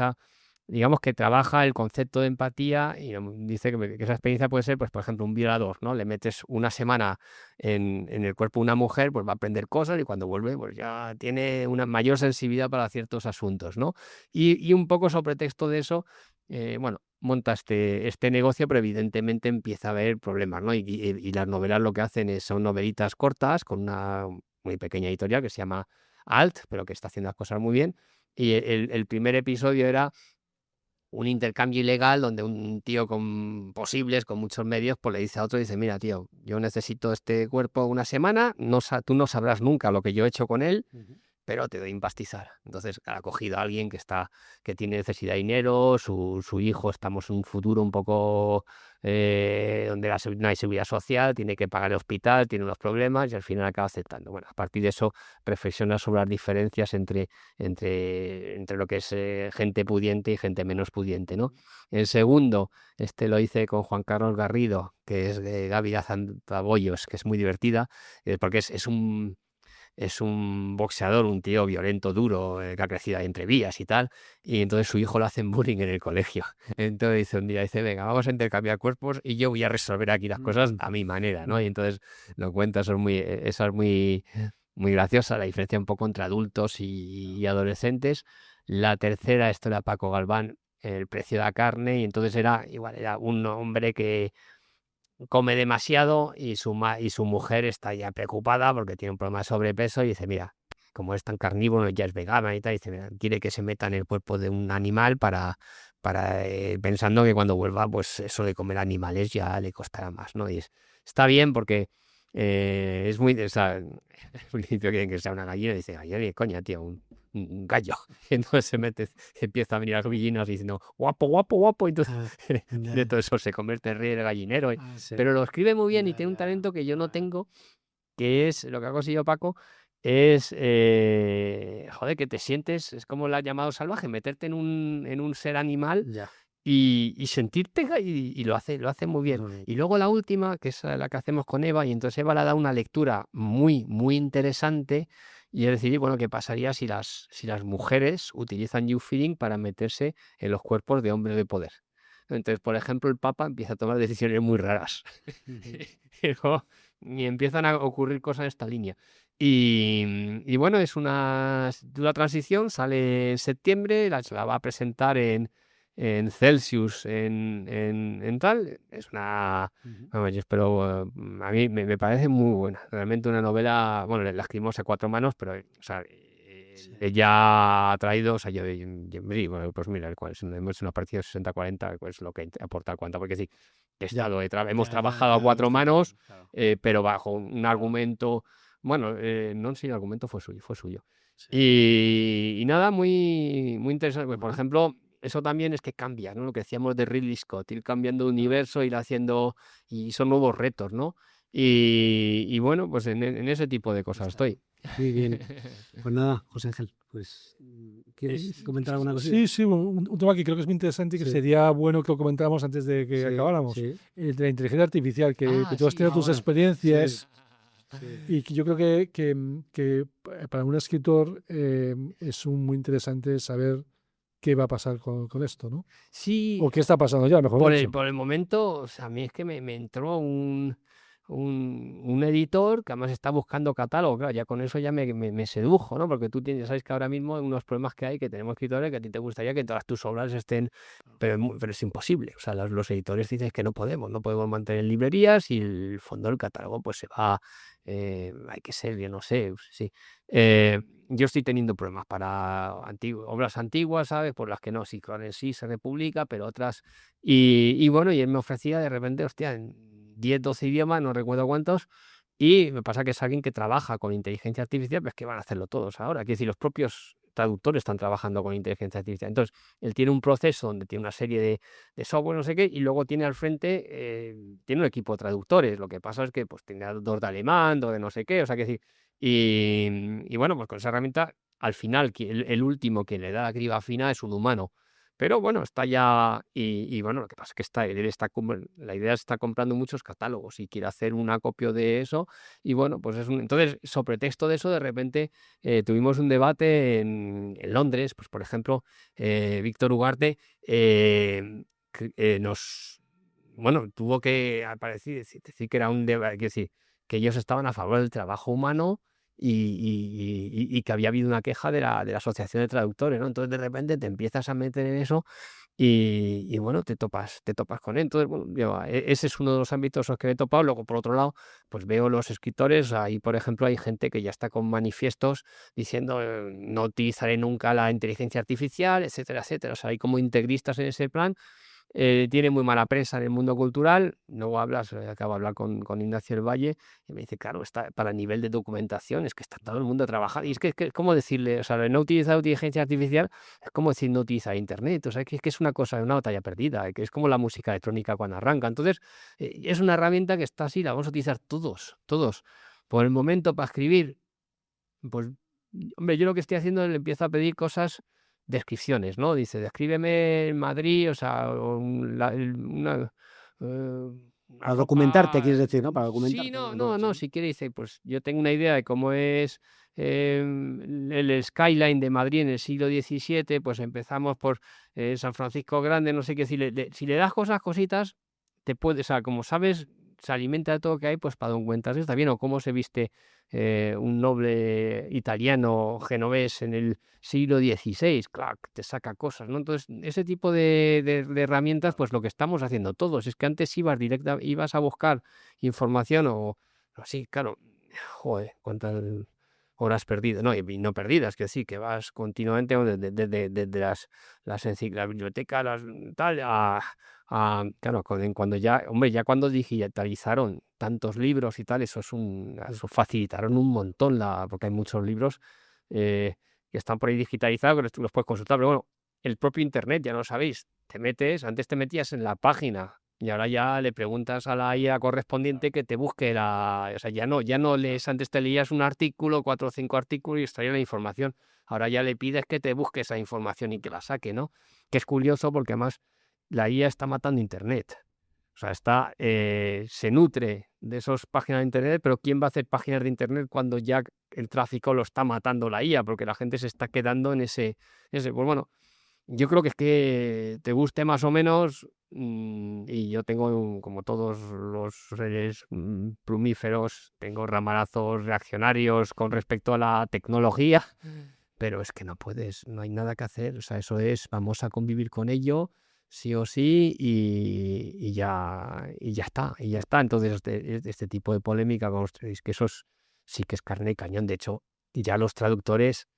digamos que trabaja el concepto de empatía y dice que esa experiencia puede ser, pues por ejemplo, un violador, ¿no? Le metes una semana en el cuerpo de una mujer, pues va a aprender cosas y cuando vuelve, pues ya tiene una mayor sensibilidad para ciertos asuntos, ¿no? Y un poco sobre pretexto de eso, bueno, monta este negocio, pero evidentemente empieza a haber problemas, ¿no? Y las novelas lo que hacen son novelitas cortas con una muy pequeña editorial que se llama Alt, pero que está haciendo las cosas muy bien. Y el primer episodio era un intercambio ilegal donde un tío con muchos medios, pues le dice a otro, dice, mira, tío, yo necesito este cuerpo una semana, tú no sabrás nunca lo que yo he hecho con él, pero te doy un pastizal. Entonces ha cogido a alguien que tiene necesidad de dinero, su hijo, estamos en un futuro un poco donde no hay seguridad social, tiene que pagar el hospital, tiene unos problemas y al final acaba aceptando. Bueno, a partir de eso reflexiona sobre las diferencias entre lo que es gente pudiente y gente menos pudiente, ¿no? El segundo, lo hice con Juan Carlos Garrido, que es de Gaby Azantabollos, que es muy divertida, porque es un boxeador, un tío violento, duro, que ha crecido ahí entre vías y tal, y entonces su hijo lo hacen bullying en el colegio. Entonces dice un día, venga, vamos a intercambiar cuerpos y yo voy a resolver aquí las cosas a mi manera, ¿no? Y entonces lo cuenta, eso es muy graciosa, la diferencia un poco entre adultos y adolescentes. La tercera, esto era Paco Galván, El precio de la carne, y entonces era un hombre que come demasiado y su mujer está ya preocupada porque tiene un problema de sobrepeso y dice, mira, como es tan carnívoro, ya es vegana y tal, dice, mira, quiere que se meta en el cuerpo de un animal para pensando que cuando vuelva, pues eso de comer animales ya le costará más, ¿no? Y está bien porque es muy... O sea, al principio quieren que sea una gallina y dice, gallina, coña, tío, un gallo. Y entonces empieza a venir las gallinas diciendo, guapo, guapo, guapo. Y entonces de todo eso se convierte en rey del gallinero. Sí. Pero lo escribe muy bien y tiene un talento que yo no tengo, que es lo que ha conseguido Paco, es, joder, que te sientes, es como lo ha llamado salvaje, meterte en un ser animal Ya. y sentirte, y lo hace muy bien. Muy bien. Y luego la última, que es la que hacemos con Eva, y entonces Eva le ha dado una lectura muy, muy interesante, y es decir, bueno, ¿qué pasaría si las mujeres utilizan YouFeeding para meterse en los cuerpos de hombres de poder? Entonces, por ejemplo, el Papa empieza a tomar decisiones muy raras. Y empiezan a ocurrir cosas en esta línea. Y bueno, es una transición, sale en septiembre, la va a presentar en Celsius, en tal. Es una... Vamos, yo espero... a mí me parece muy buena. Realmente una novela... Bueno, la escribimos a 4 manos, pero o sea, ella ha traído... O sea, bueno, pues mira, hemos una partida de 60-40, pues lo que aporta el cuento, porque sí, hemos trabajado a 4 manos, Claro. pero bajo un argumento... Bueno, no sé si el argumento fue suyo. Sí. Y nada, muy, muy interesante. Pues, por ejemplo, eso también es que cambia, ¿no? Lo que decíamos de Ridley Scott, ir cambiando de universo, ir haciendo... Y son nuevos retos, ¿no? Y bueno, pues en ese tipo de cosas estoy. Muy bien. Pues nada, José Ángel, pues ¿quieres comentar alguna cosa? Sí, un tema que creo que es muy interesante y que Sí. sería bueno que lo comentáramos antes de que acabáramos. Sí. El de la inteligencia artificial, que tú has sí, tenido tus bueno. experiencias Sí. y que yo creo que para un escritor es muy interesante saber qué va a pasar con esto, ¿no? Sí, O qué está pasando ya, mejor dicho. por el momento, o sea, a mí es que me entró un editor que además está buscando catálogo, claro, ya con eso ya me sedujo, ¿no? Porque sabes que ahora mismo hay unos problemas que tenemos escritores que a ti te gustaría que todas tus obras estén, pero es imposible. O sea, los editores dicen que no podemos mantener librerías y el fondo del catálogo pues se va, hay que ser, yo no sé, sí. Yo estoy teniendo problemas para obras antiguas, ¿sabes? Por las que no, sí, con el sí se republica, pero otras... Y bueno, y él me ofrecía de repente, hostia, en 10, 12 idiomas, no recuerdo cuántos, y me pasa que es alguien que trabaja con inteligencia artificial, pues que van a hacerlo todos ahora. Quiero decir, los propios traductores están trabajando con inteligencia artificial. Entonces, él tiene un proceso donde tiene una serie de software, no sé qué, y luego tiene al frente, tiene un equipo de traductores. Lo que pasa es que pues tiene dos de alemán, dos de no sé qué, o sea, que decir... Y bueno, pues con esa herramienta, al final, el último que le da la criba fina es un humano, Pero bueno, está ya, y bueno, lo que pasa es que la idea está comprando muchos catálogos y quiere hacer un acopio de eso, y bueno, pues entonces, sobre texto de eso, de repente tuvimos un debate en Londres, pues por ejemplo, Víctor Ugarte bueno, tuvo que decir que era un debate, que ellos estaban a favor del trabajo humano y que había habido una queja de la Asociación de Traductores, ¿no? Entonces de repente te empiezas a meter en eso y bueno, te topas con él. Entonces, bueno, ese es uno de los ámbitos en los que me he topado. Luego, por otro lado, pues veo los escritores, ahí por ejemplo hay gente que ya está con manifiestos diciendo no utilizaré nunca la inteligencia artificial, etcétera, etcétera. O sea, hay como integristas en ese plan. Tiene muy mala prensa en el mundo cultural. Luego acabo de hablar con Ignacio del Valle y me dice, claro, está para el nivel de documentación, es que está todo el mundo a trabajar. Y es que es como decirle, o sea, no utilizar inteligencia artificial es como decir no utilizar internet. O sea, que es una cosa, una batalla perdida, que es como la música electrónica cuando arranca. Entonces, es una herramienta que está así, la vamos a utilizar todos. Por el momento, para escribir, pues, hombre, yo lo que estoy haciendo le empiezo a pedir cosas, descripciones, ¿no? Dice, descríbeme en Madrid, o sea, una, Para documentarte, ropa. quieres decir, ¿no? Para Sí, documentarte. no, si quiere, dice, pues yo tengo una idea de cómo es el skyline de Madrid en el siglo XVII, pues empezamos por San Francisco Grande, no sé qué, si le das cositas, o sea, como sabes, se alimenta de todo lo que hay, pues para documentarse está bien, o cómo se viste un noble italiano genovés en el siglo XVI, claro, te saca cosas, ¿no? Entonces, ese tipo de herramientas, pues lo que estamos haciendo todos, es que antes ibas a buscar información o así, claro, joder, cuántas horas perdidas, no, y no perdidas, que sí, que vas continuamente desde la biblioteca, tal, claro, cuando ya, hombre, ya cuando digitalizaron tantos libros y tal, eso facilitaron un montón, porque hay muchos libros que están por ahí digitalizados, que tú los puedes consultar, pero bueno, el propio internet, ya lo sabéis, antes te metías en la página y ahora ya le preguntas a la IA correspondiente que te busque o sea, ya no lees, antes te leías un artículo, 4 o 5 artículos y extraías la información, ahora ya le pides que te busque esa información y que la saque, ¿no? Que es curioso porque además la IA está matando internet. O sea, se nutre de esas páginas de internet, pero ¿quién va a hacer páginas de internet cuando ya el tráfico lo está matando la IA? Porque la gente se está quedando en ese. Pues bueno, yo creo que es que te guste más o menos, y yo tengo, como todos los seres plumíferos, tengo ramarazos reaccionarios con respecto a la tecnología, pero es que no puedes, no hay nada que hacer. O sea, vamos a convivir con ello, sí o sí, y ya está, Entonces, este tipo de polémica, es que sí que es carne y cañón. De hecho, ya los traductores,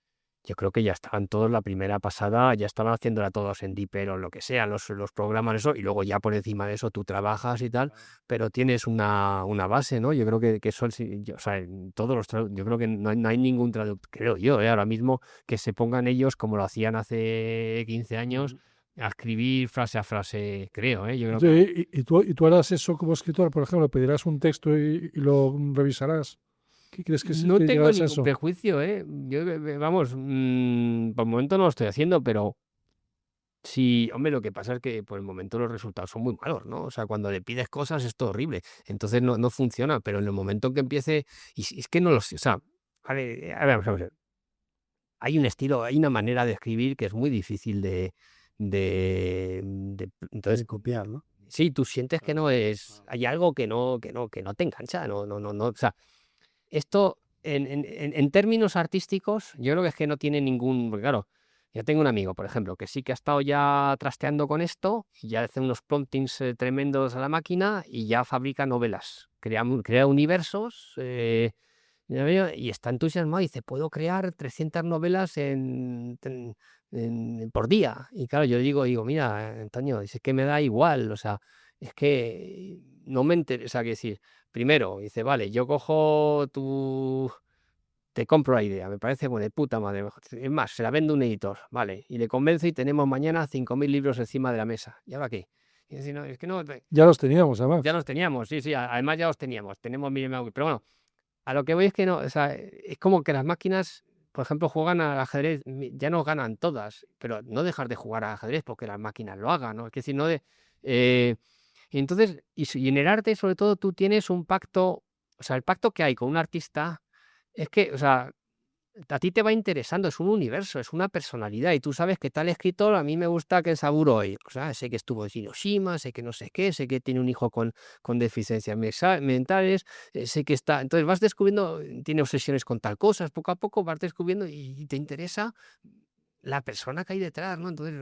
yo creo que ya estaban todos la primera pasada, ya estaban haciéndola todos en Dipper o lo que sea, los programas, eso, y luego ya por encima de eso tú trabajas y tal, pero tienes una base, ¿no? Yo creo que eso, o sea, en todos yo creo que no hay ningún traductor, creo yo, ahora mismo, que se pongan ellos, como lo hacían hace 15 años, a escribir frase a frase, creo, yo creo que. ¿Y tú harás eso como escritor, por ejemplo? ¿Pedirás un texto y lo revisarás? ¿Qué crees que No tengo llegarás a ningún eso? prejuicio, Yo, vamos, por el momento no lo estoy haciendo, pero sí, hombre, lo que pasa es que por el momento los resultados son muy malos, ¿no? O sea, cuando le pides cosas es todo horrible, entonces no funciona, pero en el momento en que empiece, es que no lo sé, o sea, vamos a ver, hay un estilo, hay una manera de escribir que es muy difícil entonces, De copiar, ¿no? sí, tú sientes que no hay algo que no te engancha, no, o sea, esto, en términos artísticos, yo creo que es que no tiene porque claro, yo tengo un amigo, por ejemplo, que sí que ha estado ya trasteando con esto, y ya hace unos promptings tremendos a la máquina y ya fabrica novelas, crea universos, ya veo, y está entusiasmado y dice, puedo crear 300 novelas por día. Y claro, yo digo, mira, Antonio, dice que me da igual, o sea, es que no me interesa, que decir, primero, dice, vale, yo cojo te compro la idea, me parece buena, de puta madre. Es más, se la vendo a un editor, vale, y le convenzo y tenemos mañana 5.000 libros encima de la mesa. ¿Y ahora qué? Y dice, no, es que no, Ya los teníamos, además. ya los teníamos, sí, además ya los teníamos, tenemos 1.000, pero bueno, a lo que voy es que no, o sea, es como que las máquinas por ejemplo, juegan al ajedrez, ya no ganan todas, pero no dejar de jugar al ajedrez porque las máquinas lo hagan, ¿no? Es decir, no de... y entonces, y en el arte, sobre todo, tú tienes un pacto, o sea, el pacto que hay con un artista es que, o sea, a ti te va interesando, es un universo, es una personalidad, y tú sabes que tal escritor, a mí me gusta que Saburoi, o sea, sé que estuvo en Hiroshima, sé que no sé qué, sé que tiene un hijo con deficiencias mentales, sé que está, entonces vas descubriendo, tiene obsesiones con tal cosas, poco a poco vas descubriendo y te interesa la persona que hay detrás, ¿no? Entonces,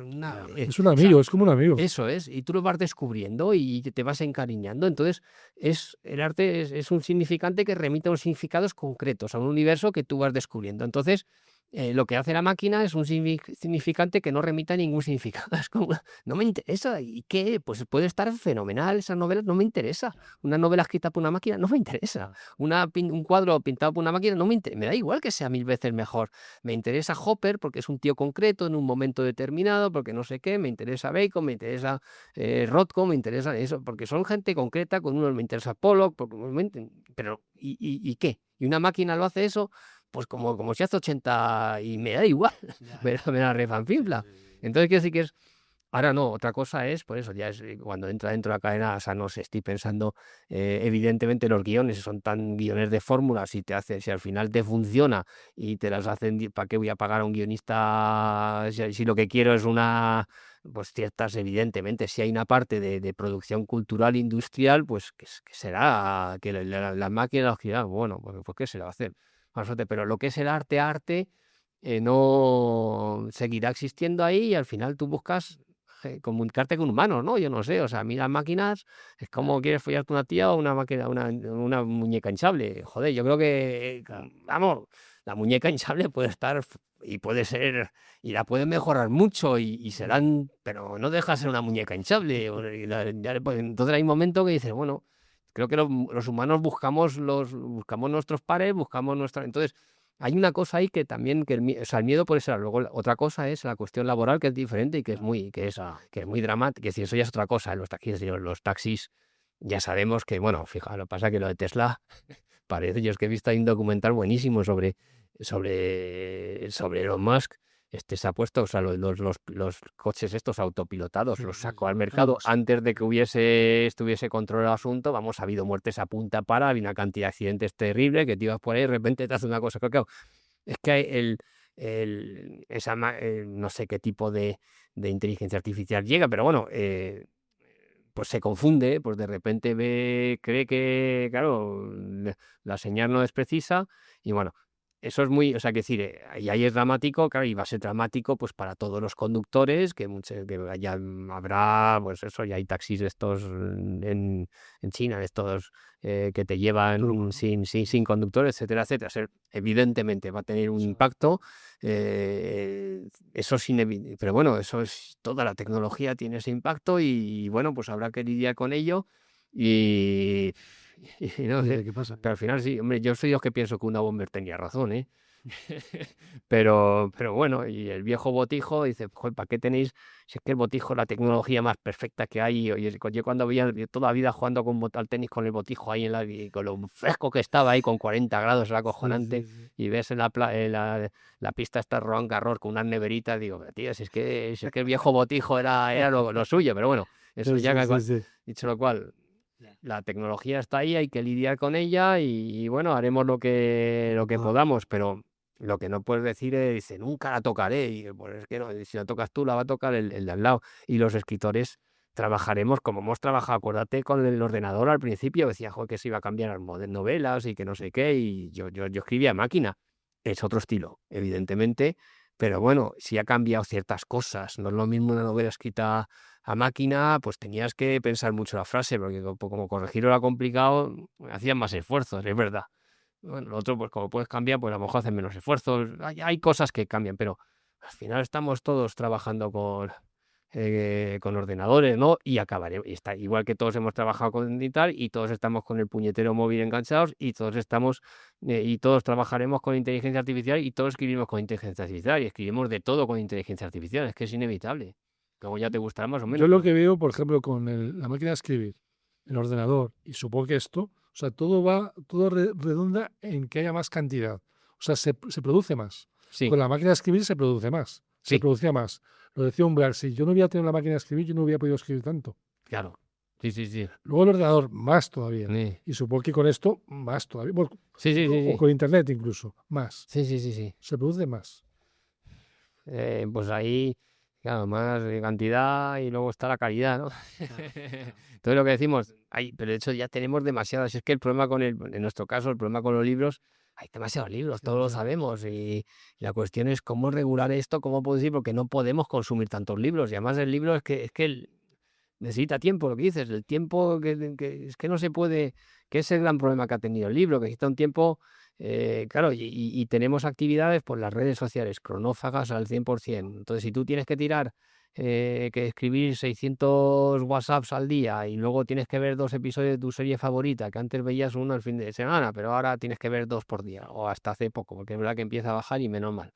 Es un amigo, es como un amigo. eso es, y tú lo vas descubriendo y te vas encariñando. Entonces, el arte es un significante que remite a unos significados concretos, a un universo que tú vas descubriendo. Entonces, lo que hace la máquina es un significante que no remite a ningún significado. Es como, no me interesa. ¿Y qué? Pues puede estar fenomenal, esas novelas no me interesa. Una novela escrita por una máquina no me interesa. Un cuadro pintado por una máquina no me interesa. Me da igual que sea 1000 veces mejor. Me interesa Hopper porque es un tío concreto en un momento determinado, porque no sé qué, me interesa Bacon, me interesa Rothko, me interesa eso, porque son gente concreta, con uno me interesa Pollock, pero ¿y qué? ¿Y una máquina lo hace eso? Pues como si hace 80 y me da igual, me la refanfinfla. Entonces quiero decir que es... Ahora no, otra cosa es, por eso ya es cuando entra dentro de la cadena, o sea, no sé, estoy pensando, evidentemente los guiones son tan guiones de fórmulas, si al final te funciona y te las hacen, ¿para qué voy a pagar a un guionista si lo que quiero es pues ciertas, evidentemente, si hay una parte de producción cultural industrial, pues que será que las máquinas los giran, bueno, pues ¿qué se le va a hacer? Pero lo que es el arte, no seguirá existiendo ahí y al final tú buscas comunicarte con humanos, ¿no? Yo no sé, o sea, a mí las máquinas es como quieres follarte una tía o una máquina, una muñeca hinchable. Joder, yo creo que, vamos, la muñeca hinchable puede estar y puede ser, y la pueden mejorar mucho y serán, pero no deja de ser una muñeca hinchable. Entonces hay un momento que dices, bueno, creo que los humanos buscamos nuestros pares, buscamos nuestra... Entonces, hay una cosa ahí que también, o sea, el miedo puede ser. Luego, otra cosa es la cuestión laboral, que es diferente y que es muy dramática. Es decir, eso ya es otra cosa. Los taxis, ya sabemos que, bueno, fija, lo que pasa es que lo de Tesla, parece, yo es que he visto ahí un documental buenísimo sobre Elon Musk. Se ha puesto, o sea, los coches estos autopilotados, los sacó al mercado antes de que estuviese controlado el asunto. Vamos, ha habido muertes a punta para, había una cantidad de accidentes terribles que te ibas por ahí y de repente te hace una cosa. Claro, es que no sé qué tipo de inteligencia artificial llega, pero bueno, pues se confunde, pues de repente cree que, claro, la señal no es precisa y bueno, eso es muy, o sea, que decir, y ahí es dramático, claro, y va a ser dramático pues para todos los conductores, que ya habrá, pues eso, ya hay taxis estos en China, estos que te llevan sin conductores, etcétera, etcétera. Evidentemente va a tener un impacto, eso es inevitable, pero bueno, eso es, toda la tecnología tiene ese impacto y bueno, pues habrá que lidiar con ello y no sé, ¿Qué pasa? pero al final sí, hombre, yo soy los que pienso que una Bomber tenía razón, ¿eh? Pero bueno, y el viejo botijo dice, joder, ¿para qué tenéis? Si es que el botijo es la tecnología más perfecta que hay. Oye, yo cuando veía toda la vida jugando al tenis con el botijo ahí y con lo fresco que estaba ahí con 40 grados, era acojonante, y ves en la pista está Roland Garros con unas neveritas, digo, tío, si es que el viejo botijo era lo suyo, pero bueno, eso ya dicho lo cual. La tecnología está ahí, hay que lidiar con ella y bueno, haremos lo que podamos, pero lo que no puedes decir es, dice, nunca la tocaré. Y pues es que no, si la tocas tú, la va a tocar el de al lado. Y los escritores trabajaremos como hemos trabajado. Acuérdate con el ordenador al principio, decía, joder, que se iba a cambiar las novelas y que no sé qué. Y yo escribía a máquina. Es otro estilo, evidentemente. Pero bueno, sí ha cambiado ciertas cosas. No es lo mismo una novela escrita a máquina, pues tenías que pensar mucho la frase, porque como corregirlo era complicado, hacían más esfuerzos, es verdad. Bueno, lo otro, pues como puedes cambiar, pues a lo mejor hacen menos esfuerzos. Hay cosas que cambian, pero al final estamos todos trabajando con ordenadores, ¿no? Y acabaremos. Y está igual que todos hemos trabajado con y tal, y todos estamos con el puñetero móvil enganchados, y todos trabajaremos con inteligencia artificial, y todos escribimos con inteligencia artificial, y escribimos de todo con inteligencia artificial. Es que es inevitable. Luego ya te gustará más o menos. Yo lo que veo, por ejemplo, con la máquina de escribir, el ordenador, y supongo que esto, o sea, todo redunda en que haya más cantidad. O sea, se produce más. Sí. Con la máquina de escribir se produce más. Se Sí. producía más. Lo decía Umbral, si yo no hubiera tenido la máquina de escribir, yo no hubiera podido escribir tanto. Claro. Sí. Luego el ordenador, más todavía. Sí. Y supongo que con esto, más todavía. Bueno, Sí. o con internet incluso, más. Sí. Se produce más. Pues ahí, claro, más de cantidad y luego está la calidad, ¿no? Entonces lo que decimos, pero de hecho ya tenemos demasiadas. Es que el problema en nuestro caso, el problema con los libros, hay demasiados libros, todos lo sabemos. Y la cuestión es cómo regular esto, cómo puedo decir, porque no podemos consumir tantos libros. Y además el libro es que necesita tiempo, lo que dices, el tiempo que es que no se puede, que es el gran problema que ha tenido el libro, que necesita un tiempo. Claro, y tenemos actividades por las redes sociales, cronófagas al 100%. Entonces, si tú tienes que tirar, que escribir 600 WhatsApps al día y luego tienes que ver 2 episodios de tu serie favorita, que antes veías uno al fin de semana, pero ahora tienes que ver 2 por día, o hasta hace poco, porque es verdad que empieza a bajar y menos mal.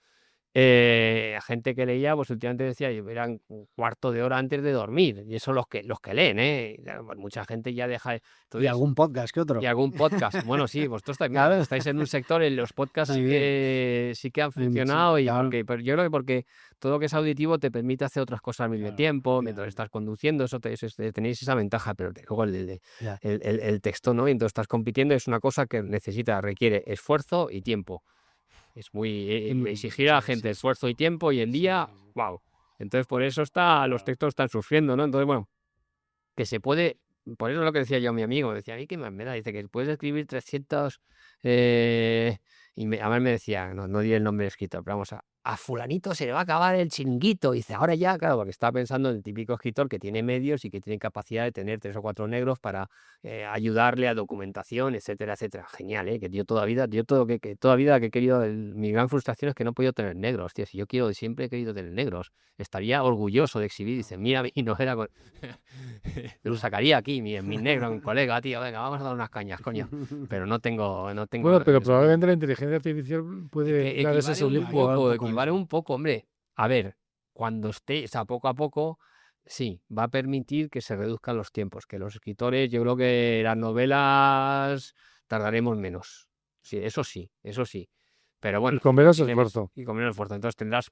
Gente que leía, pues últimamente decía, eran un cuarto de hora antes de dormir, y eso los que leen, Claro, pues mucha gente ya deja. Y Entonces, algún podcast que otro. y algún podcast. Bueno, sí, vosotros también Claro. estáis en un sector, en los podcasts Muy sí que han Hay mucho, funcionado, claro. pero yo creo que porque todo lo que es auditivo te permite hacer otras cosas al mismo tiempo, mientras estás conduciendo, tenéis esa ventaja, pero luego Ya. el texto, ¿no? Y entonces estás compitiendo, es una cosa que requiere esfuerzo y tiempo. Es muy exigir a la gente esfuerzo y tiempo, y el día, wow. Entonces por eso los textos están sufriendo, ¿no? Entonces, bueno, que se puede, por eso es lo que decía yo a mi amigo, decía, a mí qué más me da, dice que puedes escribir 300, además me decía, no di el nombre del escritor, pero vamos, a fulanito se le va a acabar el chiringuito, dice, ahora ya, claro, porque estaba pensando en el típico escritor que tiene medios y que tiene capacidad de tener 3 o 4 negros para ayudarle a documentación, etcétera, etcétera. Genial, que yo toda vida que he querido, mi gran frustración es que no he podido tener negros, tío, si yo siempre he querido tener negros, estaría orgulloso de exhibir, dice, mira mi novela, lo sacaría aquí, mi negro, mi colega, tío, venga, vamos a dar unas cañas, coño, pero no tengo. Bueno, pero probablemente la inteligencia artificial puede dar ese Equivale un poco, hombre. A ver, cuando esté, o sea, poco a poco, sí, va a permitir que se reduzcan los tiempos, que los escritores, yo creo que las novelas tardaremos menos. Sí, eso sí. Pero bueno, Y con menos esfuerzo. y con menos esfuerzo. Entonces tendrás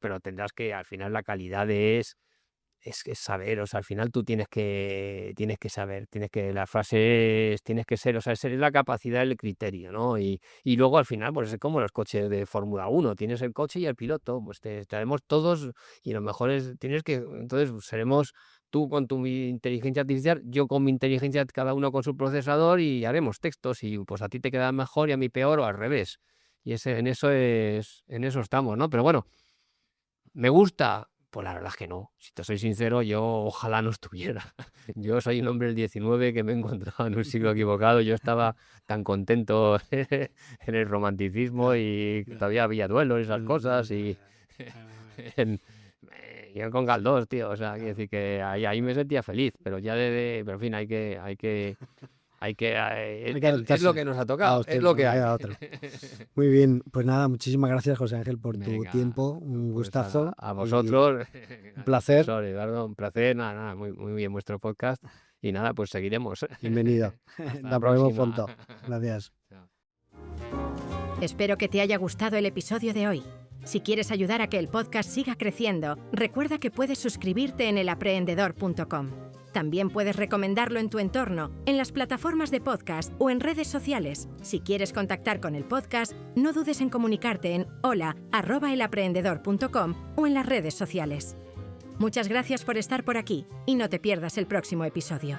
que, al final, la calidad es saber, o sea, al final tú tienes que saber, las frases tienes que ser, o sea, ser la capacidad, el criterio, ¿no? Y luego al final, pues es como los coches de Fórmula 1, tienes el coche y el piloto, pues estaremos todos, y lo mejor es, entonces seremos tú con tu inteligencia artificial, yo con mi inteligencia, cada uno con su procesador, y haremos textos, y pues a ti te queda mejor y a mí peor, o al revés. Y en eso estamos, ¿no? Pero bueno, ¿me gusta? Pues la verdad es que no. Si te soy sincero, yo ojalá no estuviera. Yo soy un hombre del 19 que me he encontrado en un siglo equivocado. Yo estaba tan contento en el romanticismo, y todavía había duelos y esas cosas. Y yo con Galdós, tío. O sea, quiero decir que ahí me sentía feliz. Pero ya pero en fin, es lo que nos ha tocado. Es lo que hay. Muy bien, pues nada, muchísimas gracias, José Ángel, por tu Venga, tiempo, un Pues gustazo. a vosotros. Un placer. Eduardo, un placer. Nada, muy, muy bien vuestro podcast. Y nada, pues seguiremos. Bienvenido. Hasta La probemos próxima. pronto. Gracias. Espero que te haya gustado el episodio de hoy. Si quieres ayudar a que el podcast siga creciendo, recuerda que puedes suscribirte en elaprendedor.com. También puedes recomendarlo en tu entorno, en las plataformas de podcast o en redes sociales. Si quieres contactar con el podcast, no dudes en comunicarte en hola@elaprendedor.com o en las redes sociales. Muchas gracias por estar por aquí y no te pierdas el próximo episodio.